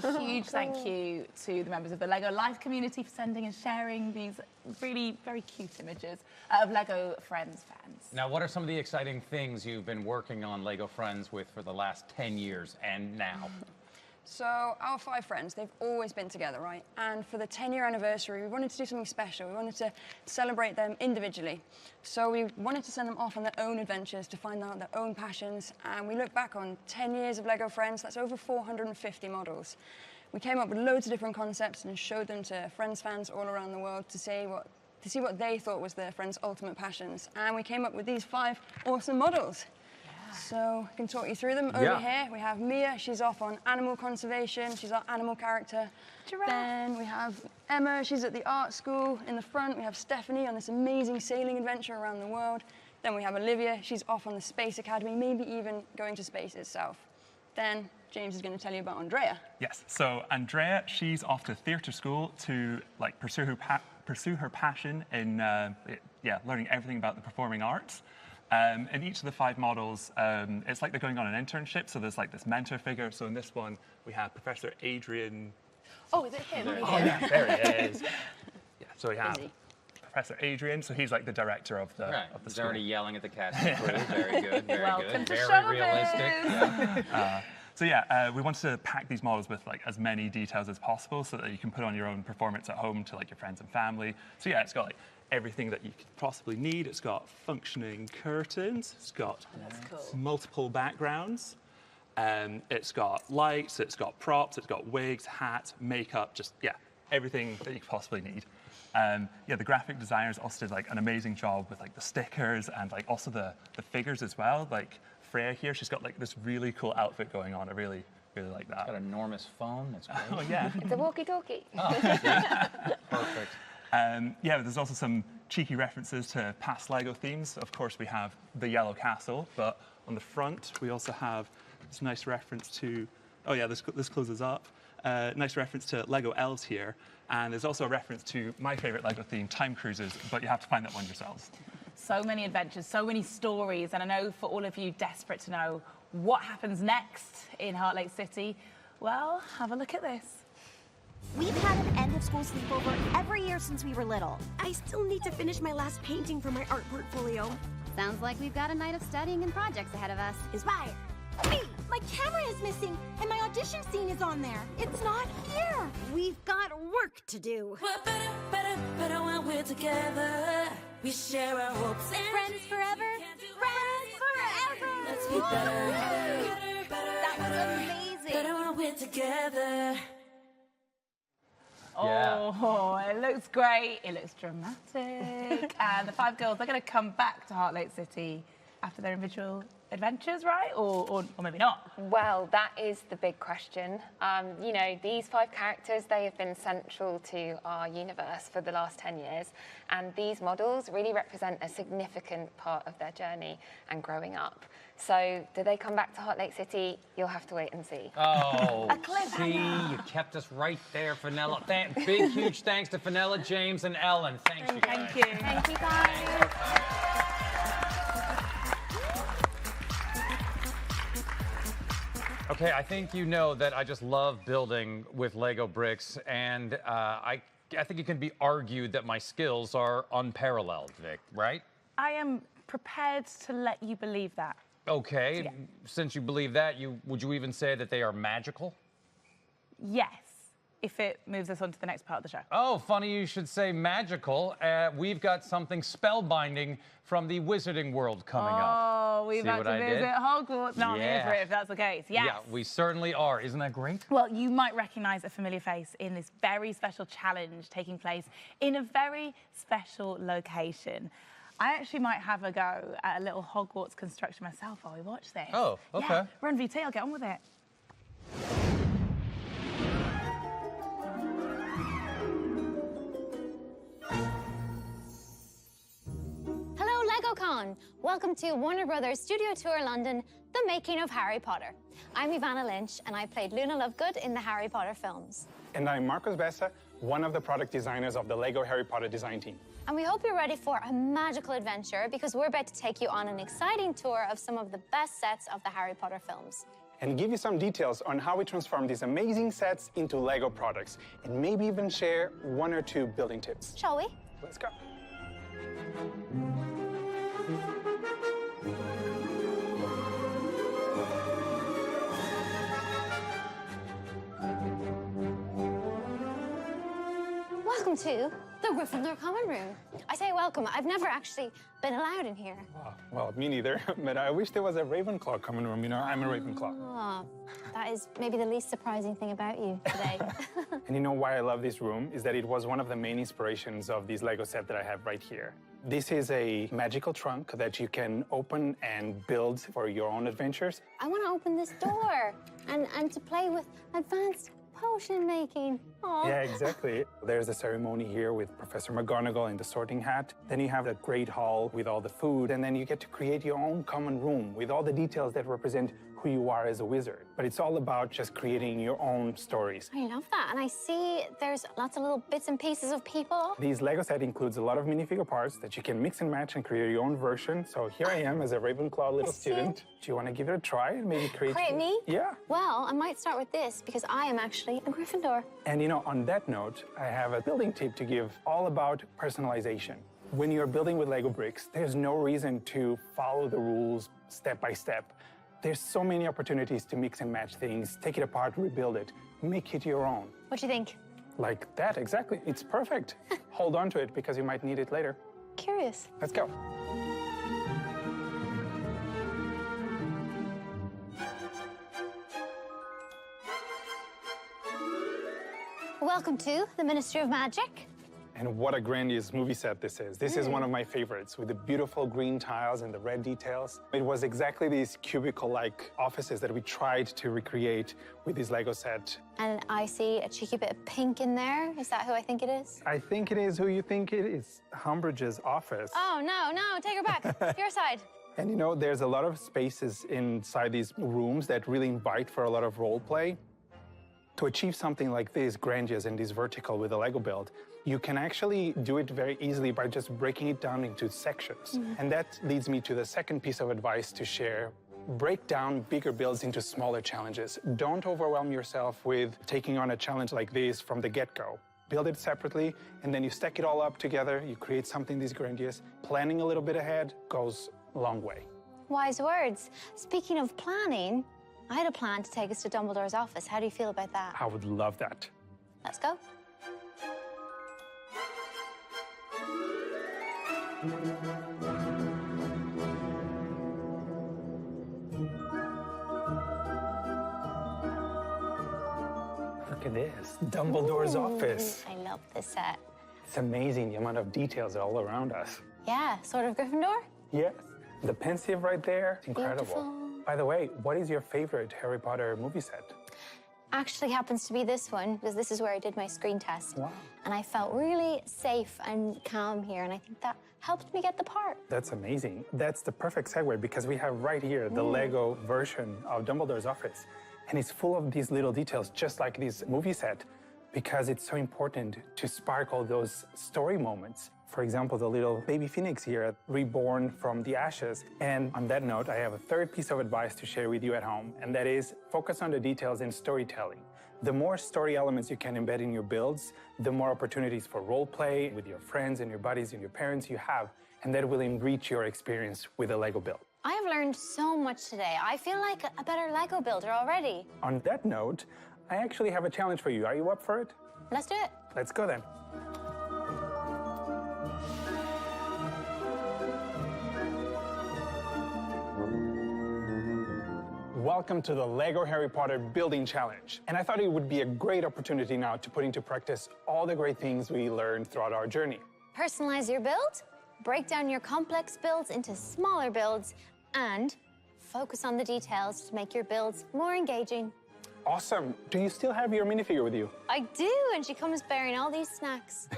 A huge thank you to the members of the Lego Life community for sending and sharing these really very cute images of Lego Friends fans. Now, what are some of the exciting things you've been working on Lego Friends with for the last 10 years and now? So our 5 friends, they've always been together, right? And for the 10-year anniversary, we wanted to do something special. We wanted to celebrate them individually. So we wanted to send them off on their own adventures to find out their own passions. And we look back on 10 years of Lego Friends, that's over 450 models. We came up with loads of different concepts and showed them to Friends fans all around the world to see what they thought was their friends' ultimate passions. And we came up with these 5 awesome models. So I can talk you through them. Over here, we have Mia. She's off on animal conservation. She's our animal character. Giraffe. Then we have Emma. She's at the art school. In the front, we have Stephanie on this amazing sailing adventure around the world. Then we have Olivia. She's off on the Space Academy, maybe even going to space itself. Then James is going to tell you about Andrea. Yes. So Andrea, she's off to theatre school to pursue her passion in learning everything about the performing arts. In each of the 5 models, it's like they're going on an internship, so there's like this mentor figure. So in this one, we have Professor Adrian. Oh, is it him? Oh, yeah, there he is. Yeah, so we have Professor Adrian, so he's like the director of the of the He's school. already yelling at the casting crew. Very good, very Welcome good. to Very showbiz. realistic. Yeah. So yeah, we wanted to pack these models with like as many details as possible so that you can put on your own performance at home to like your friends and family. So yeah, it's got like everything that you could possibly need. It's got functioning curtains. It's got multiple backgrounds. It's got lights. It's got props. It's got wigs, hats, makeup. Just everything that you could possibly need. Yeah, the graphic designers also did like an amazing job with like the stickers and like also the figures as well. Like Freya here, she's got like this really cool outfit going on. I really like that. Got an enormous phone. That's great. Oh yeah. It's a walkie-talkie. Perfect. Yeah, there's also some cheeky references to past Lego themes. Of course, we have the yellow castle, but on the front we also have this nice reference to. Oh yeah, this closes up. Nice reference to Lego elves here, and there's also a reference to my favorite Lego theme, time cruises. But you have to find that one yourselves. So many adventures, so many stories, and I know for all of you desperate to know what happens next in Heart Lake City, well, have a look at this. We've had an end-of-school sleepover every year since we were little. I still need to finish my last painting for my art portfolio. Sounds like we've got a night of studying and projects ahead of us. Inspired. Hey, my camera is missing, and my audition scene is on there. It's not here. We've got work to do. We're better when we're together. We share our hopes and Friends forever. Friends forever. Let's be better. That was amazing. Better when we're together. Oh, it looks great. It looks dramatic. And the 5 girls, they're going to come back to Heart Lake City after their individual adventures, right? Or maybe not. Well, that is the big question. You know, these 5 characters, they have been central to our universe for the last 10 years. And these models really represent a significant part of their journey and growing up. So do they come back to Heart Lake City? You'll have to wait and see. Oh, see, you kept us right there, Fenella. Big, huge thanks to Fenella, James, and Ellen. Thanks, you guys. Thank you. Thank you, guys. Okay, I think you know that I just love building with Lego bricks, and I think it can be argued that my skills are unparalleled, Vic, right? I am prepared to let you believe that. Okay, Yeah. Since you believe that, would you even say that they are magical? Yes, if it moves us on to the next part of the show. Oh, funny you should say magical. We've got something spellbinding from the wizarding world coming up. Oh, we've See had what to I visit did? Hogwarts. No, I'm here Yeah. for it if that's the case. Yes. Yeah, we certainly are. Isn't that great? Well, you might recognize a familiar face in this very special challenge taking place in a very special location. I actually might have a go at a little Hogwarts construction myself while we watch this. Oh, okay. Yeah, run VT, I'll get on with it. Hello, LegoCon! Welcome to Warner Brothers Studio Tour London, the making of Harry Potter. I'm Ivana Lynch, and I played Luna Lovegood in the Harry Potter films. And I'm Marcos Bessa, one of the product designers of the Lego Harry Potter design team. And we hope you're ready for a magical adventure because we're about to take you on an exciting tour of some of the best sets of the Harry Potter films. And give you some details on how we transform these amazing sets into Lego products, and maybe even share 1 or 2 building tips. Shall we? Let's go. Welcome to the Gryffindor Common Room. I say welcome. I've never actually been allowed in here. Well, me neither, but I wish there was a Ravenclaw common room. You know, I'm a Ravenclaw. Oh, that is maybe the least surprising thing about you today. And you know why I love this room is that it was one of the main inspirations of this Lego set that I have right here. This is a magical trunk that you can open and build for your own adventures. I want to open this door and to play with advanced potion making. Aww. Yeah, exactly. There's a ceremony here with Professor McGonagall in the sorting hat. Then you have the great hall with all the food, and then you get to create your own common room with all the details that represent who you are as a wizard. But it's all about just creating your own stories. I love that. And I see there's lots of little bits and pieces of people. This Lego set includes a lot of minifigure parts that you can mix and match and create your own version. So here I am as a Ravenclaw little student. Do you want to give it a try and maybe create... Create me? Yeah. Well, I might start with this because I am actually a Gryffindor. And you know, on that note, I have a building tip to give all about personalization. When you're building with Lego bricks, there's no reason to follow the rules step by step. There's so many opportunities to mix and match things, take it apart, rebuild it, make it your own. What do you think? Like that, exactly. It's perfect. Hold on to it because you might need it later. Curious. Let's go. Welcome to the Ministry of Magic. And what a grandiose movie set this is. This is one of my favorites, with the beautiful green tiles and the red details. It was exactly these cubicle-like offices that we tried to recreate with this Lego set. And I see a cheeky bit of pink in there. Is that who I think it is? I think it is who you think it is. Humbridge's office. Oh, no, take her back. Your side. And you know, there's a lot of spaces inside these rooms that really invite for a lot of role play. To achieve something like this, grandiose and this vertical with a Lego build, you can actually do it very easily by just breaking it down into sections. And that leads me to the second piece of advice to share. Break down bigger builds into smaller challenges. Don't overwhelm yourself with taking on a challenge like this from the get-go. Build it separately, and then you stack it all up together, you create something this grandiose. Planning a little bit ahead goes a long way. Wise words. Speaking of planning, I had a plan to take us to Dumbledore's office. How do you feel about that? I would love that. Let's go. Look at this, Dumbledore's office. I love this set. It's amazing the amount of details all around us. Yeah, sort of Gryffindor. Yes, the pensive right there, incredible. Beautiful. By the way, what is your favorite Harry Potter movie set? Actually happens to be this one, because this is where I did my screen test. Wow. And I felt really safe and calm here, and I think that helped me get the part. That's amazing. That's the perfect segue, because we have right here the Lego version of Dumbledore's office. And it's full of these little details, just like this movie set, because it's so important to spark all those story moments. For example, the little baby phoenix here, reborn from the ashes. And on that note, I have a third piece of advice to share with you at home, and that is focus on the details in storytelling. The more story elements you can embed in your builds, the more opportunities for role play with your friends and your buddies and your parents you have, and that will enrich your experience with a Lego build. I have learned so much today. I feel like a better Lego builder already. On that note, I actually have a challenge for you. Are you up for it? Let's do it. Let's go then. Welcome to the Lego Harry Potter Building Challenge. And I thought it would be a great opportunity now to put into practice all the great things we learned throughout our journey. Personalize your build, break down your complex builds into smaller builds, and focus on the details to make your builds more engaging. Awesome. Do you still have your minifigure with you? I do, and she comes bearing all these snacks.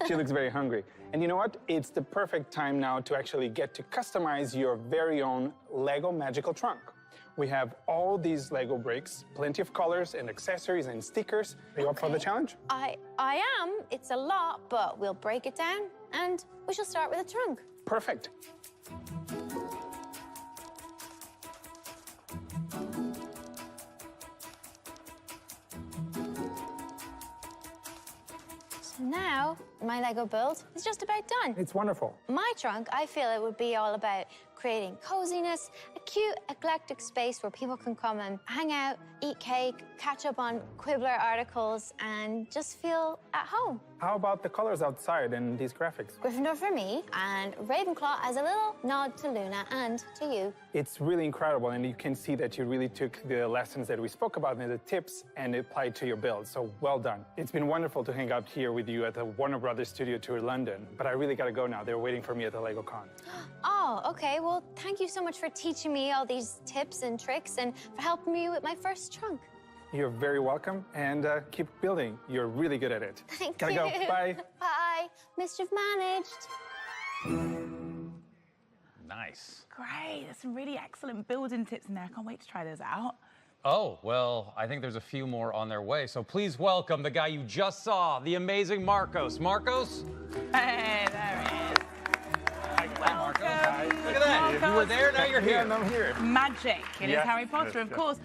She looks very hungry. And you know what? It's the perfect time now to actually get to customize your very own Lego magical trunk. We have all these Lego bricks, plenty of colors and accessories and stickers. Are you up for the challenge? I am. It's a lot, but we'll break it down, and we shall start with a trunk. Perfect. So now, my Lego build is just about done. It's wonderful. My trunk, I feel it would be all about creating coziness, a cute, eclectic space where people can come and hang out, eat cake, catch up on Quibbler articles, and just feel at home. How about the colors outside and these graphics? Gryffindor for me, and Ravenclaw as a little nod to Luna and to you. It's really incredible, and you can see that you really took the lessons that we spoke about and the tips and applied to your build, so well done. It's been wonderful to hang out here with you at the Warner Brothers Studio Tour London, but I really gotta go now. They're waiting for me at the Lego Con. Oh, okay. Well, thank you so much for teaching me all these tips and tricks and for helping me with my first trunk. You're very welcome, and keep building. You're really good at it. Thank Gotta you. go. Bye. Bye. Mischief managed. Nice. Great. There's some really excellent building tips in there. I can't wait to try those out. Oh, well, I think there's a few more on their way. So please welcome the guy you just saw, the amazing Marcos. Marcos? Hey, there he is. Welcome. Look at that. If you were there, now you're here. And I'm here. Magic. It is Yes, Harry Potter, yes, of yes. course.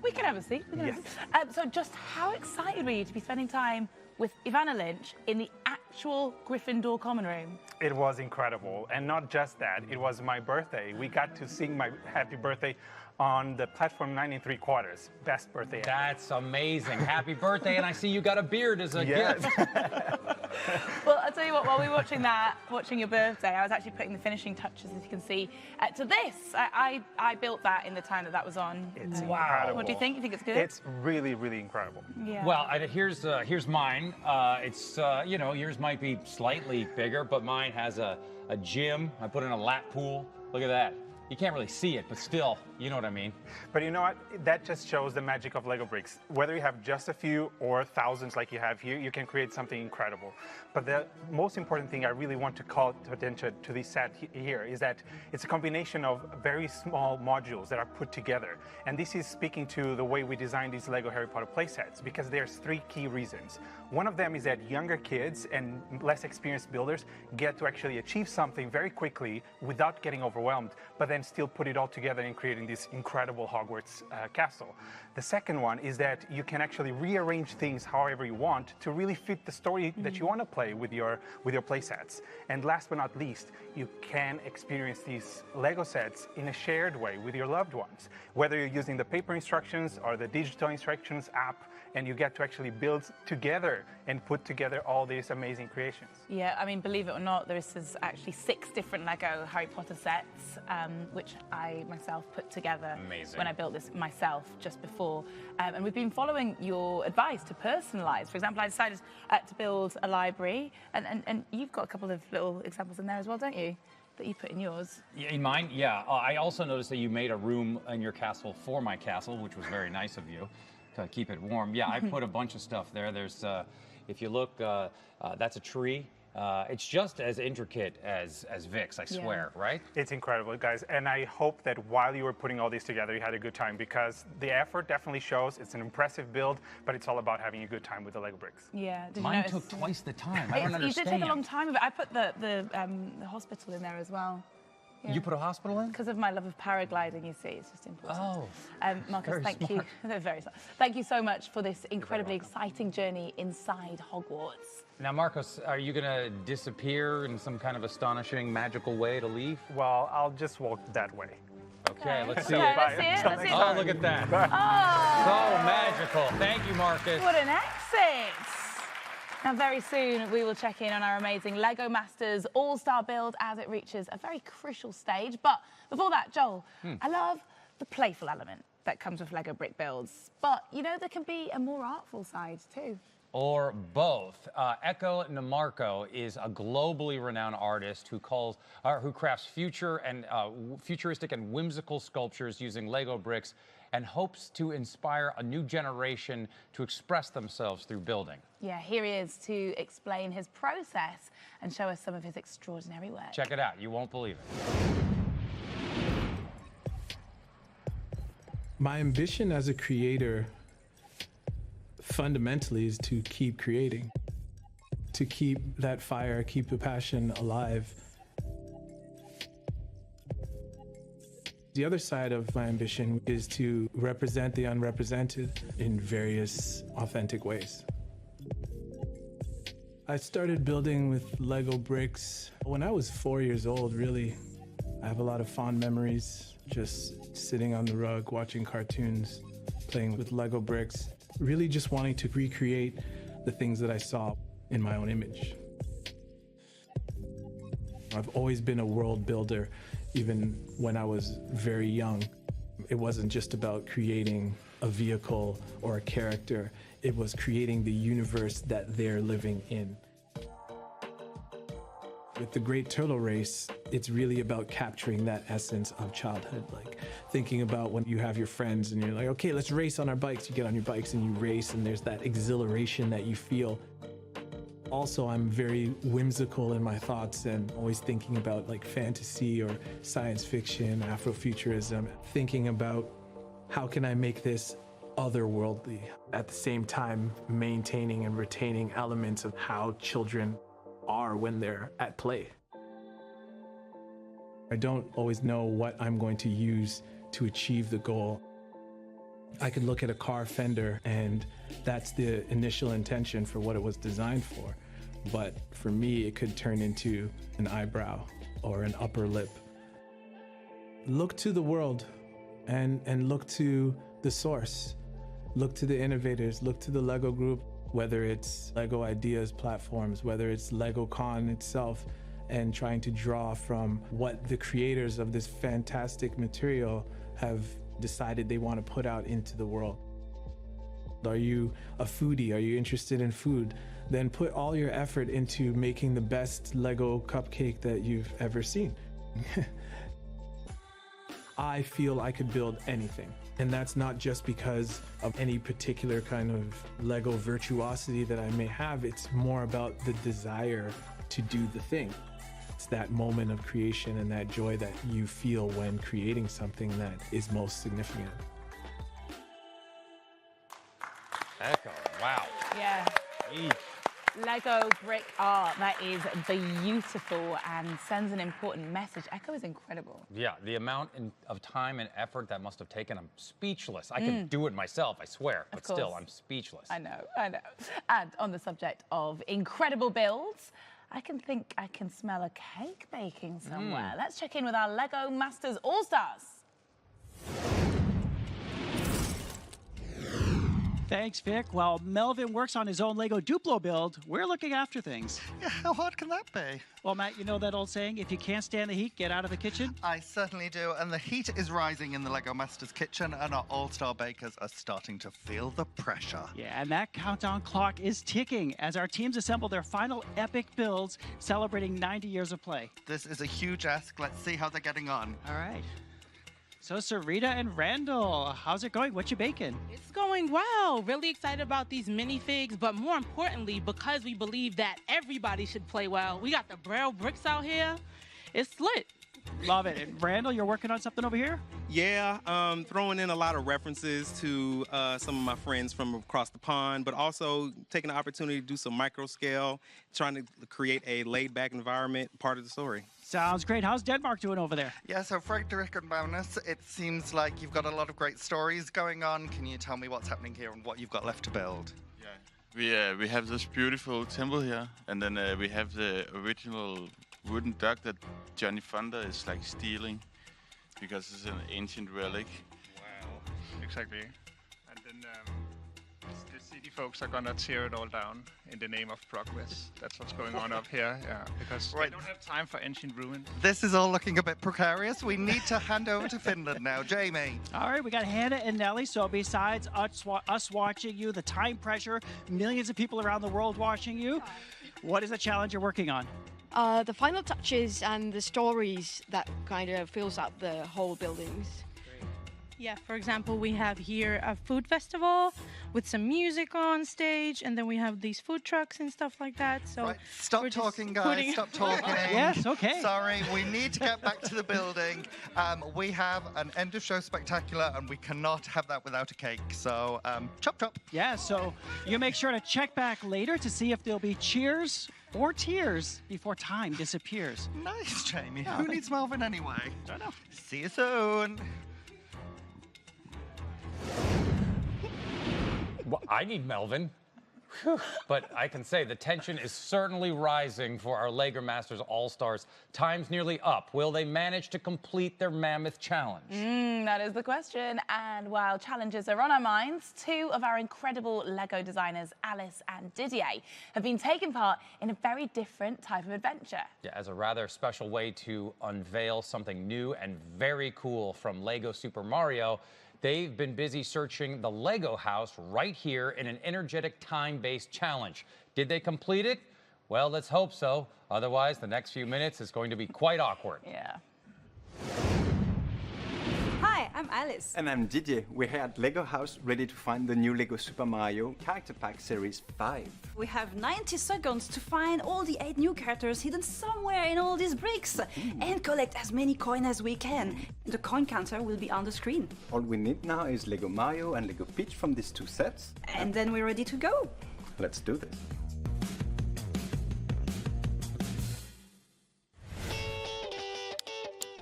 We can have a seat. We can have a seat. So just how excited were you to be spending time with Ivana Lynch in the actual Gryffindor common room? It was incredible, and not just that, it was my birthday. We got to sing my happy birthday on the platform 9 3/4. Best birthday ever. That's amazing. Happy birthday, and I see you got a beard as a gift. Well, I'll tell you what, while we were watching your birthday, I was actually putting the finishing touches, as you can see, to this. I built that in the time that was on. It's incredible. What do you think? You think it's good? It's really, really incredible. Yeah. Well, here's mine. It's you know, yours might be slightly bigger, but mine has a gym. I put in a lap pool. Look at that. You can't really see it, but still, you know what I mean. But you know what? That just shows the magic of Lego bricks. Whether you have just a few or thousands like you have here, you can create something incredible. But the most important thing I really want to call attention to this set here is that it's a combination of very small modules that are put together. And this is speaking to the way we design these Lego Harry Potter playsets, because there's 3 key reasons. One of them is that younger kids and less experienced builders get to actually achieve something very quickly without getting overwhelmed, but then still put it all together in creating this incredible Hogwarts castle. The second one is that you can actually rearrange things however you want to really fit the story that you want to play with your playsets. And last but not least, you can experience these Lego sets in a shared way with your loved ones, whether you're using the paper instructions or the digital instructions app, and you get to actually build together and put together all these amazing creations. Yeah, I mean, believe it or not, there's actually 6 different Lego Harry Potter sets, which I myself put together when I built this myself just before. And we've been following your advice to personalize. For example, I decided to build a library, and you've got a couple of little examples in there as well, don't you? That you put in yours. In mine, yeah. I also noticed that you made a room in your castle for my castle, which was very nice of you. To keep it warm. Yeah, I put a bunch of stuff there. There's, if you look, that's a tree. It's just as intricate as Vic's, I swear, right? It's incredible, guys. And I hope that while you were putting all these together, you had a good time, because the effort definitely shows. It's an impressive build, but it's all about having a good time with the Lego bricks. Yeah. Did Mine you notice? took twice the time. I don't understand. You did take a long time of it. I put the hospital in there as well. Yeah. You put a hospital in? Because of my love of paragliding, you see, it's just important. Oh. Marcus, very thank you. Very smart. Thank you so much for this incredibly exciting journey inside Hogwarts. Now, Marcos, are you going to disappear in some kind of astonishing, magical way to leave? Well, I'll just walk that way. Okay, let's see Okay, it. let's see it. Let's see it. Oh, look at that. Oh. So magical. Thank you, Marcus. What an exit. Now, very soon, we will check in on our amazing Lego Masters All-Star build as it reaches a very crucial stage. But before that, Joel, I love the playful element that comes with Lego brick builds. But, you know, there can be a more artful side, too. Or both. Echo Namarco is a globally renowned artist who crafts futuristic and whimsical sculptures using Lego bricks and hopes to inspire a new generation to express themselves through building. Yeah, here he is to explain his process and show us some of his extraordinary work. Check it out. You won't believe it. My ambition as a creator fundamentally is to keep creating, to keep that fire, keep the passion alive. The other side of my ambition is to represent the unrepresented in various authentic ways. I started building with Lego bricks when I was 4 years old, really. I have a lot of fond memories, just sitting on the rug, watching cartoons, playing with Lego bricks, really just wanting to recreate the things that I saw in my own image. I've always been a world builder, even when I was very young. It wasn't just about creating a vehicle or a character, it was creating the universe that they're living in. With the Great Turtle Race, it's really about capturing that essence of childhood, like thinking about when you have your friends and you're like, okay, let's race on our bikes. You get on your bikes and you race, and there's that exhilaration that you feel. Also, I'm very whimsical in my thoughts and always thinking about like fantasy or science fiction, Afrofuturism, thinking about how can I make this otherworldly, at the same time maintaining and retaining elements of how children are when they're at play. I don't always know what I'm going to use to achieve the goal. I could look at a car fender and that's the initial intention for what it was designed for. But for me, it could turn into an eyebrow or an upper lip. Look to the world and look to the source, look to the innovators, look to the Lego group, whether it's Lego Ideas platforms, whether it's LegoCon itself, and trying to draw from what the creators of this fantastic material have decided they want to put out into the world. Are you a foodie? Are you interested in food? Then put all your effort into making the best Lego cupcake that you've ever seen. I feel I could build anything. And that's not just because of any particular kind of Lego virtuosity that I may have. It's more about the desire to do the thing. It's that moment of creation and that joy that you feel when creating something that is most significant. Echo, wow. Yeah. Lego brick art, that is beautiful and sends an important message. Echo is incredible. Yeah, the amount of time and effort that must have taken, I'm speechless. I can do it myself, I swear, but still, I'm speechless. I know. And on the subject of incredible builds, I can smell a cake baking somewhere. Let's check in with our Lego Masters All-Stars. Thanks, Vic. While Melvin works on his own Lego Duplo build, we're looking after things. Yeah, how hard can that be? Well, Matt, you know that old saying, if you can't stand the heat, get out of the kitchen? I certainly do, and the heat is rising in the Lego Masters kitchen, and our all-star bakers are starting to feel the pressure. Yeah, and that countdown clock is ticking as our teams assemble their final epic builds, celebrating 90 years of play. This is a huge ask. Let's see how they're getting on. All right. So, Sarita and Randall, how's it going? What you baking? It's going well. Really excited about these minifigs, but more importantly, because we believe that everybody should play well, we got the Braille bricks out here. It's lit. Love it. And Randall, you're working on something over here? Yeah, throwing in a lot of references to some of my friends from across the pond, but also taking the opportunity to do some micro scale, trying to create a laid-back environment, part of the story. Sounds great. How's Denmark doing over there? Yeah, so Frederick and Magnus, it seems like you've got a lot of great stories going on. Can you tell me what's happening here and what you've got left to build? Yeah, we have this beautiful temple here, and then we have the original wooden duck that Johnny Fonda is like stealing because it's an ancient relic. Wow, exactly. And then the city folks are gonna tear it all down in the name of progress. That's what's going on up here, yeah, because we don't have time for ancient ruins. This is all looking a bit precarious. We need to hand over to Finland now. Jamie. All right, we got Hannah and Nellie. So besides us watching you, the time pressure, millions of people around the world watching you, what is the challenge you're working on? The final touches and the stories that kind of fills up the whole buildings. Yeah, for example, we have here a food festival with some music on stage, and then we have these food trucks and stuff like that. So Stop talking, guys. Stop talking. Yes, okay. Sorry, we need to get back to the building. We have an end of show spectacular, and we cannot have that without a cake. So, chop chop. Yeah, so you make sure to check back later to see if there'll be cheers or tears before time disappears. Nice, Jamie. Who needs Melvin anyway? Don't know. See you soon. Well, I need Melvin. But I can say the tension is certainly rising for our Lego Masters All-Stars. Time's nearly up. Will they manage to complete their mammoth challenge? That is the question. And while challenges are on our minds, two of our incredible Lego designers, Alice and Didier, have been taking part in a very different type of adventure. Yeah, as a rather special way to unveil something new and very cool from Lego Super Mario, they've been busy searching the Lego house right here in an energetic time-based challenge. Did they complete it? Well, let's hope so. Otherwise, the next few minutes is going to be quite awkward. Yeah. Hi, I'm Alice. And I'm Didier. We're here at Lego House ready to find the new Lego Super Mario Character Pack Series 5. We have 90 seconds to find all the 8 new characters hidden somewhere in all these bricks and collect as many coins as we can. The coin counter will be on the screen. All we need now is Lego Mario and Lego Peach from these two sets. And then we're ready to go. Let's do this.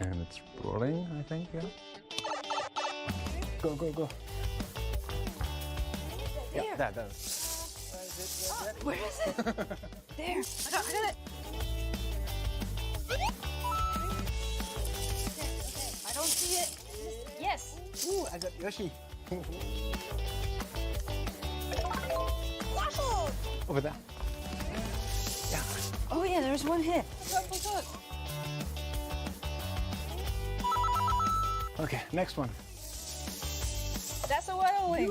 And it's rolling, I think, yeah. Go, go, go. There. Yeah, that. Oh, where is it? There. I got it. I don't see it. Yes, I got Yoshi. Over there. Yeah. Oh yeah, there's one here. Okay, next one. That's a whirlwind.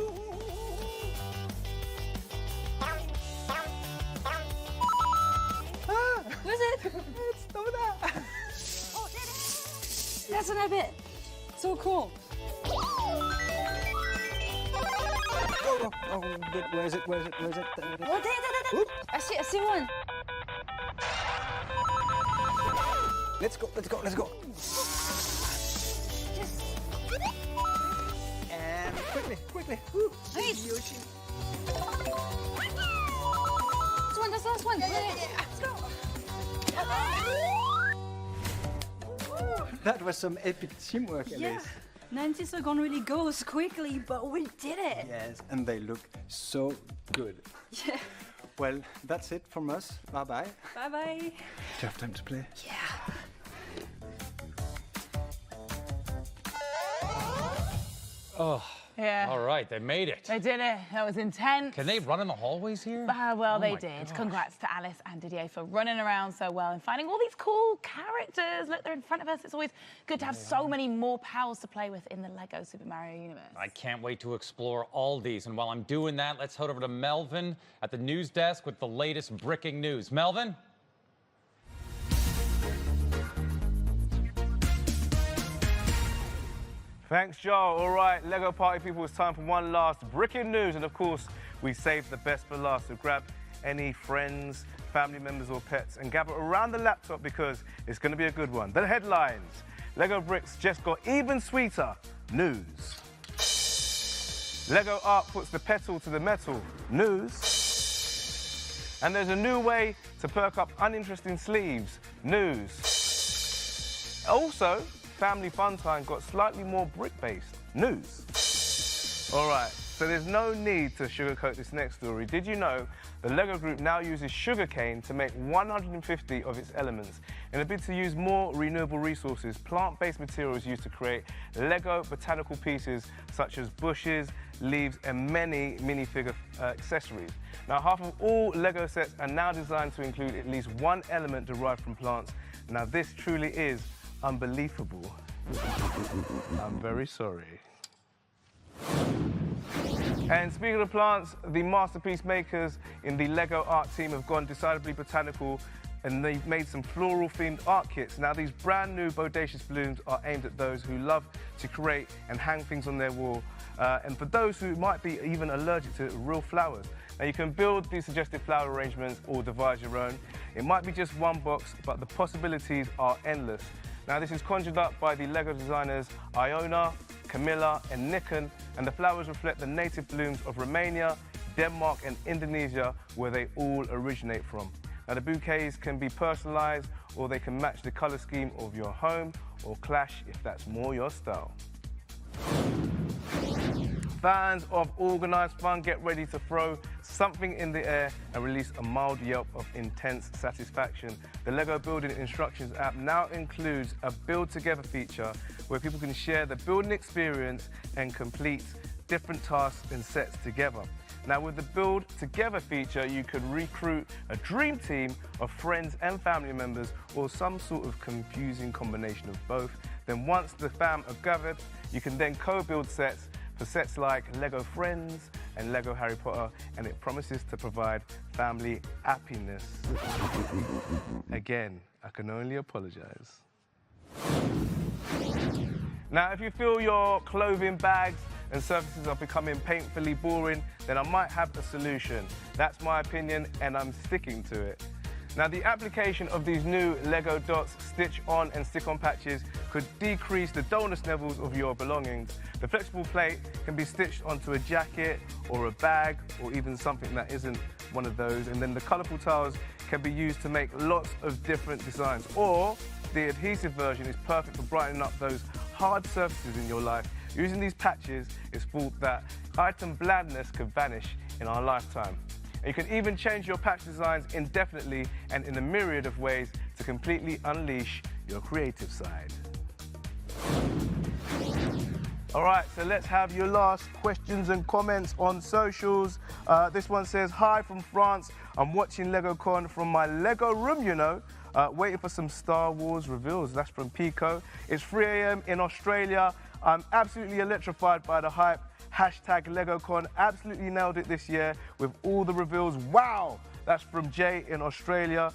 Where's it? It's over there. Oh, there it is. That's an bit. So cool. Oh, where is it? Where is it? Where is it? Oh, there. I see one. Let's go, let's go, let's go. And quickly. Woo. Nice. Yoshi. That's the last one. Yeah. Let's go. That was some epic teamwork, Elise. Yeah. 90 seconds really goes quickly, but we did it. Yes, and they look so good. Yeah. Well, that's it from us. Bye-bye. Bye-bye. Do you have time to play? Yeah. Oh. Yeah. All right, they made it. They did it. That was intense. Can they run in the hallways here? Well, Oh they my did. gosh. Congrats to Alice and Didier for running around so well and finding all these cool characters. Look, they're in front of us. It's always good to have so many more pals to play with in the Lego Super Mario universe. I can't wait to explore all these. And while I'm doing that, let's head over to Melvin at the news desk with the latest bricking news. Melvin? Thanks, Joe. All right, Lego Party people, it's time for one last bricking news. And of course, we saved the best for last. So grab any friends, family members or pets and gather around the laptop because it's going to be a good one. The headlines. Lego bricks just got even sweeter. News. Lego art puts the petal to the metal. News. And there's a new way to perk up uninteresting sleeves. News. Also, family fun time got slightly more brick-based. News. All right, so there's no need to sugarcoat this next story. Did you know the Lego Group now uses sugarcane to make 150 of its elements? In a bid to use more renewable resources, plant-based materials used to create Lego botanical pieces such as bushes, leaves, and many minifigure accessories. Now, half of all Lego sets are now designed to include at least one element derived from plants. Now, this truly is unbelievable. I'm very sorry. And speaking of plants, the masterpiece makers in the Lego art team have gone decidedly botanical and they've made some floral-themed art kits. Now, these brand new bodacious balloons are aimed at those who love to create and hang things on their wall, and for those who might be even allergic to real flowers. Now, you can build these suggested flower arrangements or devise your own. It might be just one box, but the possibilities are endless. Now, this is conjured up by the Lego designers Iona, Camilla, and Nikon, and the flowers reflect the native blooms of Romania, Denmark, and Indonesia, where they all originate from. Now, the bouquets can be personalized, or they can match the color scheme of your home, or clash if that's more your style. Fans of organized fun, get ready to throw something in the air and release a mild yelp of intense satisfaction. The Lego Building Instructions app now includes a Build Together feature where people can share the building experience and complete different tasks and sets together. Now, with the Build Together feature, you could recruit a dream team of friends and family members or some sort of confusing combination of both. Then once the fam are gathered, you can then co-build sets for sets like Lego Friends and Lego Harry Potter, and it promises to provide family happiness. Again, I can only apologize. Now, if you feel your clothing bags and surfaces are becoming painfully boring, then I might have a solution. That's my opinion, and I'm sticking to it. Now, the application of these new Lego Dots stitch on and stick on patches could decrease the dullness levels of your belongings. The flexible plate can be stitched onto a jacket or a bag or even something that isn't one of those, and then the colourful tiles can be used to make lots of different designs. Or the adhesive version is perfect for brightening up those hard surfaces in your life. Using these patches is thought that item blandness could vanish in our lifetime. And you can even change your patch designs indefinitely and in a myriad of ways to completely unleash your creative side. All right, so let's have your last questions and comments on socials. This one says, hi from France. I'm watching LegoCon from my Lego room, you know. Waiting for some Star Wars reveals. That's from Pico. It's 3 a.m. in Australia. I'm absolutely electrified by the hype. Hashtag LegoCon. Absolutely nailed it this year with all the reveals. Wow! That's from Jay in Australia.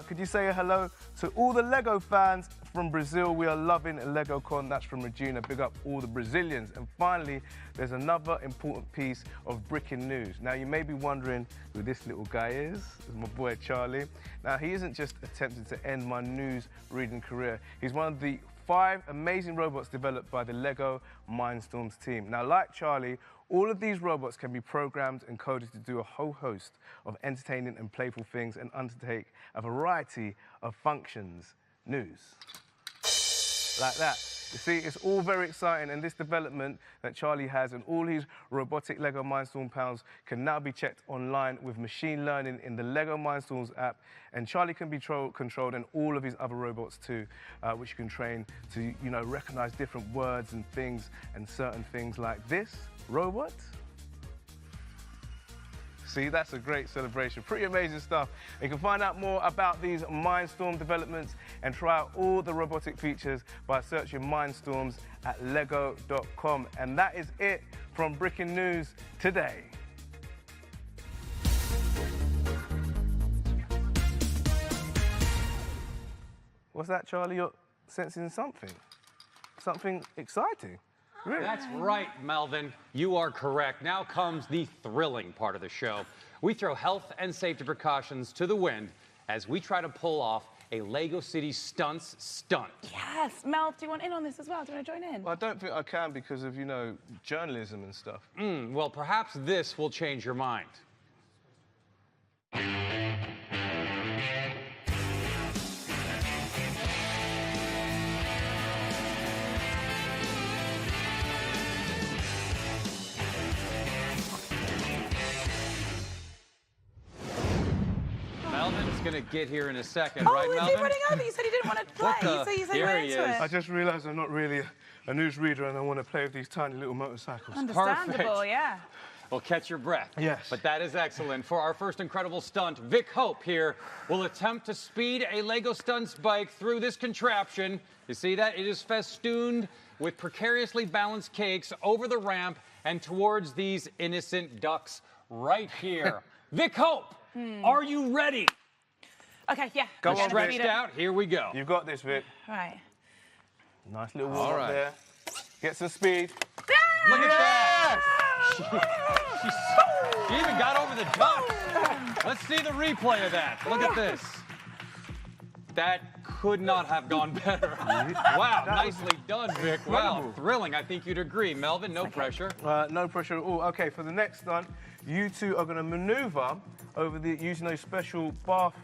Could you say a hello to all the Lego fans from Brazil? We are loving LegoCon. That's from Regina. Big up all the Brazilians. And finally, there's another important piece of breaking news. Now, you may be wondering who this little guy is. It's my boy, Charlie. Now, he isn't just attempting to end my news reading career. He's one of the 5 amazing robots developed by the Lego Mindstorms team. Now, like Charlie, all of these robots can be programmed and coded to do a whole host of entertaining and playful things and undertake a variety of functions. News. Like that. You see, it's all very exciting, and this development that Charlie has and all his robotic Lego Mindstorm pals can now be checked online with machine learning in the Lego Mindstorms app, and Charlie can be controlled and all of his other robots too, which you can train to, you know, recognize different words and things and certain things like this robot. See, that's a great celebration. Pretty amazing stuff. You can find out more about these Mindstorm developments and try out all the robotic features by searching Mindstorms at lego.com. And that is it from Breaking News today. What's that, Charlie? You're sensing something. Something exciting. Really? That's right, Melvin. You are correct. Now comes the thrilling part of the show. We throw health and safety precautions to the wind as we try to pull off a Lego City Stunts stunt. Yes. Mel, do you want in on this as well? Do you want to join in? Well, I don't think I can because of, you know, journalism and stuff. Well, perhaps this will change your mind. Melvin's gonna get here in a second, right, Melvin? Oh, is he running over? You said he didn't want to play. You said Here we're he into is. it. I just realised I'm not really a newsreader and I want to play with these tiny little motorcycles. Understandable, Perfect. yeah. Well, catch your breath. Yes. But that is excellent. For our first incredible stunt, Vic Hope here will attempt to speed a Lego Stunts bike through this contraption. You see that? It is festooned with precariously balanced cakes over the ramp and towards these innocent ducks right here. Vic Hope, are you ready? Okay, yeah. Go on, Stretched out, here we go. You've got this, Vic. Right. Nice little warm up there. Get some speed. Look at that! She even got over the duck. Let's see the replay of that. Look at this. That could not have gone better. Wow, nicely done, Vic. Wow, thrilling. I think you'd agree. Melvin, no pressure. No pressure at all. Okay, for the next stunt, you two are going to maneuver over using those special bath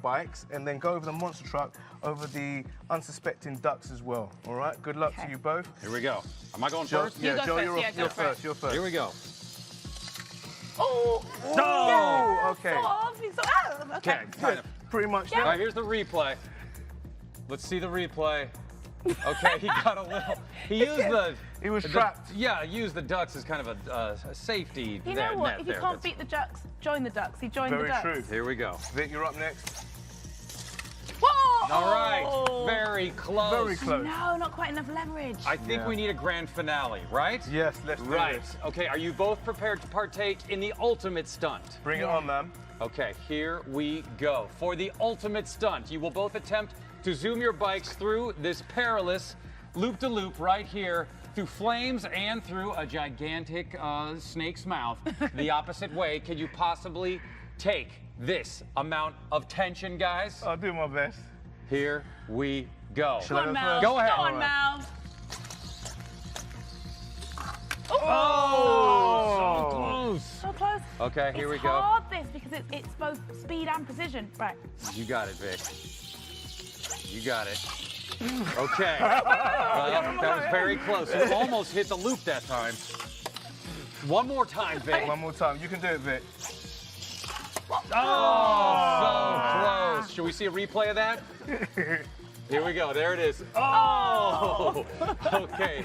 bikes and then go over the monster truck over the unsuspecting ducks as well. All right? Good luck to you both. Here we go. Am I going first? Yeah, Joe, you're first. You're first. Here we go. Oh! No! Okay. Okay. Kind of. Pretty much. All right, here's the replay. Let's see the replay. Okay, he got a little. He used the. He was trapped. Yeah, used the ducks as kind of a safety. You know what? If you can't beat the ducks, join the ducks. He joined the ducks. Very true. Here we go. Vic, you're up next. Whoa! All right, very close. Very close. No, not quite enough leverage. I think we need a grand finale, right? Yes, let's do this. Okay, are you both prepared to partake in the ultimate stunt? Bring it on, ma'am. Okay, here we go. For the ultimate stunt, you will both attempt to zoom your bikes through this perilous loop-de-loop right here, through flames and through a gigantic snake's mouth. The opposite way. Can you possibly take this amount of tension, guys? I'll do my best. Here we go. Go on, Mal. Go ahead. Go on, Mal. Oh! So close. So close. Okay, here we go. It's hard, this, because it's both speed and precision. Right. You got it, Vic. You got it. Okay. That was very close. You almost hit the loop that time. One more time, Vic. One more time. You can do it, Vic. Oh, so close. Should we see a replay of that? Here we go. There it is. Oh! Okay.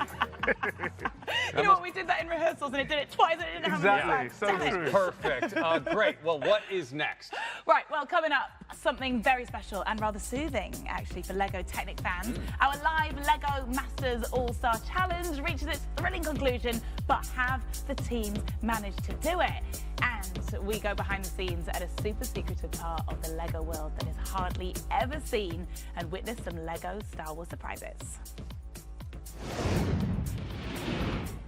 You know what? We did that in rehearsals and it did it twice and it didn't happen. Exactly. So true. Perfect. Great. Well, what is next? Right, well, coming up, something very special and rather soothing, actually, for LEGO Technic fans. Our live LEGO Masters All-Star Challenge reaches its thrilling conclusion, but have the teams managed to do it? And we go behind the scenes at a super secretive part of the LEGO world that is hardly ever seen and witness some LEGO Star Wars surprises.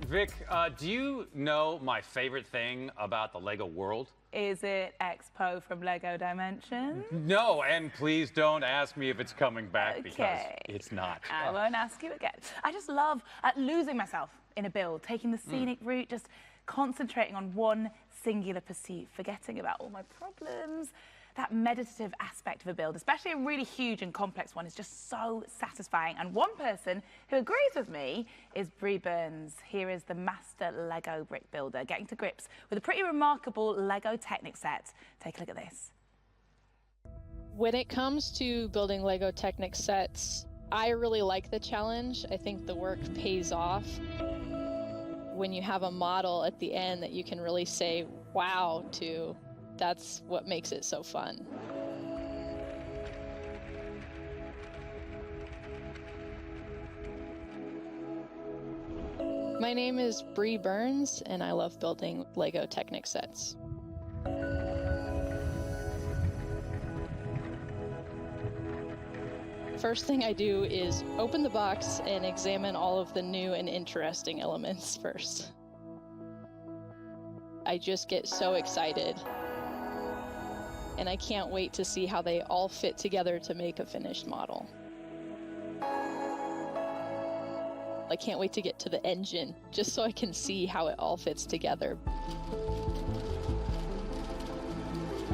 Vic, do you know my favorite thing about the LEGO world? Is it Expo from LEGO Dimensions? No, and please don't ask me if it's coming back because Okay. it's not. I won't ask you again. I just love losing myself in a build, taking the scenic route, just concentrating on one singular pursuit, forgetting about all my problems. That meditative aspect of a build, especially a really huge and complex one, is just so satisfying. And one person who agrees with me is Bree Burns. Here is the master LEGO brick builder getting to grips with a pretty remarkable LEGO Technic set. Take a look at this. When it comes to building LEGO Technic sets, I really like the challenge. I think the work pays off. When you have a model at the end that you can really say wow to, that's what makes it so fun. My name is Bree Burns, and I love building LEGO Technic sets. First thing I do is open the box and examine all of the new and interesting elements first. I just get so excited. And I can't wait to see how they all fit together to make a finished model. I can't wait to get to the engine, just so I can see how it all fits together.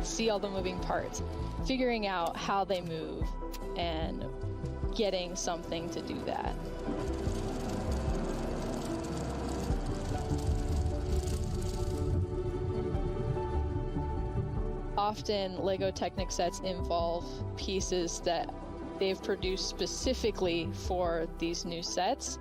See all the moving parts, figuring out how they move, and getting something to do that. Often, LEGO Technic sets involve pieces that they've produced specifically for these new sets.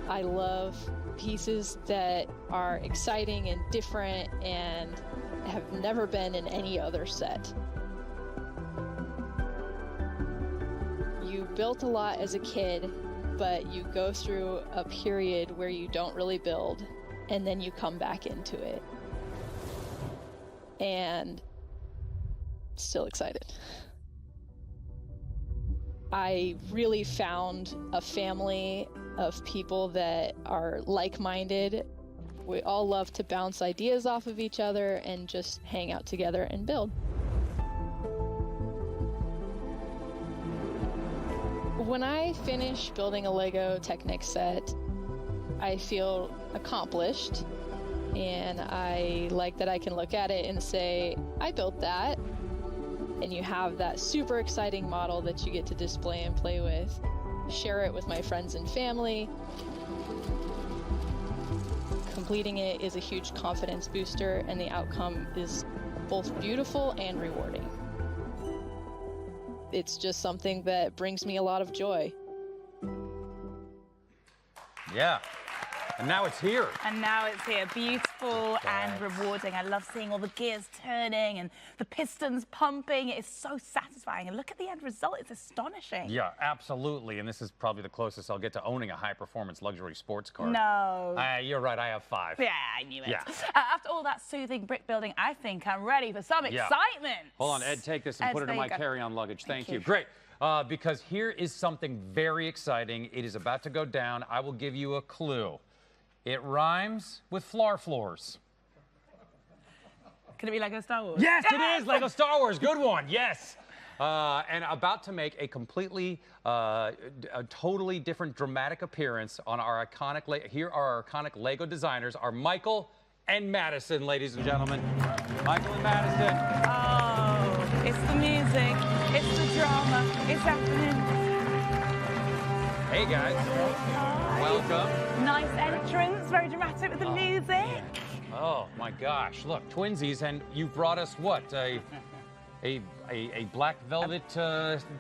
I love pieces that are exciting and different and have never been in any other set. You built a lot as a kid, but you go through a period where you don't really build, and then you come back into it. And still excited. I really found a family of people that are like-minded. We all love to bounce ideas off of each other and just hang out together and build. When I finish building a LEGO Technic set, I feel accomplished, and I like that I can look at it and say, I built that. And you have that super exciting model that you get to display and play with, share it with my friends and family. Completing it is a huge confidence booster, and the outcome is both beautiful and rewarding. It's just something that brings me a lot of joy. Yeah. And now it's here. And now it's here. Beautiful and rewarding. I love seeing all the gears turning and the pistons pumping. It is so satisfying. And look at the end result. It's astonishing. Yeah, absolutely. And this is probably the closest I'll get to owning a high-performance luxury sports car. No. You're right. I have 5. Yeah, I knew it. Yeah. After all that soothing brick building, I think I'm ready for some excitement. Hold on, Ed, take this and Ed, put it in my carry-on luggage. Thank you. Great. Because here is something very exciting. It is about to go down. I will give you a clue. It rhymes with floors. Could it be Lego Star Wars? Yes, it is Lego Star Wars. Good one. Yes. And about to make a completely, a totally different dramatic appearance on our iconic, here are our iconic Lego designers, are Michael and Madison, ladies and gentlemen. Michael and Madison. Oh, it's the music, it's the drama, it's happening. Hey guys. Hi. Welcome. Nice entrance, very dramatic with the music. Oh my gosh, look, twinsies, and you've brought us what? A black velvet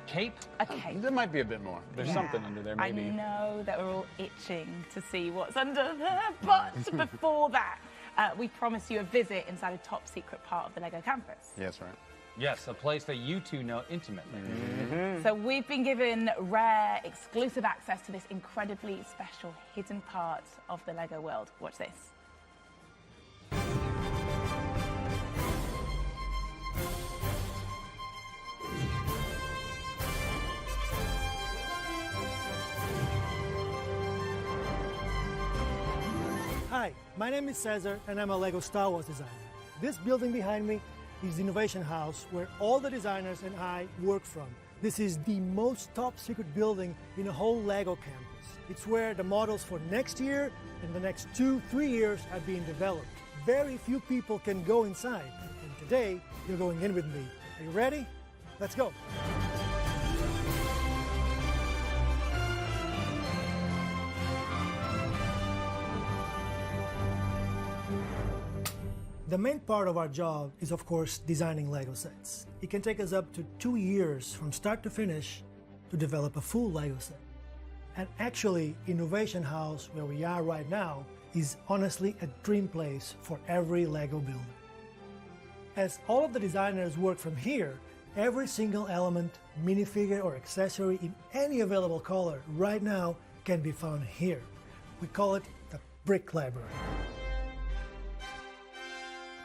cape? A cape. There might be a bit more. There's something under there, maybe. I know that we're all itching to see what's under there, but before that, we promise you a visit inside a top secret part of the LEGO campus. Yes, right. Yes, a place that you two know intimately. So we've been given rare, exclusive access to this incredibly special hidden part of the LEGO world. Watch this. Hi, my name is Cesar and I'm a LEGO Star Wars designer. This building behind me is the Innovation House where all the designers and I work from. This is the most top secret building in the whole LEGO campus. It's where the models for next year and the next 2-3 years are being developed. Very few people can go inside, and today you're going in with me. Are you ready? Let's go. The main part of our job is, of course, designing LEGO sets. It can take us up to 2 years from start to finish to develop a full LEGO set. And actually, Innovation House, where we are right now, is honestly a dream place for every LEGO builder. As all of the designers work from here, every single element, minifigure or accessory in any available color right now can be found here. We call it the Brick Library.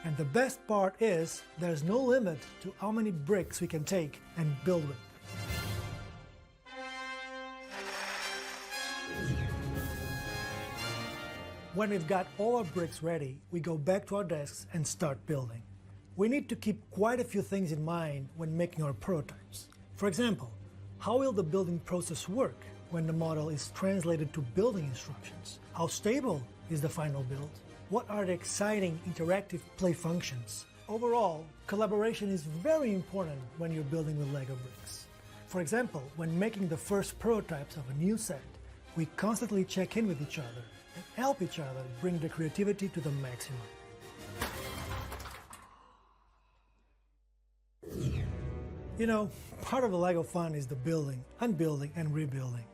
And the best part is, there's no limit to how many bricks we can take and build with. When we've got all our bricks ready, we go back to our desks and start building. We need to keep quite a few things in mind when making our prototypes. For example, how will the building process work when the model is translated to building instructions? How stable is the final build? What are the exciting interactive play functions? Overall, collaboration is very important when you're building with LEGO bricks. For example, when making the first prototypes of a new set, we constantly check in with each other and help each other bring the creativity to the maximum. You know, part of the LEGO fun is the building, unbuilding, and rebuilding.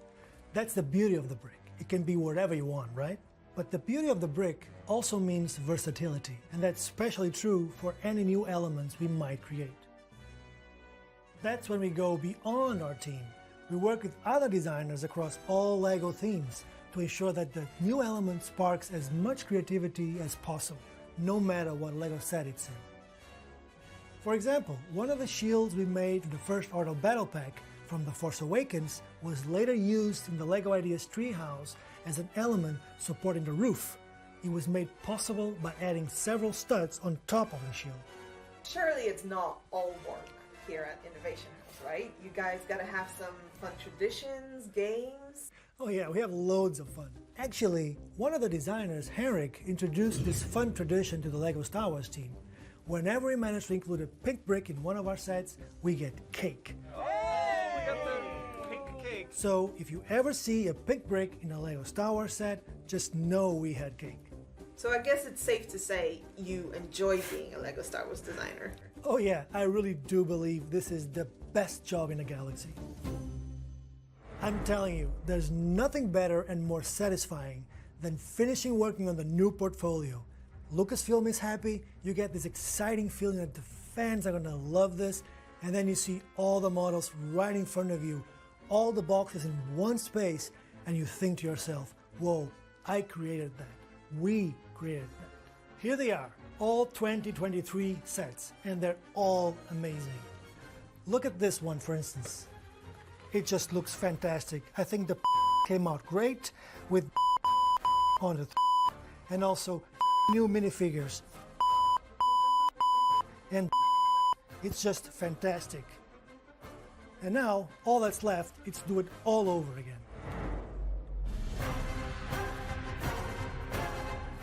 That's the beauty of the brick. It can be whatever you want, right? But the beauty of the brick also means versatility, and that's especially true for any new elements we might create. That's when we go beyond our team. We work with other designers across all LEGO themes to ensure that the new element sparks as much creativity as possible, no matter what LEGO set it's in. For example, one of the shields we made in the first Order Battle Pack from The Force Awakens was later used in the LEGO Ideas Treehouse as an element supporting the roof. It was made possible by adding several studs on top of the shield. Surely it's not all work here at Innovation House, right? You guys gotta have some fun traditions, games. Oh yeah, we have loads of fun. Actually, one of the designers, Henrik, introduced this fun tradition to the LEGO Star Wars team. Whenever we manage to include a pink brick in one of our sets, we get cake. So if you ever see a pink brick in a LEGO Star Wars set, just know we had cake. So I guess it's safe to say you enjoy being a LEGO Star Wars designer. Oh yeah, I really do believe this is the best job in the galaxy. I'm telling you, there's nothing better and more satisfying than finishing working on the new portfolio. Lucasfilm is happy, you get this exciting feeling that the fans are gonna love this, and then you see all the models right in front of you, all the boxes in one space, and you think to yourself, whoa, I created that. We created that. Here they are, all 2023 sets, and they're all amazing. Look at this one, for instance. It just looks fantastic. I think the came out great with on it, and also new minifigures. And it's just fantastic. And now, all that's left is to do it all over again.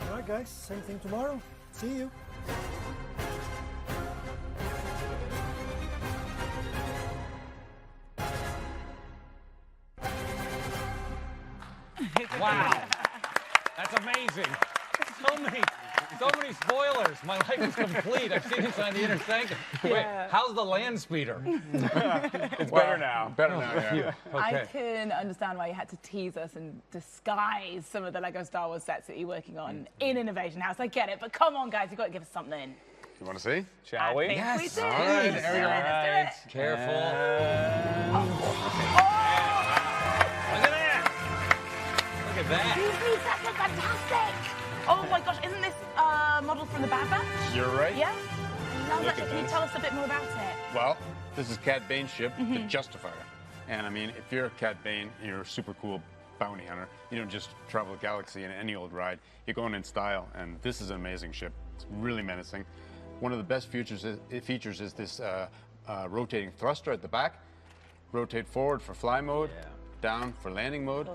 All right, guys, same thing tomorrow. See you. Wow, that's amazing. So many So many spoilers. My life is complete. I've seen inside the inner sanctum. Yeah. Wait, how's the land speeder? It's better now. Better now, yeah. I can understand why you had to tease us and disguise some of the Lego Star Wars sets that you're working on in Innovation House. I get it, but come on, guys, you've got to give us something. You want to see? Shall we? Yes. We do. All right, there we go. Let's do it. Careful. Look at that. These sets are fantastic. Oh my gosh, isn't this model from the Bad Batch? You're right. Yeah? Love Look it. at Can you this. tell us a bit more about it? Well, this is Cad Bane's ship, the Justifier. And I mean, if you're Cad Bane, you're a super cool bounty hunter. You don't just travel the galaxy in any old ride. You're going in style, and this is an amazing ship. It's really menacing. One of the best features is this rotating thruster at the back. Rotate forward for fly mode, down for landing mode.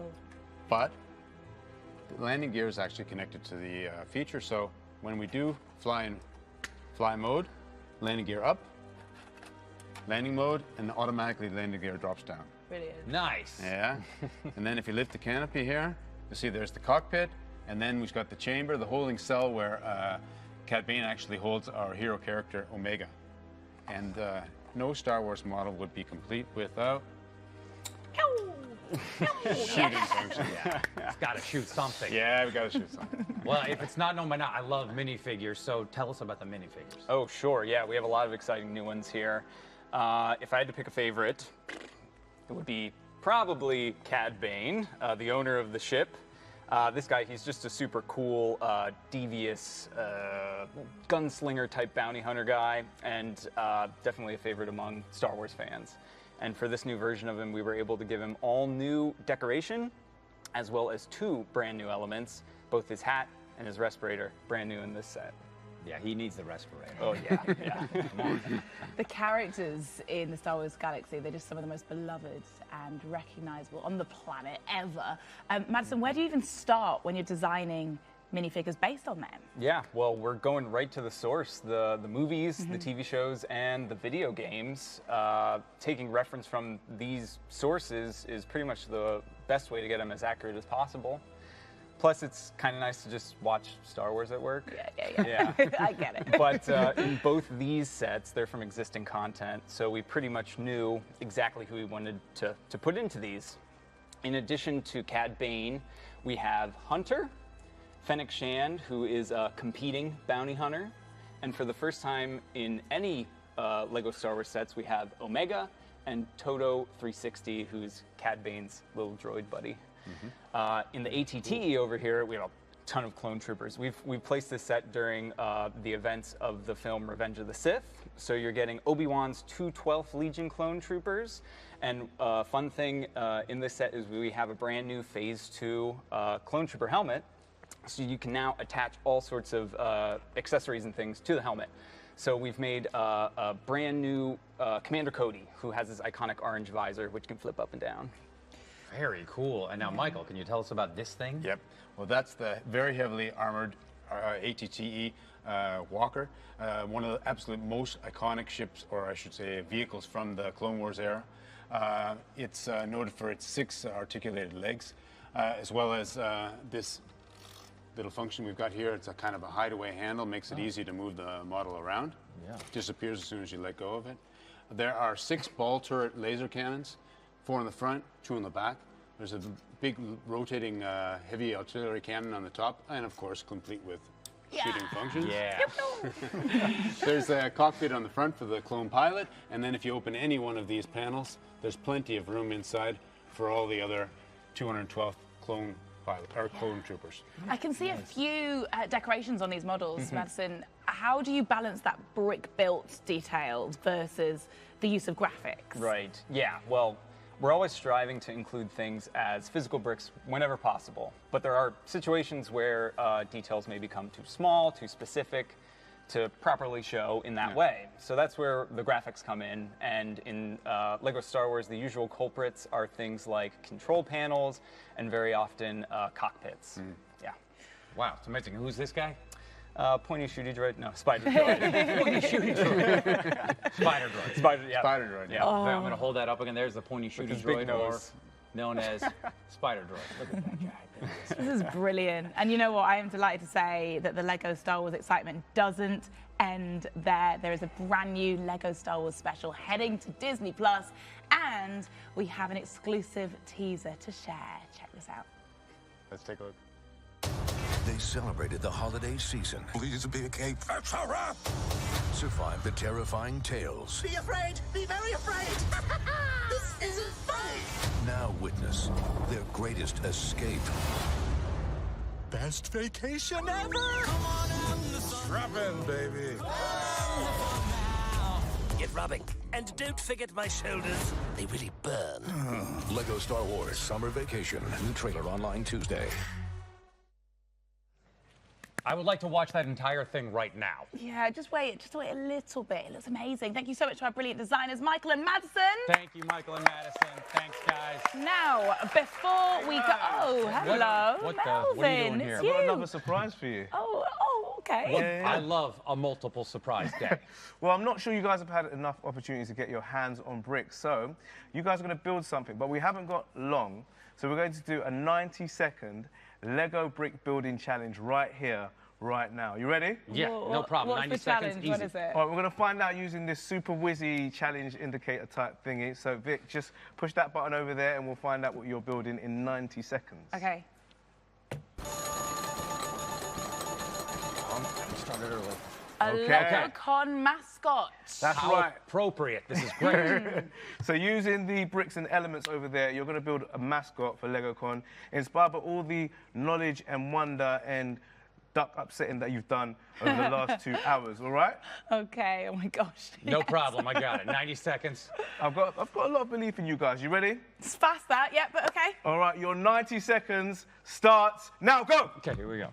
But the landing gear is actually connected to the feature, so when we do fly mode, landing gear up, landing mode, and automatically landing gear drops down. Brilliant. Nice. Yeah. And then if you lift the canopy here, you'll see there's the cockpit, and then we've got the chamber, the holding cell where Cad Bane actually holds our hero character, Omega. And no Star Wars model would be complete without shooting function. Yeah. It's got to shoot something. Yeah, we got to shoot something. Well, if it's not known by now, I love minifigures, so tell us about the minifigures. Oh, sure. Yeah, we have a lot of exciting new ones here. If I had to pick a favorite, it would be probably Cad Bane, the owner of the ship. This guy, he's just a super cool, devious gunslinger type bounty hunter guy, and definitely a favorite among Star Wars fans. And for this new version of him, we were able to give him all new decoration, as well as 2 brand new elements, both his hat and his respirator, brand new in this set. Yeah, he needs the respirator. Oh, yeah, yeah. Come on. The characters in the Star Wars galaxy, they're just some of the most beloved and recognizable on the planet ever. Madison, where do you even start when you're designing minifigures based on them? Yeah, well, we're going right to the source, the movies, the TV shows, and the video games. Taking reference from these sources is pretty much the best way to get them as accurate as possible. Plus, it's kind of nice to just watch Star Wars at work. Yeah. I get it. But in both these sets, they're from existing content, so we pretty much knew exactly who we wanted to put into these. In addition to Cad Bane, we have Hunter, Fennec Shand, who is a competing bounty hunter. And for the first time in any LEGO Star Wars sets, we have Omega and Toto 360, who's Cad Bane's little droid buddy. In the ATT over here, we have a ton of clone troopers. We've placed this set during the events of the film Revenge of the Sith. So you're getting Obi-Wan's 212th Legion clone troopers. And fun thing in this set is we have a brand new Phase 2 clone trooper helmet. So you can now attach all sorts of accessories and things to the helmet. So we've made a brand new Commander Cody, who has his iconic orange visor, which can flip up and down. Very cool. And now, Michael, can you tell us about this thing? Yep. Well, that's the very heavily armored ATTE Walker, one of the absolute most iconic ships, or I should say vehicles from the Clone Wars era. It's noted for its 6 articulated legs, as well as this little function we've got here. It's a kind of a hideaway handle, makes it easy to move the model around. Yeah. Disappears as soon as you let go of it. There are 6 ball turret laser cannons, 4 in the front, 2 in the back. There's a big rotating heavy artillery cannon on the top, and of course complete with shooting functions. Yeah. There's a cockpit on the front for the clone pilot, and then if you open any one of these panels, there's plenty of room inside for all the other 212 clone pilot or clone troopers. I can see a few decorations on these models, Madison. How do you balance that brick-built details versus the use of graphics? Right. Yeah. Well, we're always striving to include things as physical bricks whenever possible. But there are situations where details may become too small, too specific to properly show in that way. So that's where the graphics come in. And in LEGO Star Wars, the usual culprits are things like control panels and very often cockpits. Yeah. Wow, it's amazing. Who's this guy? Pointy shooty droid? No, spider droid. Pointy shooty droid. Spider droid. Spider, yeah. Spider droid, yeah. Oh. I'm going to hold that up again. There's the pointy shooty his droid, big or nose. known as spider droid. Look at that guy. This is brilliant. And you know what? I am delighted to say that the Lego Star Wars excitement doesn't end there. There is a brand new Lego Star Wars special heading to Disney+, and we have an exclusive teaser to share. Check this out. Let's take a look. They celebrated the holiday season. Please be a cake. Survive the terrifying tales. Be afraid! Be very afraid! This isn't funny! Now witness their greatest escape. Best vacation ever! Come on in, strap in, baby. Get rubbing. And don't forget my shoulders. They really burn. Lego Star Wars Summer Vacation. New trailer online Tuesday. I would like to watch that entire thing right now. Yeah, just wait a little bit. It looks amazing. Thank you so much to our brilliant designers, Michael and Madison. Thank you, Michael and Madison. Thanks, guys. Now, before we go, hello, What Melvin. are you doing here? It's I've got you. another surprise for you. Oh, okay. I love a multiple surprise day. Well, I'm not sure you guys have had enough opportunities to get your hands on bricks, so you guys are going to build something, but we haven't got long, so we're going to do a 90-second Lego brick building challenge right here, right now. You ready? Yeah, no problem. 90 seconds, easy. What is it? All right, we're going to find out using this super whizzy challenge indicator type thingy. So, Vic, just push that button over there and we'll find out what you're building in 90 seconds. Okay. Started early. A LegoCon mascot. That's How right. appropriate. This is great. So using the bricks and elements over there, you're going to build a mascot for LegoCon, inspired by all the knowledge and wonder and duck upsetting that you've done over the last 2 hours, all right? Okay, oh my gosh. No problem, I got it. 90 seconds. I've got a lot of belief in you guys. You ready? It's fast that, yeah, but okay. All right, your 90 seconds starts now. Go! Okay, here we go.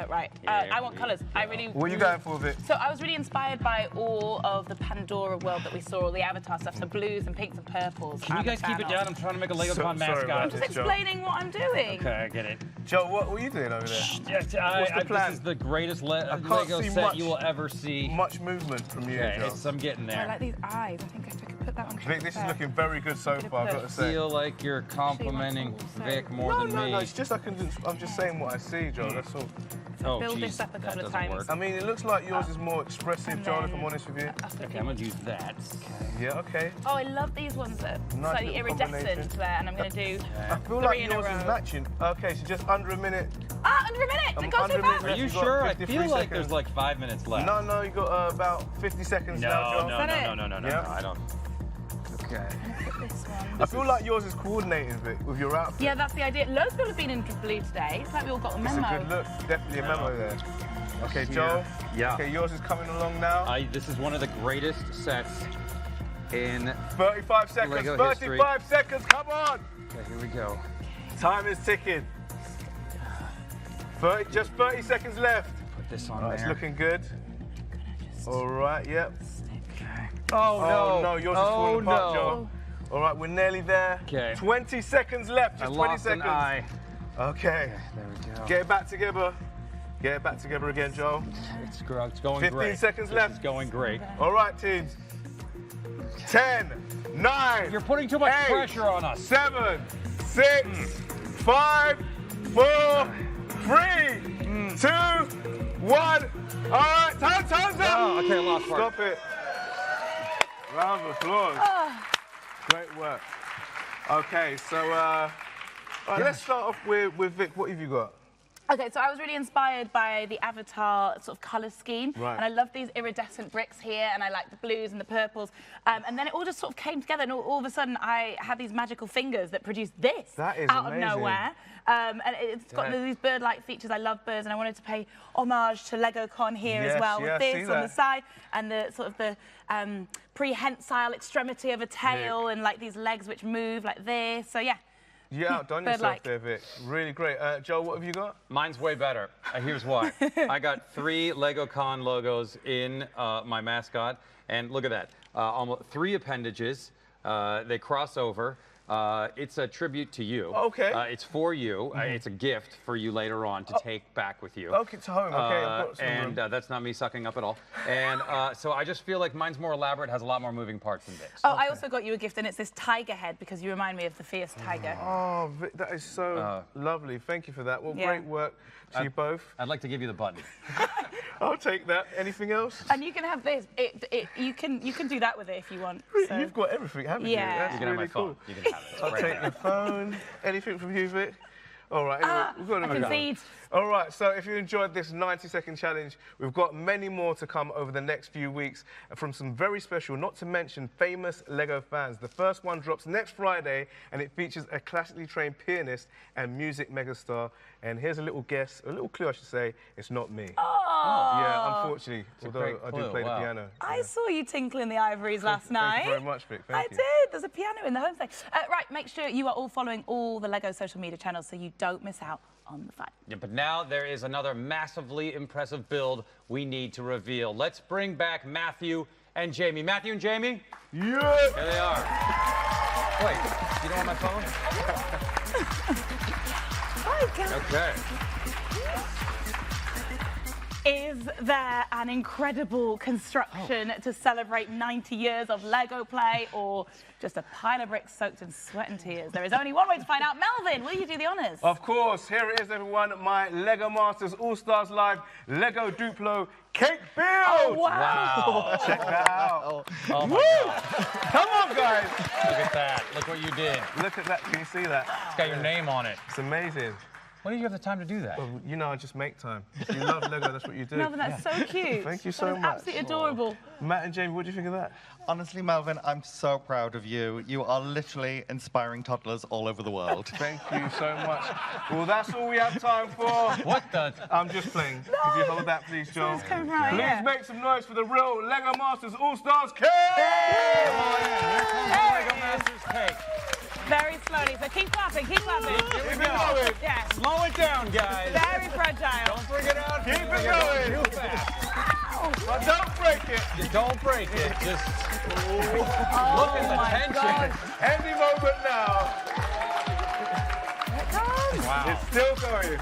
Right. I want colours. What are you going for, Vic? So I was really inspired by all of the Pandora world that we saw, all the Avatar stuff, so blues and pinks and purples. Can you guys keep it down? I'm trying to make a LegoCon mascot. I'm just explaining what I'm doing. Okay, I get it. Joe, what are you doing over there? What's the plan? This is the greatest Lego set you will ever see. Much movement from you, Okay, Joe. I'm getting there. I like these eyes. I think I could put that on. Vic, this is looking very good so far, I've got to say. I feel like you're complimenting Vic more than me. No, it's just I'm just saying what I see, Joe, that's all. Oh, build geez, this up a that couple of doesn't times. work. I mean, it looks like yours is more expressive, Joel, if I'm honest with you. Okay, I'm going to use that. Yeah, okay. Oh, I love these ones that are Nice slightly little iridescent combination. there, and I'm going to do I feel 3 like in a yours row. is matching. Okay, so just under a minute. Under a minute! It goes so under a fast! minute Are you left, you've got sure? I 53 feel like seconds. there's like 5 minutes left. No, you got about 50 seconds now, Joel. No, I don't. Okay. This one. I feel like yours is coordinated, Vic, with your outfit. Yeah, that's the idea. Loads of people have been in blue today. It's like we all got the It's memo. a good look. Definitely a memo there. Okay, Joel. Yeah. Okay, yours is coming along now. This is one of the greatest sets in 35 seconds. Lego 35 history. seconds. Come on. Okay, here we go. Time is ticking. Just 30 seconds left. Put this on It's there. looking good. All right, yep. Oh, no, yours is falling apart, Joel. All right, we're nearly there. Okay. 20 seconds left, I just 20 lost seconds. an eye. Okay. There we go. Get it back together. Get it back together again, Joel. It's going 15 great. seconds This left. is going great. All right, teams. 10, 9. You're putting too much 8, pressure on us. 7, 6, 5, 4, 3, 2, 1. All right, time's up. Oh, okay, I lost part. Stop it. Round of applause. Great work. Okay, so all right, let's start off with Vic. What have you got? Okay, so I was really inspired by the Avatar sort of colour scheme. Right. And I love these iridescent bricks here, and I like the blues and the purples. And then it all just sort of came together, and all of a sudden I had these magical fingers that produced this That is out amazing. of nowhere. And it's got these bird-like features. I love birds, and I wanted to pay homage to LegoCon here as well, with this on the side, and the sort of the prehensile extremity of a tail, and like these legs which move like this. So yeah. You outdone yourself there, Vic. Really great. Joe, what have you got? Mine's way better. Here's why. I got 3 LegoCon logos in my mascot, and look at that. Almost 3 appendages. They cross over. It's a tribute to you. Okay. It's for you. It's a gift for you later on to take back with you. Okay, to home. Okay, I've got some and room. that's not me sucking up at all. And so I just feel like mine's more elaborate, has a lot more moving parts than Vic's. Oh, I also got you a gift, and it's this tiger head because you remind me of the fierce tiger. Oh, Vic, that is so lovely. Thank you for that. Well, great work to you both. I'd like to give you the button. I'll take that. Anything else? And you can have this. You can do that with it if you want. So. You've got everything, haven't you? That's You can have really my phone. cool. You can have it. I'll take the phone. Anything from you, Vic? All right, anyway, we've got to move on. concede. All right, so if you enjoyed this 90-second challenge, we've got many more to come over the next few weeks from some very special, not to mention famous Lego fans. The first one drops next Friday, and it features a classically trained pianist and music megastar. And here's a little guess, a little clue, I should say. It's not me. Oh. Yeah, unfortunately, although I do play the piano. I saw you tinkling the ivories last night. Thank you very much, Vic. Thank you. I did. There's a piano in the home thing. Right, make sure you are all following all the Lego social media channels so you don't miss out on the fun. Yeah, but now there is another massively impressive build we need to reveal. Let's bring back Matthew and Jamie. Matthew and Jamie? Yeah! Here they are. Wait, you don't want my phone? Hi, guys. Okay. Is there an incredible construction to celebrate 90 years of Lego play, or just a pile of bricks soaked in sweat and tears? There is only one way to find out. Melvin, will you do the honours? Of course. Here it is, everyone. My Lego Masters All-Stars Live Lego Duplo Cake Build. Oh, wow. Check that out. Oh, my God. Come on, guys. Look at that. Look what you did. Look at that. Can you see that? It's got your name on it. It's amazing. When did you have the time to do that? Well, you know, I just make time. If you love Lego, that's what you do. Melvin, that's so cute. Thank you so That is much. absolutely adorable. Matt and Jamie, what do you think of that? Honestly, Melvin, I'm so proud of you. You are literally inspiring toddlers all over the world. Thank you so much. Well, that's all we have time for. What the? I'm just playing. Could you hold that, please, Joel? Please make some noise for the real Lego Masters All-Stars Cake! Lego Masters Cake. Very slowly, so keep clapping, keep clapping. Here we go. Yes. Slow it down, guys. Very fragile. Don't bring it out. Keep it going. Too fast. But don't break it. You don't break it. Just look at the tension. Any moment now. Here it comes. Wow. It's still going.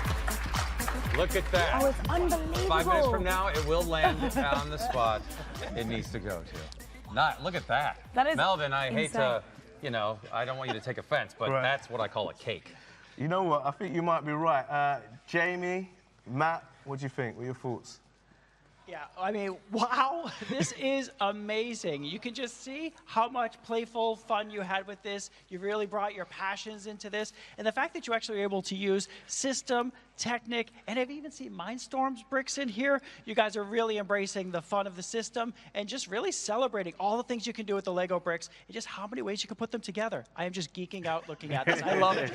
Look at that. Oh, it's unbelievable. 5 minutes from now, it will land on the spot it needs to go to. Look at that. That is Melvin, I hate insane. to, you know, I don't want you to take offense, but that's what I call a cake. You know what? I think you might be right. Jamie, Matt, what do you think? What are your thoughts? Yeah, I mean, wow, this is amazing. You can just see how much playful fun you had with this. You really brought your passions into this. And the fact that you actually were able to use system, Technic, and I've even seen Mindstorm's bricks in here. You guys are really embracing the fun of the system and just really celebrating all the things you can do with the Lego bricks and just how many ways you can put them together. I am just geeking out looking at this. I love it.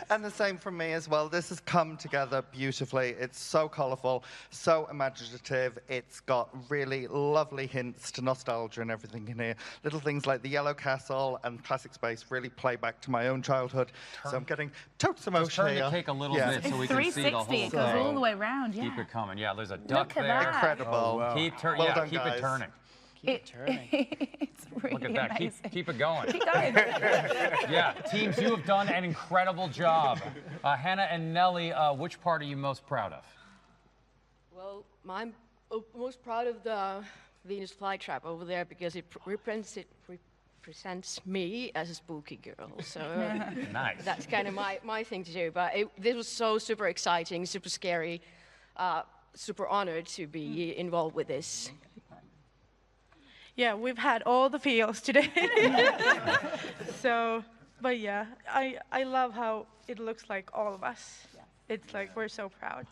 And the same from me as well. This has come together beautifully. It's so colourful, so imaginative. It's got really lovely hints to nostalgia and everything in here. Little things like the Yellow Castle and Classic Space really play back to my own childhood. So I'm getting totes emotional Turn here. the cake a little bit so we can see the whole 360, thing. it goes all the way around, yeah. Keep it coming. Yeah, there's a duck Look at there. that. Incredible. Oh, wow. Keep Well done, keep guys. it turning. Keep it turning. It's really Look at that. amazing. Keep it going. Keep going. Yeah, teams, you have done an incredible job. Hannah and Nellie, which part are you most proud of? Well, I'm most proud of the Venus flytrap over there because it represents me as a spooky girl. So Nice. that's kind of my thing to do. But this was so super exciting, super scary, super honored to be involved with this. Yeah, we've had all the feels today. So, but yeah, I love how it looks like all of us. It's like we're so proud.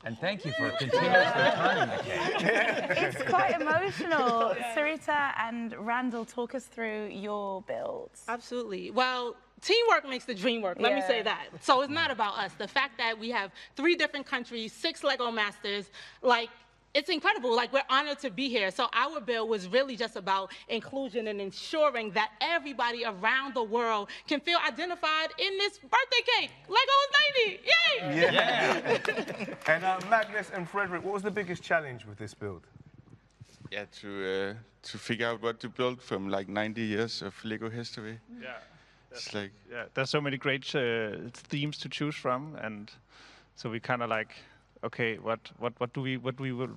And thank you for continuously turning the cake. It's quite emotional. Sarita and Randall, talk us through your builds. Absolutely. Well, teamwork makes the dream work. Let me say that. So it's not about us. The fact that we have 3 different countries, 6 Lego Masters, like, it's incredible. Like, we're honored to be here. So our build was really just about inclusion and ensuring that everybody around the world can feel identified in this birthday cake. Lego is 90. Yay! Yeah. And Magnus and Frederick, what was the biggest challenge with this build? Yeah, to figure out what to build from like 90 years of Lego history. Yeah. It's like there's so many great themes to choose from, and so we kind of like, okay, what do we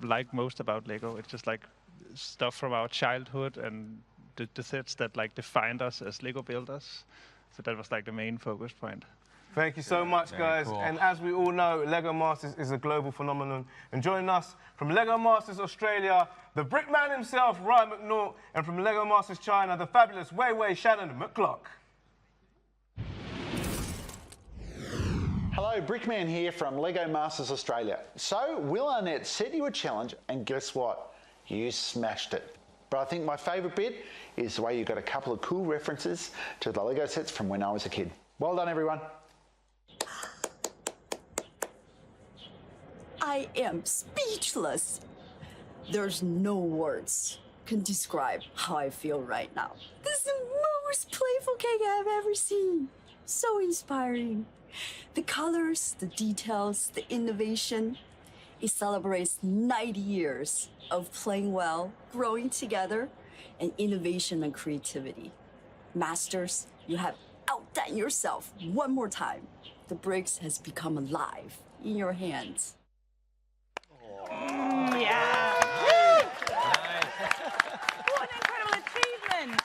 like most about Lego? It's just like stuff from our childhood and the sets that like defined us as Lego builders. So that was like the main focus point. Thank you so much, guys. cool. And as we all know, LEGO Masters is a global phenomenon. And joining us from LEGO Masters Australia, the Brickman himself, Ryan McNaught, and from LEGO Masters China, the fabulous Wei Shannon McClock. Hello, Brickman here from LEGO Masters Australia. So, Will Arnett set you a challenge, and guess what? You smashed it. But I think my favourite bit is the way you got a couple of cool references to the LEGO sets from when I was a kid. Well done, everyone. I am speechless. There's no words can describe how I feel right now. This is the most playful cake I've ever seen. So inspiring. The colors, the details, the innovation. It celebrates 90 years of playing well, growing together, and innovation and creativity. Masters, you have outdone yourself one more time. The bricks has become alive in your hands. Yeah. What an incredible achievement.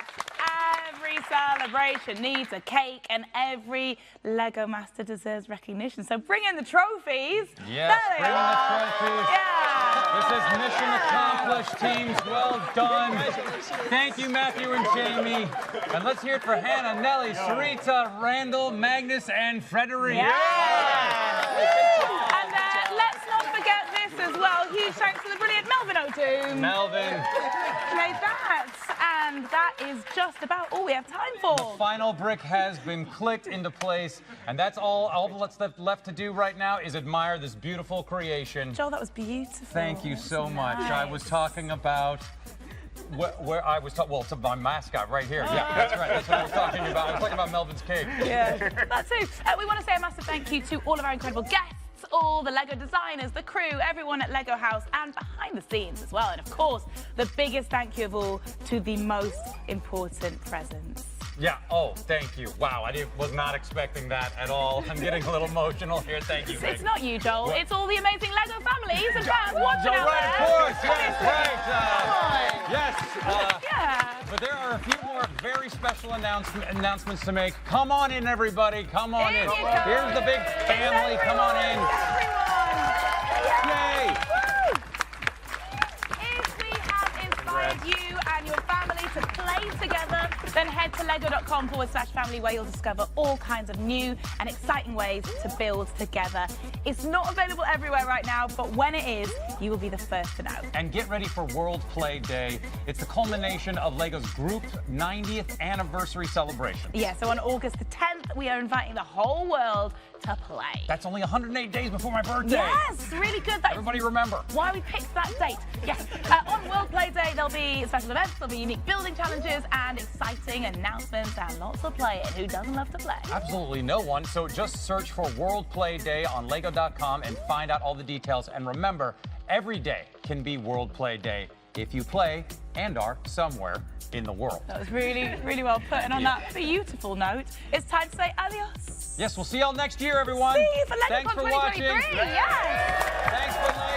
Every celebration needs a cake, and every LEGO Master deserves recognition. So bring in the trophies. Yes, bring in the trophies. Yeah. This is mission accomplished, teams. Well done. Thank you, Matthew and Jamie. And let's hear it for Hannah, Nellie, Sarita, Randall, Magnus, and Frederic. And let's not forget this as well. Huge thanks to the brilliant Melvin O'Doom. Melvin. Made that. And that is just about all we have time for. The final brick has been clicked into place, and that's all that's left to do right now is admire this beautiful creation. Joel, that was beautiful. Thank you so much. Nice. I was talking about where I was talking, well, it's my mascot right here. Yeah, that's right. That's what I was talking about. I was talking about Melvin's cake. Yeah, that's it. We want to say a massive thank you to all of our incredible guests, all the LEGO designers, the crew, everyone at LEGO House, and behind the scenes as well. And of course, the biggest thank you of all to the most important presents. Yeah, oh, thank you. Wow, I was not expecting that at all. I'm getting a little emotional here. Thank you. It's not you, Joel. What? It's all the amazing LEGO families and fans watching out right, there. of course. Yes, right. Come on. Yes. But there are a few more very special announcements to make. Come on in, everybody. Come on in. Here's the big family. Come on in. Yay! If we have inspired you and your family to play together, then head to lego.com/family, where you'll discover all kinds of new and exciting ways to build together. It's not available everywhere right now, but when it is, you will be the first to know. And get ready for World Play Day. It's the culmination of LEGO's group 90th anniversary celebration. Yeah, so on August the 10th, we are inviting the whole world to play. That's only 108 days before my birthday. Yes, really good. Everybody remember. Why we picked that date. Yes. On World Play Day, there'll be special events, there'll be unique building challenges, and exciting announcements, and lots of playing. Who doesn't love to play? Absolutely no one. So just search for World Play Day on Lego.com and find out all the details. And remember, every day can be World Play Day if you play and are somewhere in the world. That was really, really well put. And on that beautiful note, it's time to say adios. Yes, we'll see y'all next year, everyone. See you for LegoCon Thanks for watching. 2023. Yes. Thanks for